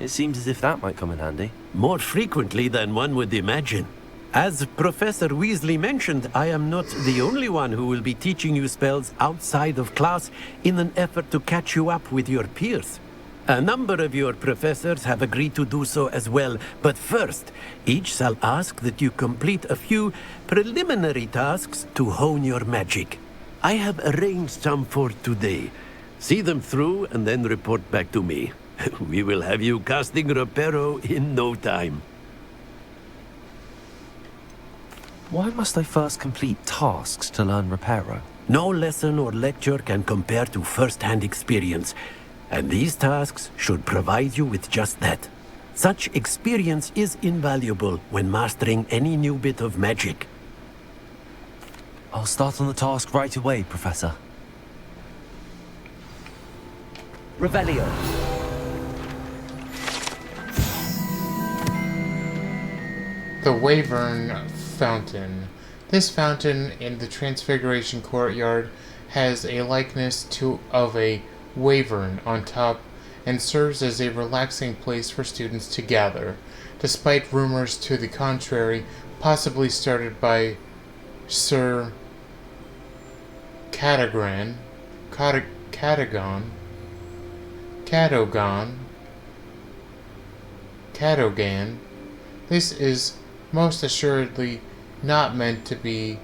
It seems as if that might come in handy. More frequently than one would imagine. As Professor Weasley mentioned, I am not the only one who will be teaching you spells outside of class in an effort to catch you up with your peers. A number of your professors have agreed to do so as well, but first, each shall ask that you complete a few preliminary tasks to hone your magic. I have arranged some for today. See them through and then report back to me. We will have you casting Reparo in no time. Why must I first complete tasks to learn Reparo? No lesson or lecture can compare to first-hand experience, and these tasks should provide you with just that. Such experience is invaluable when mastering any new bit of magic. I'll start on the task right away, Professor. Revelio. The Wyvern Fountain. This fountain in the Transfiguration Courtyard has a likeness of a wyvern on top and serves as a relaxing place for students to gather, despite rumors to the contrary, possibly started by Sir Cadogan. This is most assuredly not meant to be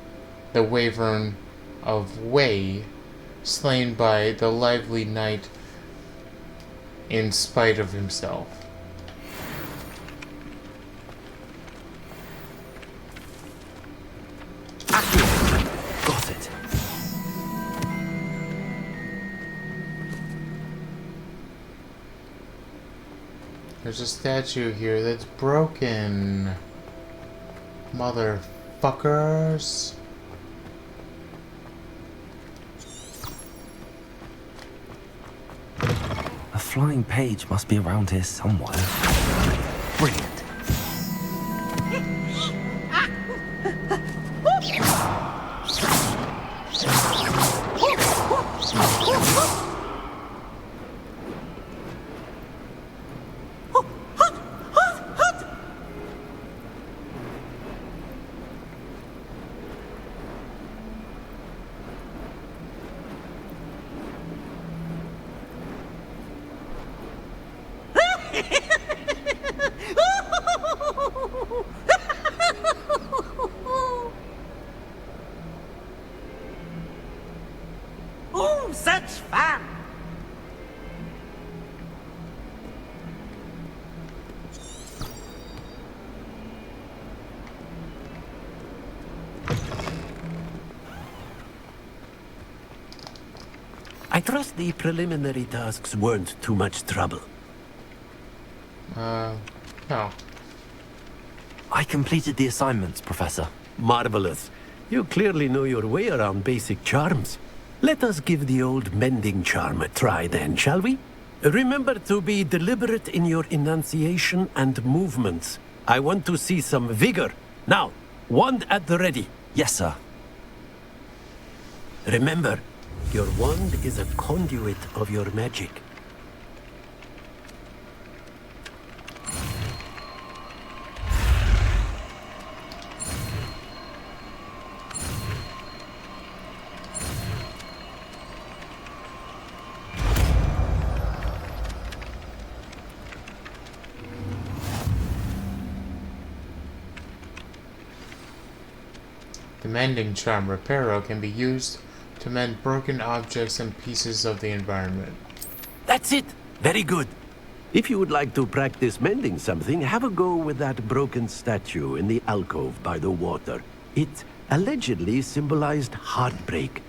the Wyvern of Way, slain by the lively knight in spite of himself. Got it. There's a statue here that's broken. Motherfuckers. A flying page must be around here somewhere. Brilliant. Oh, such fun! I trust the preliminary tasks weren't too much trouble. No. I completed the assignments, Professor. Marvelous. You clearly know your way around basic charms. Let us give the old mending charm a try then, shall we? Remember to be deliberate in your enunciation and movements. I want to see some vigor. Now, wand at the ready. Yes, sir. Remember, your wand is a conduit of your magic. The mending charm Reparo can be used to mend broken objects and pieces of the environment. That's it! Very good. If you would like to practice mending something, have a go with that broken statue in the alcove by the water. It allegedly symbolized heartbreak.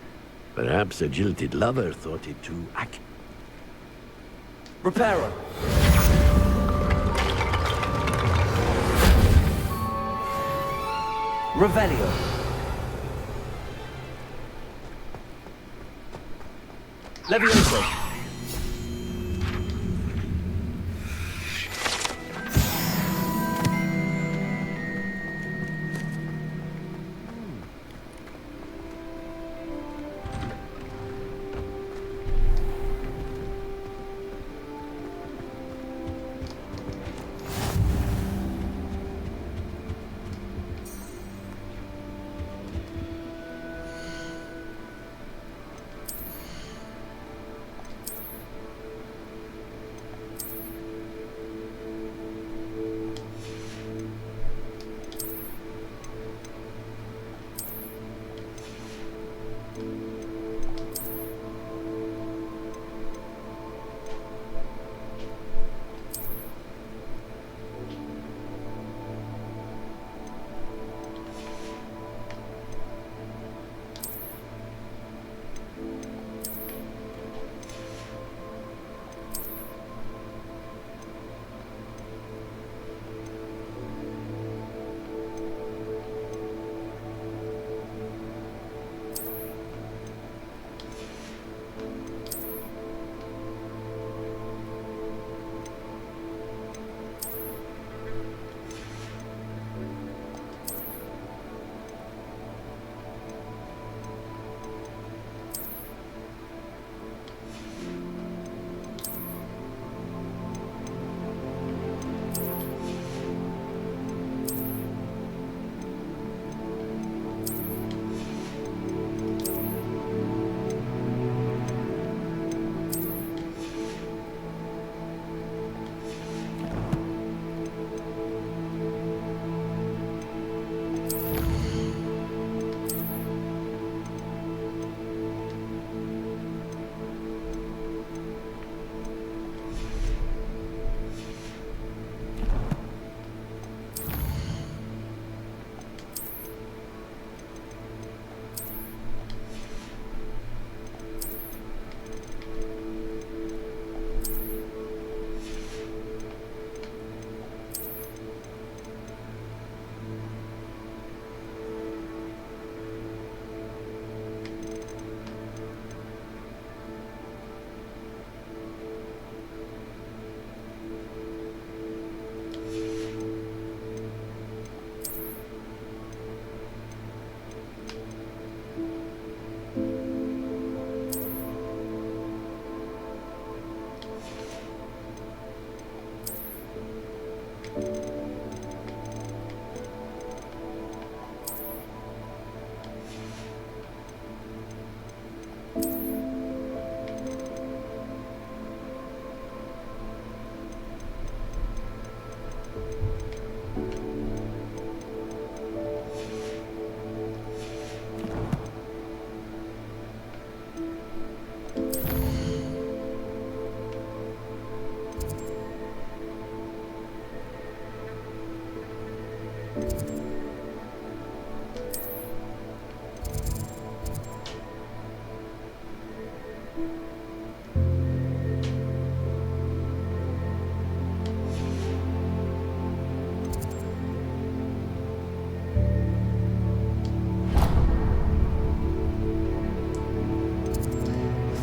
Perhaps a jilted lover thought it too accurate. Reparo. Revelio. Levioso.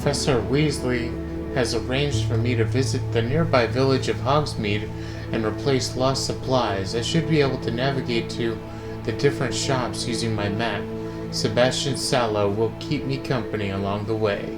Professor Weasley has arranged for me to visit the nearby village of Hogsmeade and replace lost supplies. I should be able to navigate to the different shops using my map. Sebastian Sallow will keep me company along the way.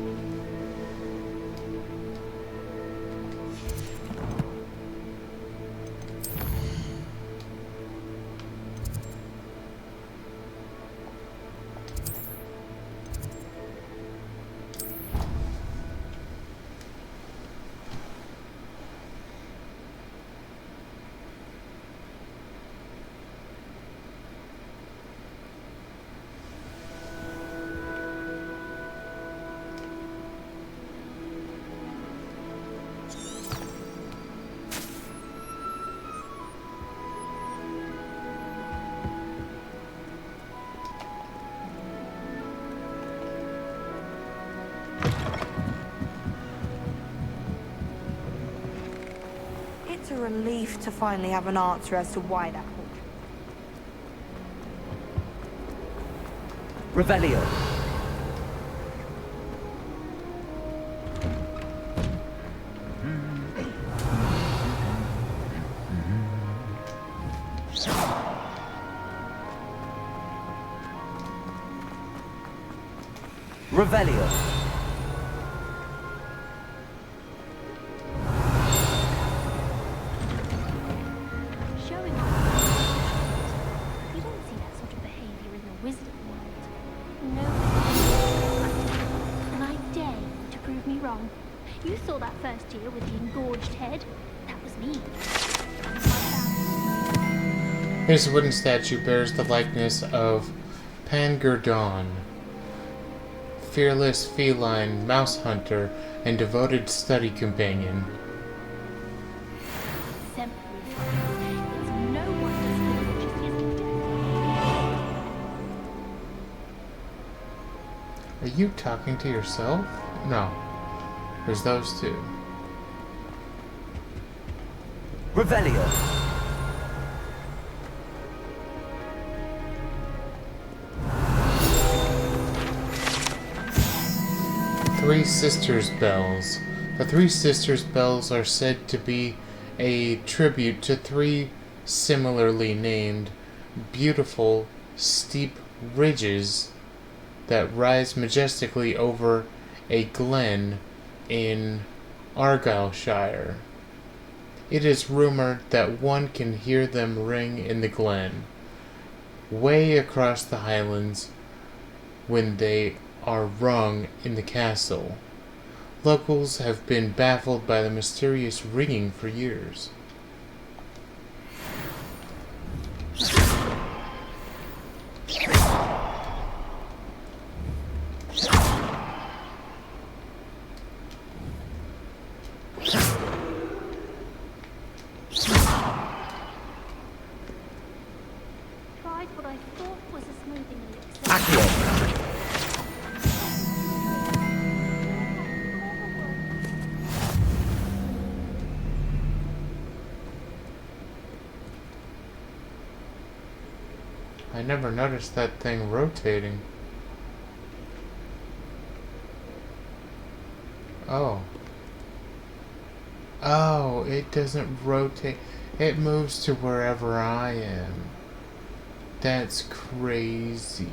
It's a relief to finally have an answer as to why that portrait. Revelio. Revelio. Showing off. You don't see that sort of behavior in the wizarding world. No. And I dare you to prove me wrong. You saw that first year with the engorged head. That was me. His wooden statue bears the likeness of Pangerdon, fearless feline mouse hunter and devoted study companion. Are you talking to yourself? No. There's those two. Revelio. Three Sisters Bells. The Three Sisters Bells are said to be a tribute to three similarly named, beautiful, steep ridges that rise majestically over a glen in Argyllshire. It is rumored that one can hear them ring in the glen, way across the highlands, when they are rung in the castle. Locals have been baffled by the mysterious ringing for years. Tried what I thought was a smoothing elixir. I never noticed that thing rotating. Oh. Oh, it doesn't rotate. It moves to wherever I am. That's crazy.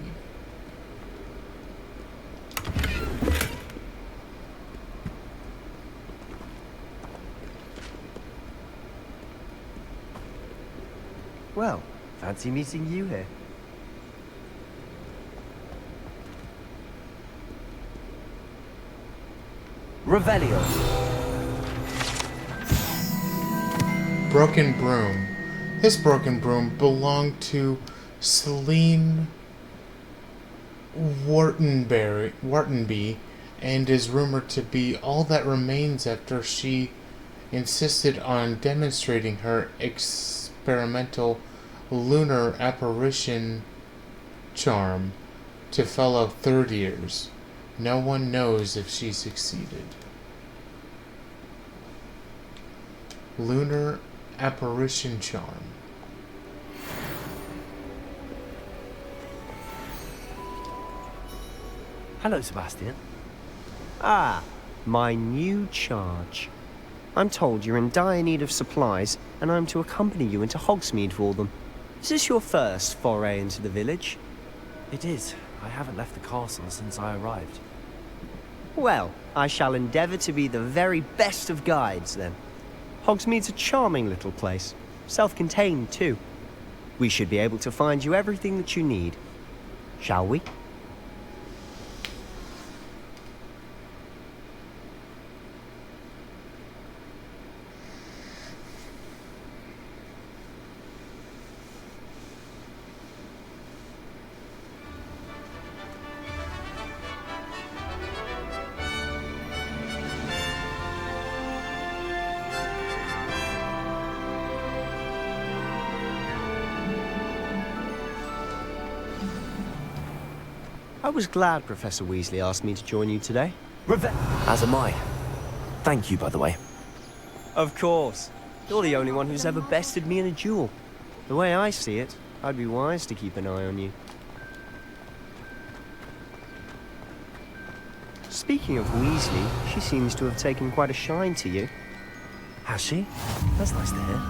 Well, fancy meeting you here. Revelio. Broken Broom. This broken broom belonged to Celine Whartonby and is rumored to be all that remains after she insisted on demonstrating her experimental lunar apparition charm to fellow third years. No one knows if she succeeded. Lunar apparition charm. Hello, Sebastian. Ah, my new charge. I'm told you're in dire need of supplies, and I'm to accompany you into Hogsmeade for them. Is this your first foray into the village? It is. I haven't left the castle since I arrived. Well, I shall endeavour to be the very best of guides, then. Hogsmeade's a charming little place. Self-contained, too. We should be able to find you everything that you need. Shall we? I was glad Professor Weasley asked me to join you today. As am I. Thank you, by the way. Of course. You're the only one who's ever bested me in a duel. The way I see it, I'd be wise to keep an eye on you. Speaking of Weasley, she seems to have taken quite a shine to you. Has she? That's nice to hear.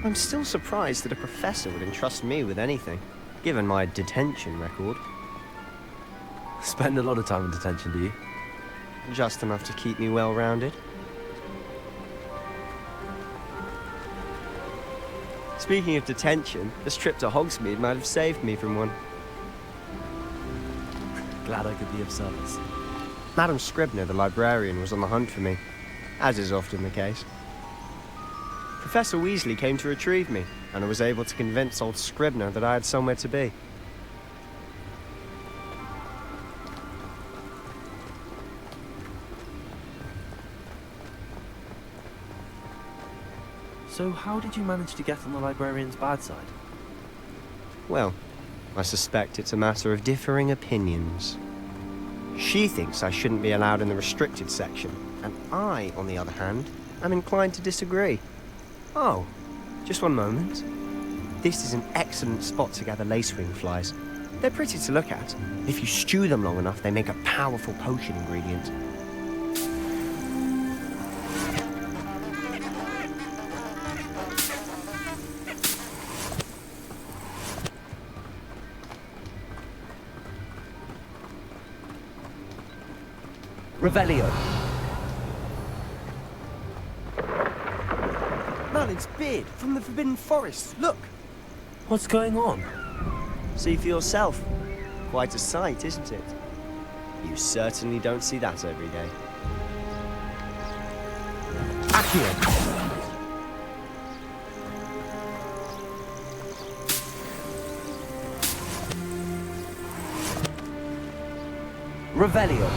I'm still surprised that a professor would entrust me with anything, given my detention record. Spend a lot of time in detention, do you? Just enough to keep me well-rounded. Speaking of detention, this trip to Hogsmeade might have saved me from one. Glad I could be of service. Madam Scribner, the librarian, was on the hunt for me, as is often the case. Professor Weasley came to retrieve me, and I was able to convince old Scribner that I had somewhere to be. So how did you manage to get on the librarian's bad side? Well, I suspect it's a matter of differing opinions. She thinks I shouldn't be allowed in the restricted section, and I, on the other hand, am inclined to disagree. Oh, just one moment. This is an excellent spot to gather lacewing flies. They're pretty to look at. If you stew them long enough, they make a powerful potion ingredient. Revelio. Merlin's beard from the Forbidden Forest. Look! What's going on? See for yourself. Quite a sight, isn't it? You certainly don't see that every day. Accio. Revelio.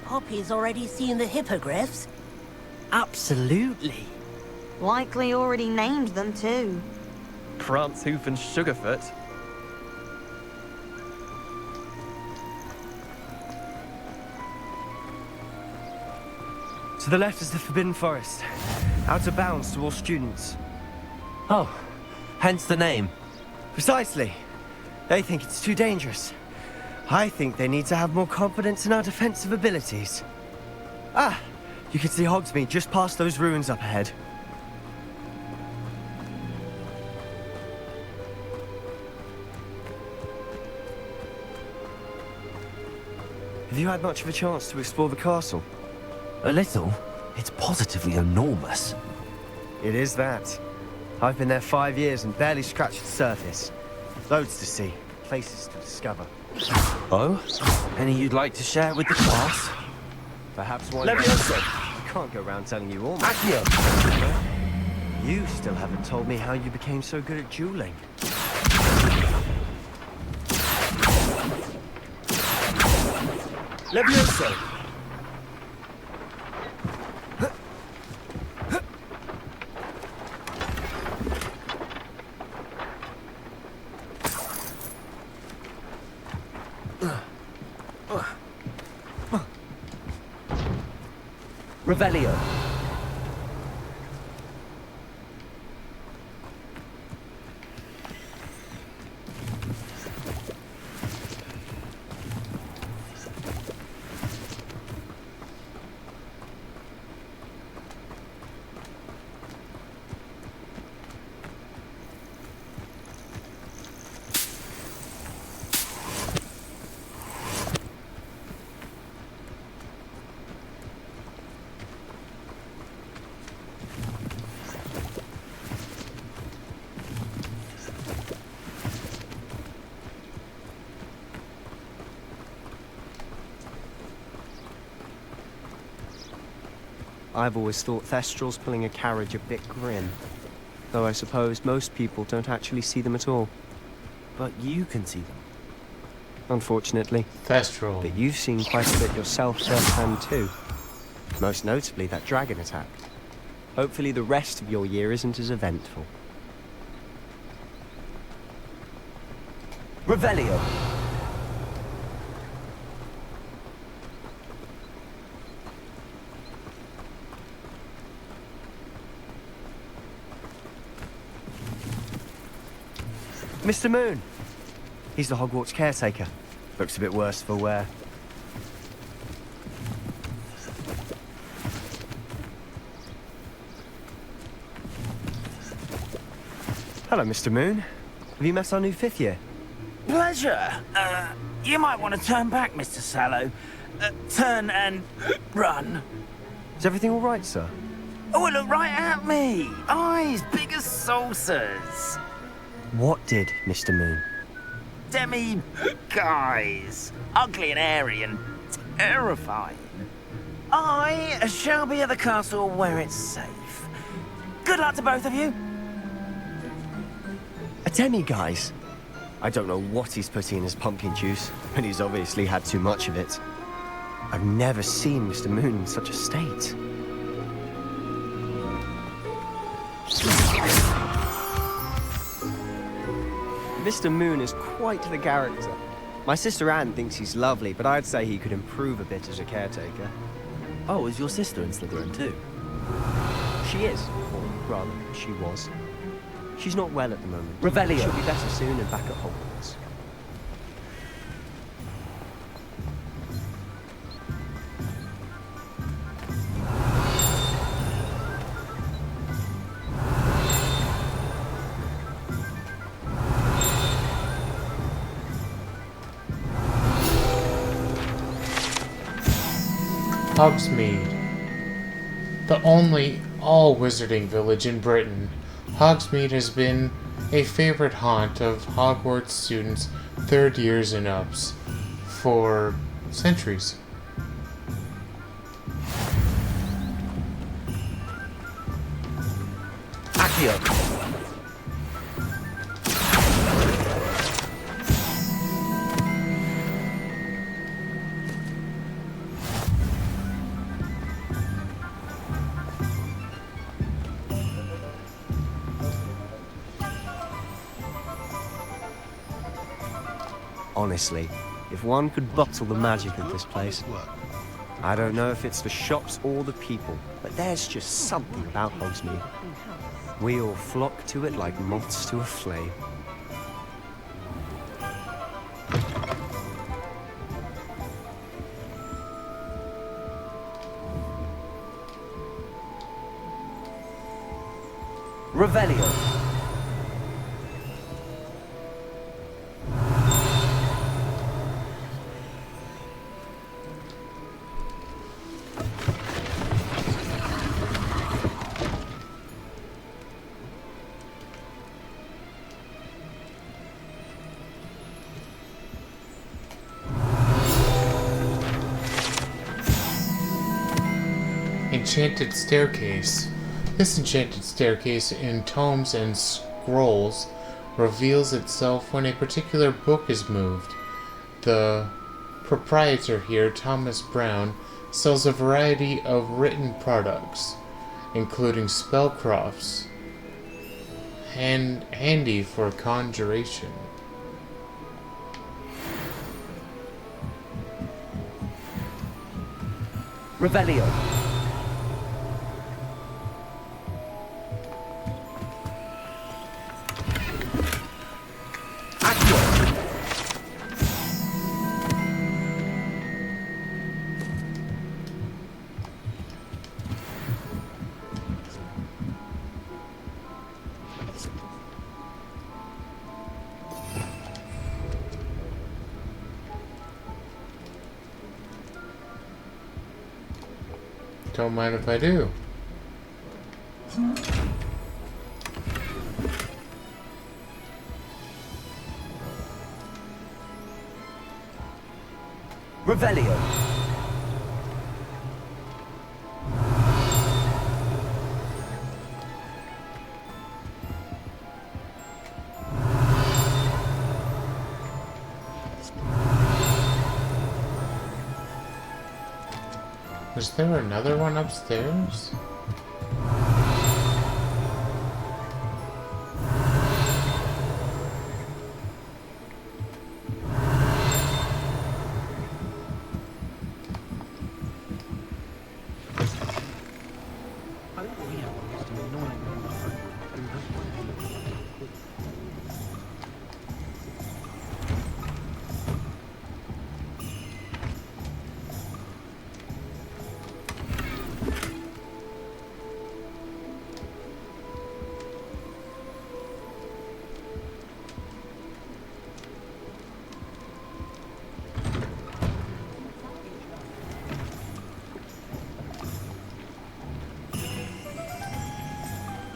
Poppy's already seen the hippogriffs? Absolutely. Likely already named them too. Prance, Hoof and Sugarfoot. To the left is the Forbidden Forest. Out of bounds to all students. Oh, hence the name. Precisely. They think it's too dangerous. I think they need to have more confidence in our defensive abilities. Ah, you can see Hogsmeade just past those ruins up ahead. Have you had much of a chance to explore the castle? A little. It's positively enormous. It is that. I've been there 5 years and barely scratched the surface. Loads to see, places to discover. Oh? Any you'd like to share with the class? Perhaps one. Levioso! I can't go around telling you all. Accio! You still haven't told me how you became so good at dueling. Levioso! Revelio. I've always thought Thestrals pulling a carriage a bit grim. Though I suppose most people don't actually see them at all. But you can see them. Unfortunately. Thestral. But you've seen quite a bit yourself firsthand too. Most notably that dragon attack. Hopefully the rest of your year isn't as eventful. Revelio. Mr. Moon! He's the Hogwarts caretaker. Looks a bit worse for wear. Hello, Mr. Moon. Have you met our new 5th year? Pleasure. You might want to turn back, Mr. Sallow. Turn and run. Is everything all right, sir? Oh, look right at me. Eyes big as saucers. What did, Mr. Moon? Guys. Ugly and airy and terrifying. I shall be at the castle where it's safe. Good luck to both of you. A demi-guise? I don't know what he's putting in his pumpkin juice, but he's obviously had too much of it. I've never seen Mr. Moon in such a state. Mr. Moon is quite the character. My sister Anne thinks he's lovely, but I'd say he could improve a bit as a caretaker. Oh, is your sister in Slytherin too? She is. Or rather, she was. She's not well at the moment. Revelio. She'll be better soon and back at Hogwarts. Hogsmeade. The only all-wizarding village in Britain, Hogsmeade has been a favorite haunt of Hogwarts students' 3rd years and ups for centuries. Accio. Honestly, if one could bottle the magic of this place. I don't know if it's the shops or the people, but there's just something about Hogsmeade. We all flock to it like moths to a flame. Revelio. Enchanted Staircase. This enchanted staircase in tomes and scrolls reveals itself when a particular book is moved. The proprietor here, Thomas Brown, sells a variety of written products, including spellcrafts, handy for conjuration. Revelio. don't mind if I do. Revelio. Is there another one upstairs?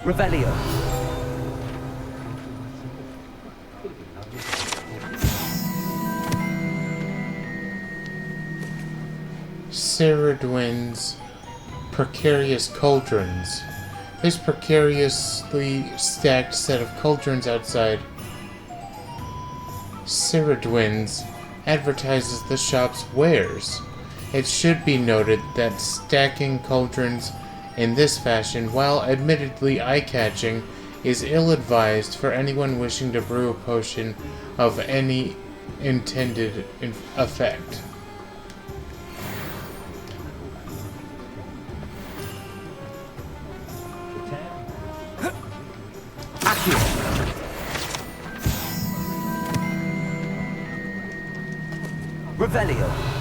Revelio. Ceridwen's precarious cauldrons. This precariously stacked set of cauldrons outside Ceridwen's advertises the shop's wares. It should be noted that stacking cauldrons in this fashion, while admittedly eye-catching, is ill-advised for anyone wishing to brew a potion of any intended effect. Revelio.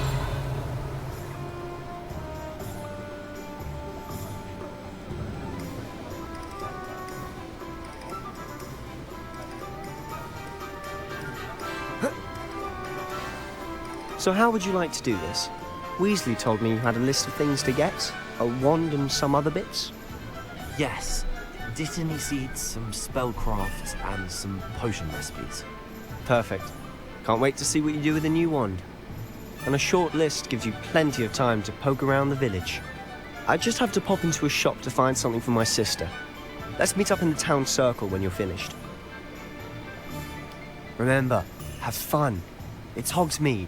So how would you like to do this? Weasley told me you had a list of things to get, a wand and some other bits. Yes. Dittany seeds, some spellcrafts, and some potion recipes. Perfect. Can't wait to see what you do with the new wand. And a short list gives you plenty of time to poke around the village. I just have to pop into a shop to find something for my sister. Let's meet up in the town circle when you're finished. Remember, have fun. It's Hogsmeade.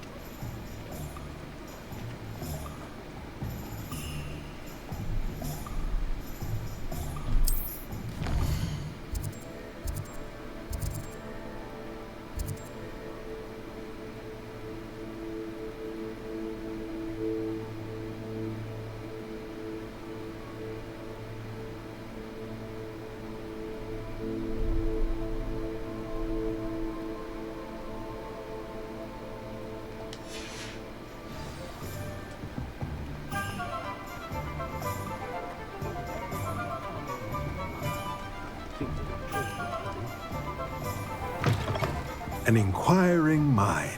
An inquiring mind.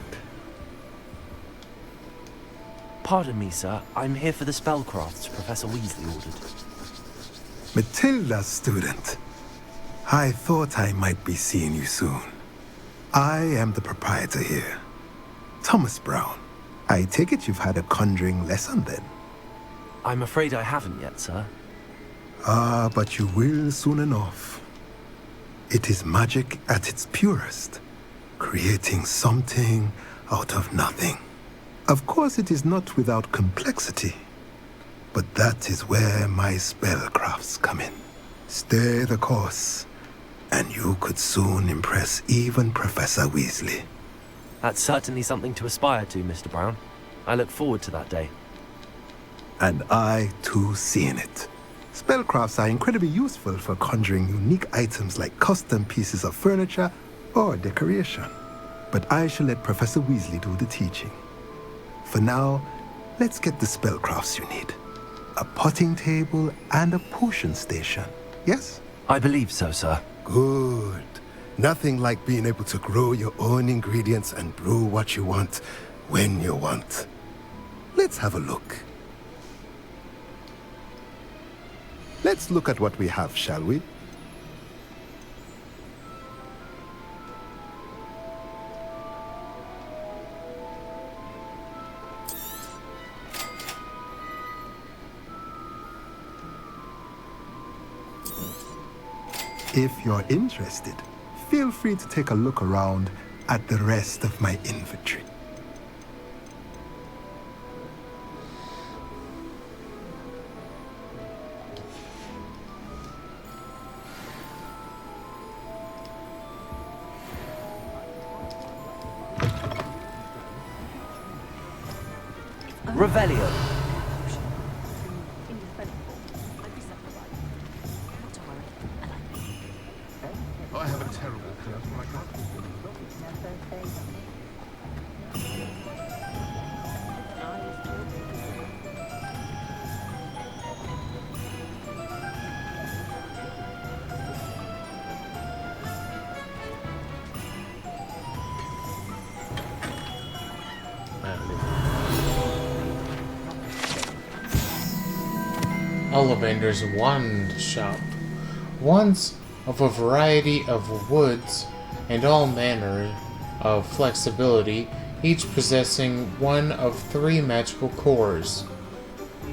Pardon me, sir. I'm here for the spellcrafts Professor Weasley ordered. Matilda's student. I thought I might be seeing you soon. I am the proprietor here, Thomas Brown. I take it you've had a conjuring lesson then? I'm afraid I haven't yet, sir. Ah, but you will soon enough. It is magic at its purest, creating something out of nothing. Of course, it is not without complexity, but that is where my spellcrafts come in. Stay the course, and you could soon impress even Professor Weasley. That's certainly something to aspire to, Mr. Brown. I look forward to that day. And I, too, seeing it. Spellcrafts are incredibly useful for conjuring unique items like custom pieces of furniture or decoration. But I shall let Professor Weasley do the teaching. For now, let's get the spellcrafts you need. A potting table and a potion station, yes? I believe so, sir. Good. Nothing like being able to grow your own ingredients and brew what you want, when you want. Let's have a look. Let's look at what we have, shall we? If you're interested, feel free to take a look around at the rest of my inventory. Revelio. I have a terrible feeling like that. Ollivander's Wand Shop. Wands of a variety of woods and all manner of flexibility, each possessing one of 3 magical cores.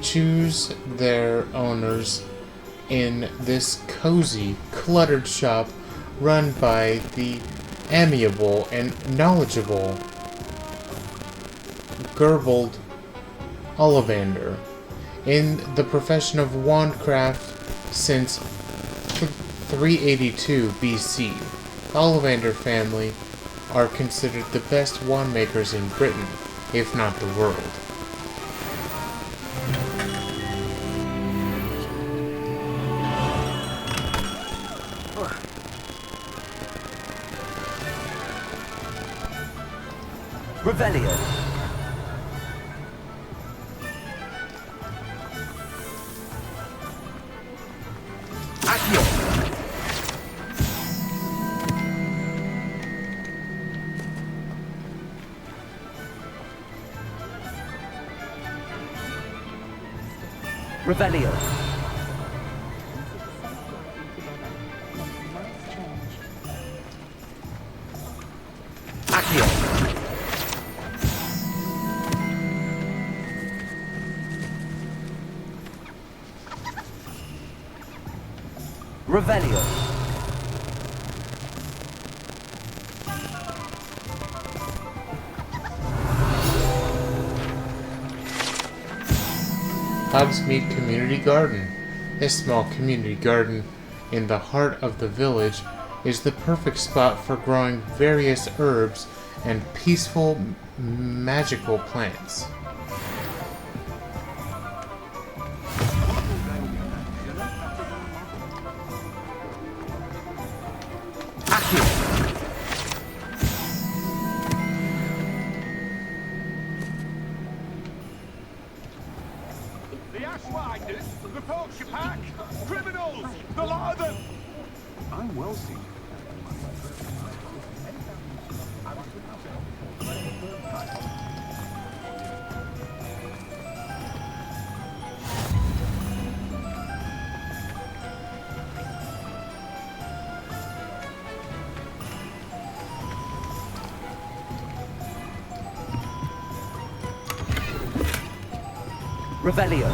Choose their owners in this cozy, cluttered shop run by the amiable and knowledgeable Gerbold Ollivander. In the profession of wandcraft since 382 BC, the Ollivander family are considered the best wand makers in Britain, if not the world. Revelio. Revelio. Accio. Revelio. Hogsmeade Community Garden. This small community garden in the heart of the village is the perfect spot for growing various herbs and peaceful magical plants. The Ashwinders, the Poacher Pack, criminals, the lot of them! I'm well seen. Revelio.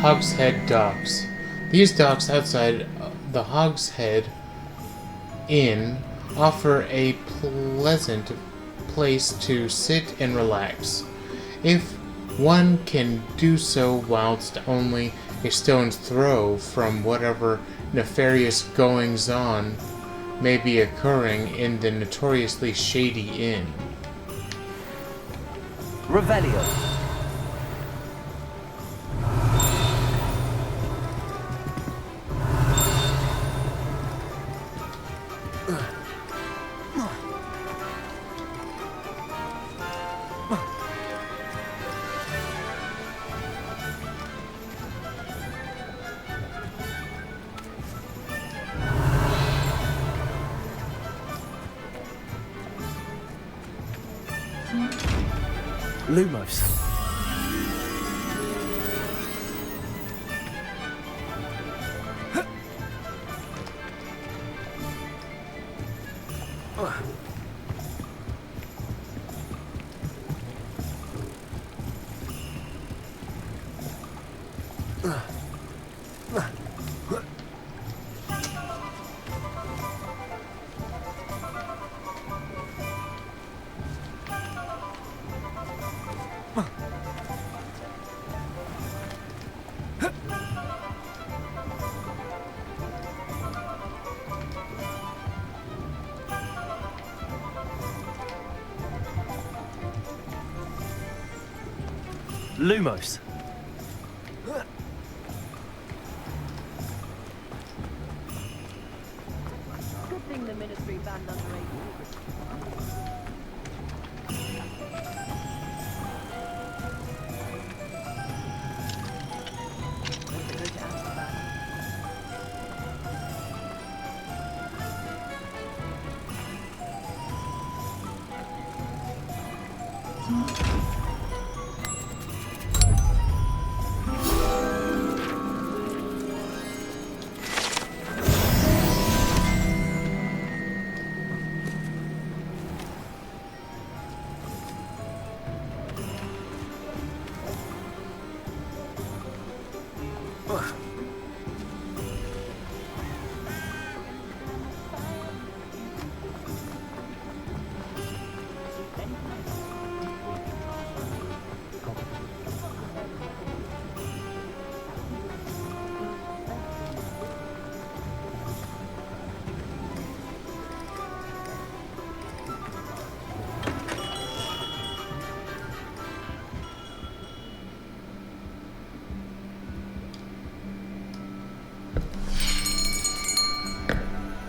Hogshead Docks. These docks outside the Hogshead Inn offer a pleasant place to sit and relax, if one can do so whilst only a stone's throw from whatever nefarious goings-on may be occurring in the notoriously shady inn. Revelio. Lumos. Lumos. Good thing the Ministry banned underage.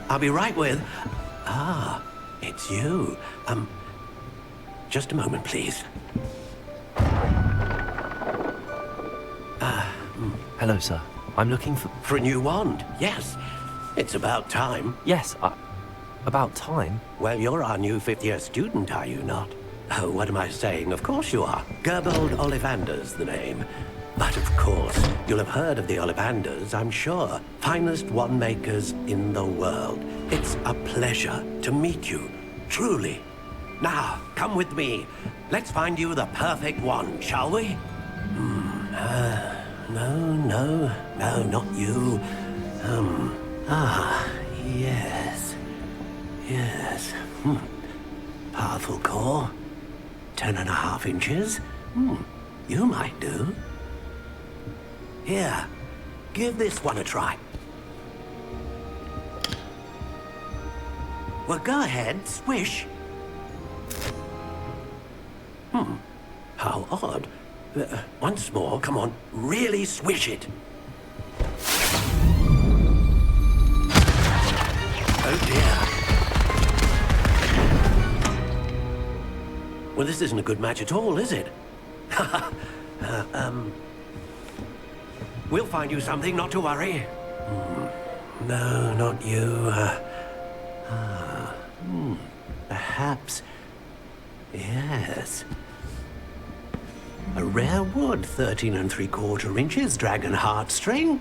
I'll be right with... it's you. Just a moment, please. Hello, sir. I'm looking for... For a new wand, yes. It's about time. Yes, about time? Well, you're our new fifth-year student, are you not? Oh, what am I saying? Of course you are. Gerbold Ollivander's the name. But of course, you'll have heard of the Ollivanders, I'm sure. Finest wand makers in the world. It's a pleasure to meet you, truly. Now, come with me. Let's find you the perfect wand, shall we? No, not you. Yes. Powerful core. 10.5 inches. You might do. Here, give this one a try. Well, go ahead, swish. How odd. Once more, come on, really swish it. Oh dear. Well, this isn't a good match at all, is it? We'll find you something, not to worry. No, not you. Perhaps... Yes. A rare wood, 13 3/4 inches, dragon heartstring.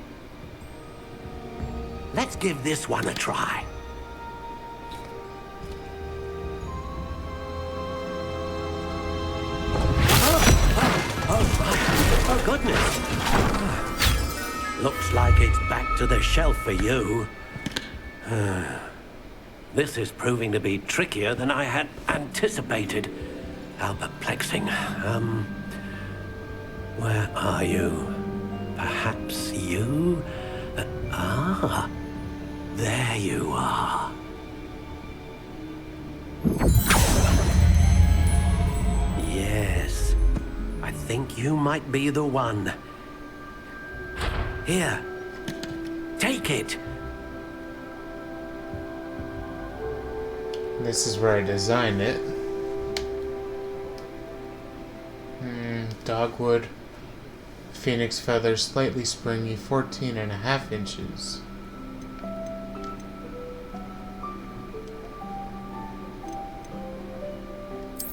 Let's give this one a try. Oh, goodness. Looks like it's back to the shelf for you. This is proving to be trickier than I had anticipated. How perplexing. Where are you? Perhaps you? There you are. Yes, I think you might be the one. Here, take it. This is where I designed it. Dogwood, phoenix feather, slightly springy, 14.5 inches.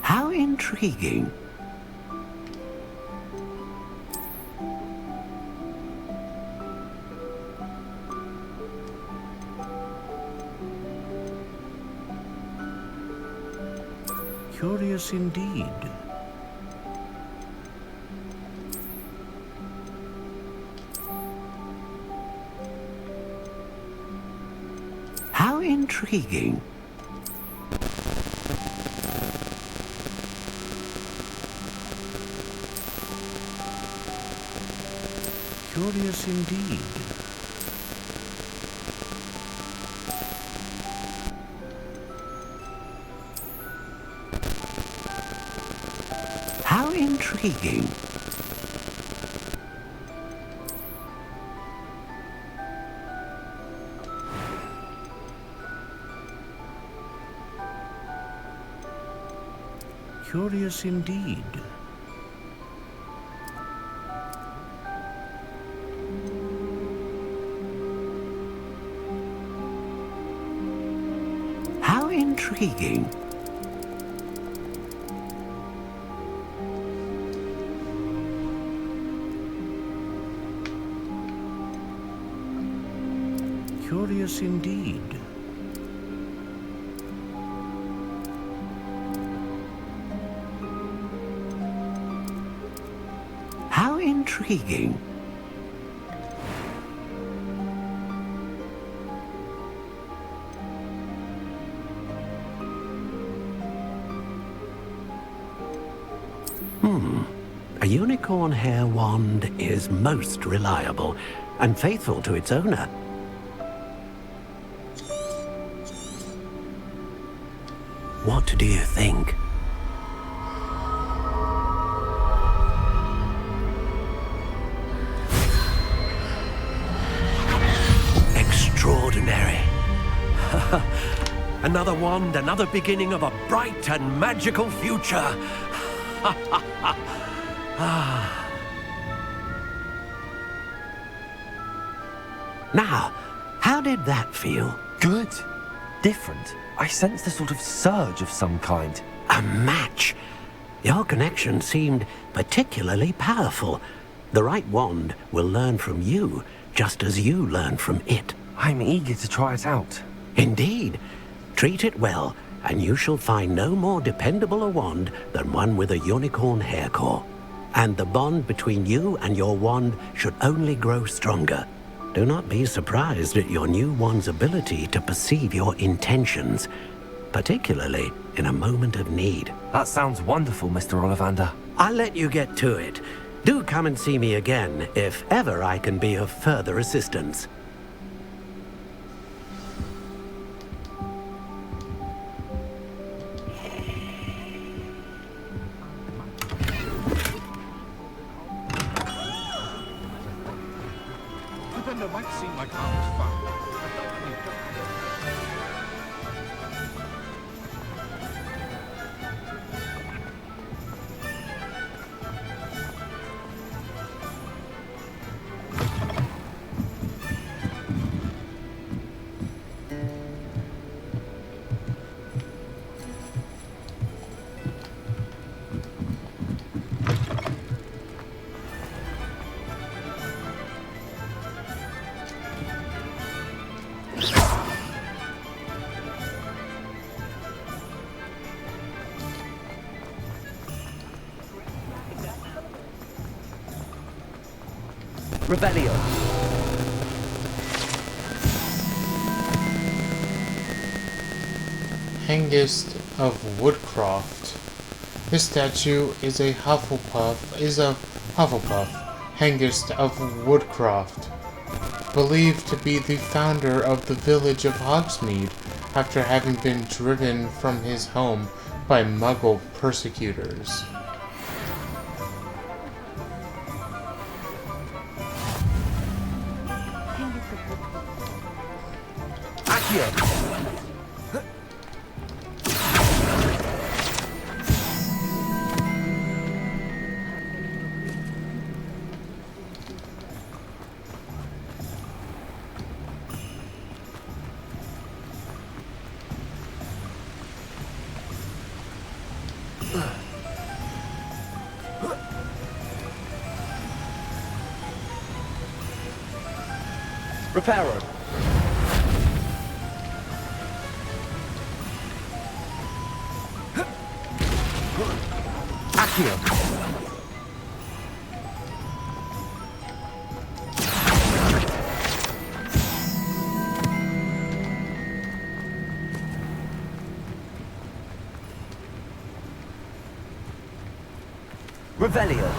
How intriguing. Curious indeed. How intriguing. Curious indeed. How intriguing. Curious indeed. How intriguing. Curious indeed. How intriguing. A unicorn hair wand is most reliable and faithful to its owner. What do you think? Extraordinary. Another wand, another beginning of a bright and magical future. Now, how did that feel? Good. Different. I sensed a sort of surge of some kind. A match. Your connection seemed particularly powerful. The right wand will learn from you, just as you learn from it. I'm eager to try it out. Indeed. Treat it well, and you shall find no more dependable a wand than one with a unicorn hair core. And the bond between you and your wand should only grow stronger. Do not be surprised at your new wand's ability to perceive your intentions, particularly in a moment of need. That sounds wonderful, Mr. Ollivander. I'll let you get to it. Do come and see me again if ever I can be of further assistance. Defender might seem like harmless fun. Rebellion. Hengist of Woodcroft. This statue is a Hufflepuff. Hengist of Woodcroft, believed to be the founder of the village of Hogsmeade after having been driven from his home by Muggle persecutors. Reparo. Accio. Revelio.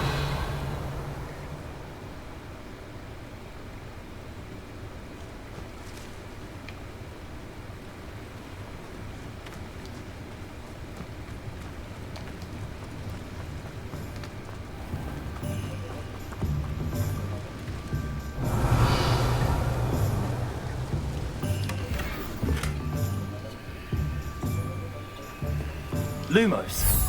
Lumos.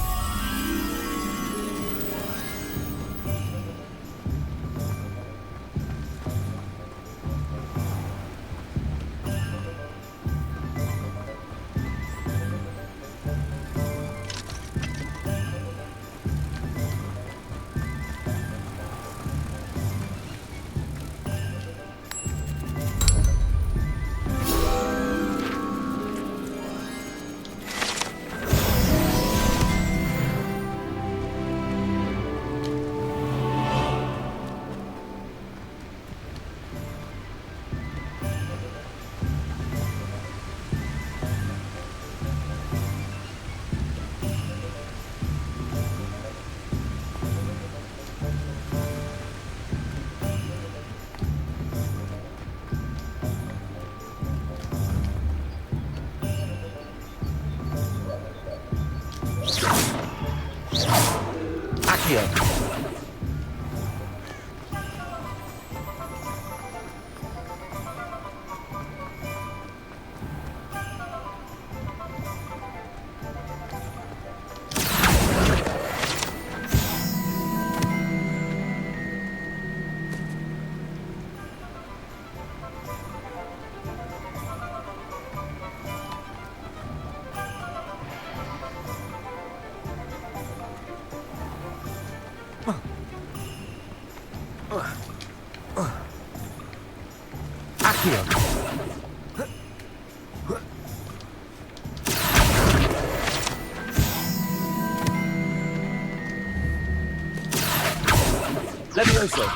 Levioso.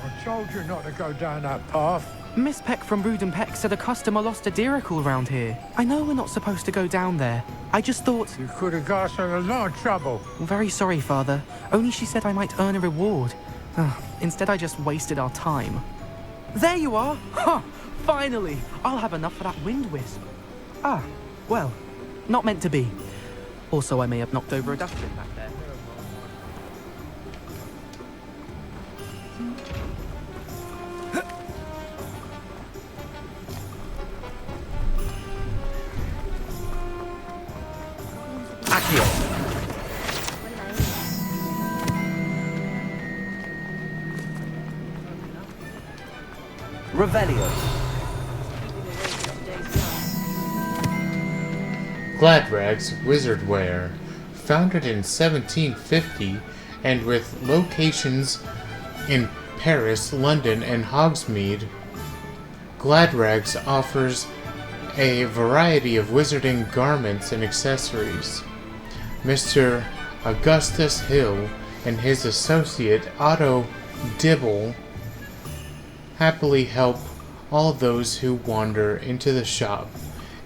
I told you not to go down that path. Miss Peck from Brood and Peck said a customer lost a deeracle round here. I know we're not supposed to go down there. I just thought... You could have got us in a lot of trouble. I'm very sorry, Father. Only she said I might earn a reward. Instead, I just wasted our time. There you are! Ha! Finally! I'll have enough for that wind wisp. Ah, well, not meant to be. Also, I may have knocked over a dustbin back there. Revelio. Gladrag's Wizard Wear. Founded in 1750 and with locations in Paris, London, and Hogsmeade, Gladrags offers a variety of wizarding garments and accessories. Mr. Augustus Hill and his associate Otto Dibble happily help all those who wander into the shop,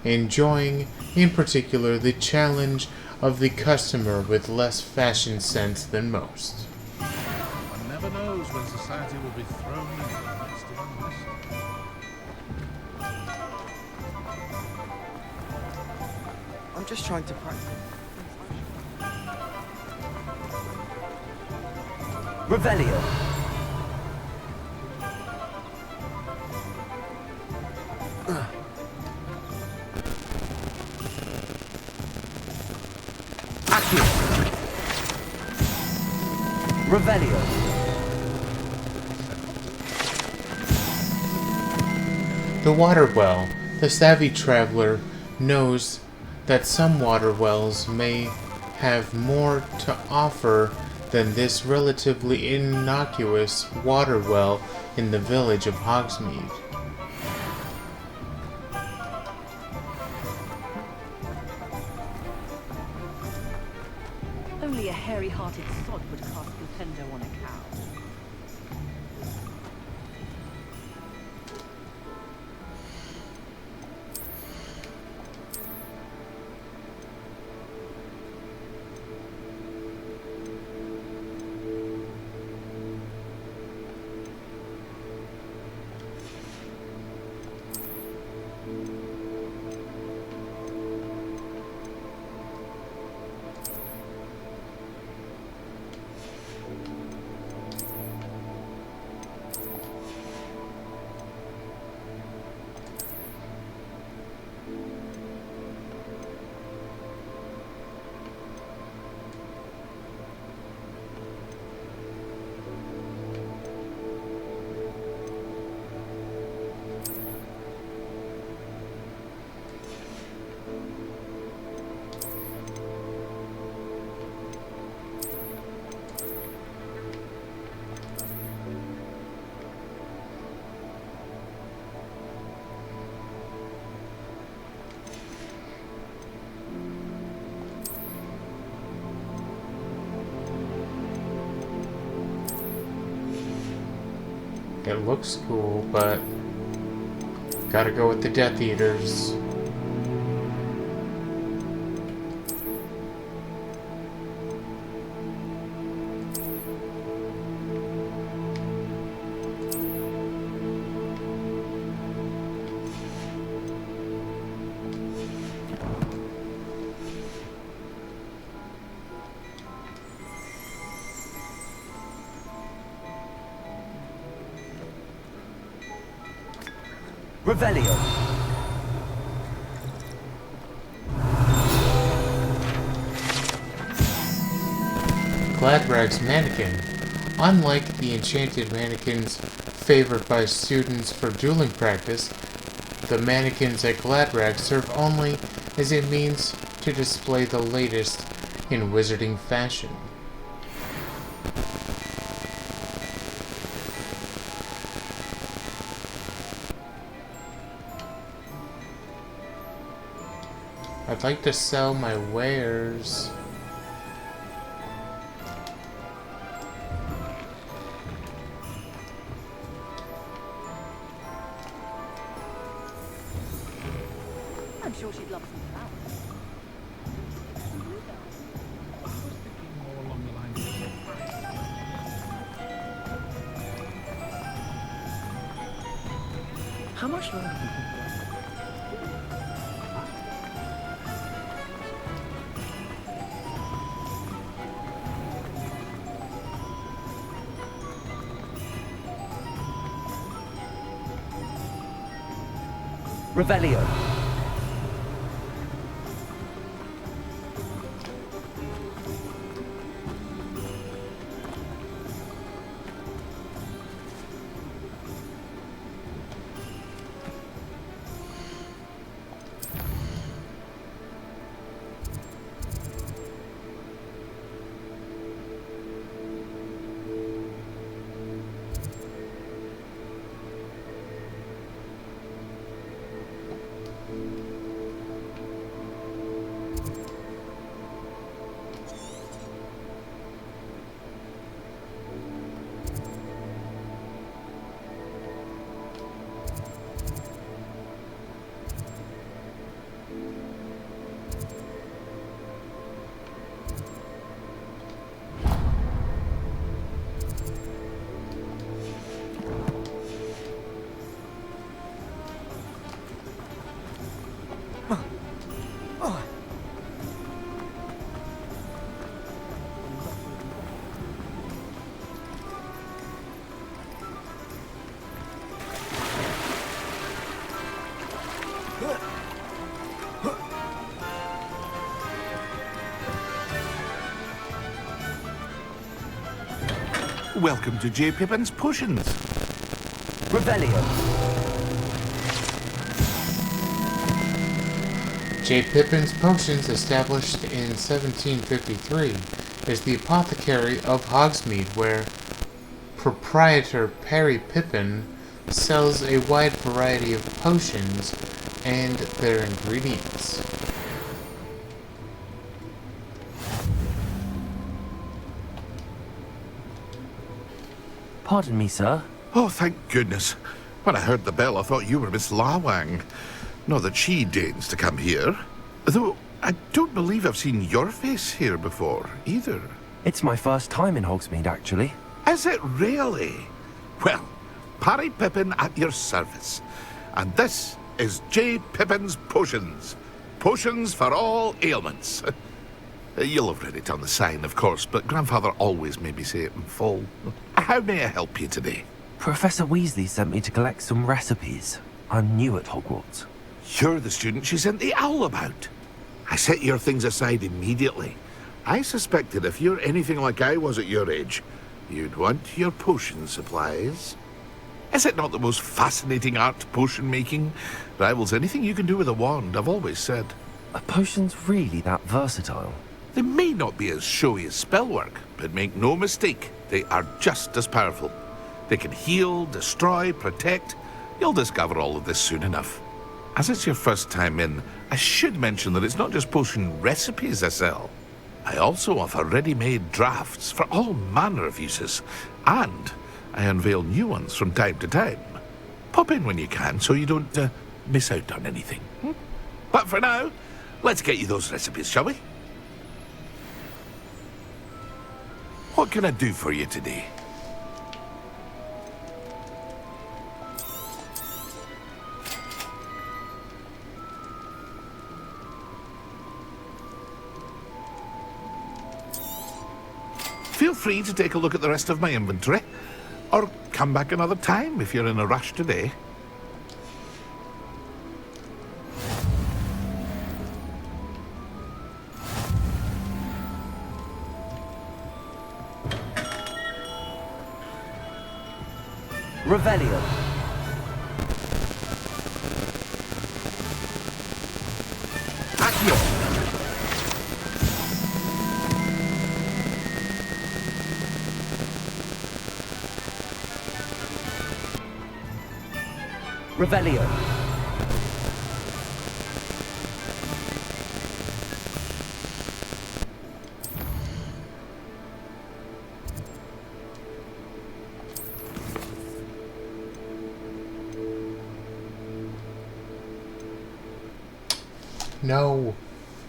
enjoying in particular the challenge of the customer with less fashion sense than most. One never knows when society will be thrown into the midst of unrest. I'm just trying to practice. Revelio. Revelio. The water well. The savvy traveler knows that some water wells may have more to offer than this relatively innocuous water well in the village of Hogsmeade. Only a hairy-hearted sod would cast Nintendo on a cow. It looks cool, but gotta go with the Death Eaters. Revelio. Gladrag's mannequin. Unlike the enchanted mannequins favored by students for dueling practice, the mannequins at Gladrag serve only as a means to display the latest in wizarding fashion. I'd like to sell my wares. I'm sure she'd love some flowers. How much longer do you think? Revelio. Welcome to J. Pippin's Potions. Revelio. J. Pippin's Potions, established in 1753, is the apothecary of Hogsmeade, where proprietor Perry Pippin sells a wide variety of potions and their ingredients. Pardon me, sir. Oh, thank goodness. When I heard the bell, I thought you were Miss Lawang. Not that she deigns to come here. Though, I don't believe I've seen your face here before, either. It's my first time in Hogsmeade, actually. Is it really? Well, Perry Pippin at your service. And this is J. Pippin's Potions. Potions for all ailments. You'll have read it on the sign, of course, but Grandfather always made me say it in full. How may I help you today? Professor Weasley sent me to collect some recipes. I'm new at Hogwarts. You're the student she sent the owl about. I set your things aside immediately. I suspected if you're anything like I was at your age, you'd want your potion supplies. Is it not the most fascinating art, potion making? Rivals anything you can do with a wand, I've always said. Are potions really that versatile? They may not be as showy as spellwork, but make no mistake, they are just as powerful. They can heal, destroy, protect. You'll discover all of this soon enough. As it's your first time in, I should mention that it's not just potion recipes I sell. I also offer ready-made drafts for all manner of uses. And I unveil new ones from time to time. Pop in when you can so you don't miss out on anything. But for now, let's get you those recipes, shall we? What can I do for you today? Feel free to take a look at the rest of my inventory, or come back another time if you're in a rush today. Revelio. Accio. Revelio. No.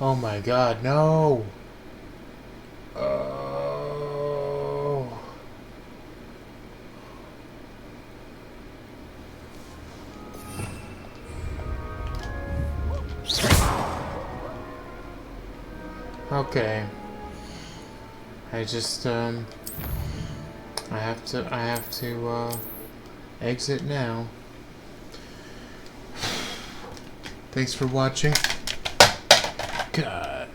Oh my god, no. Oh. Okay. I just I have to exit now. Thanks for watching. God.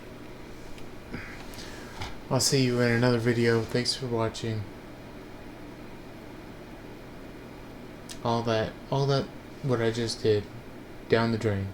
I'll see you in another video. Thanks for watching. All that what I just did, down the drain.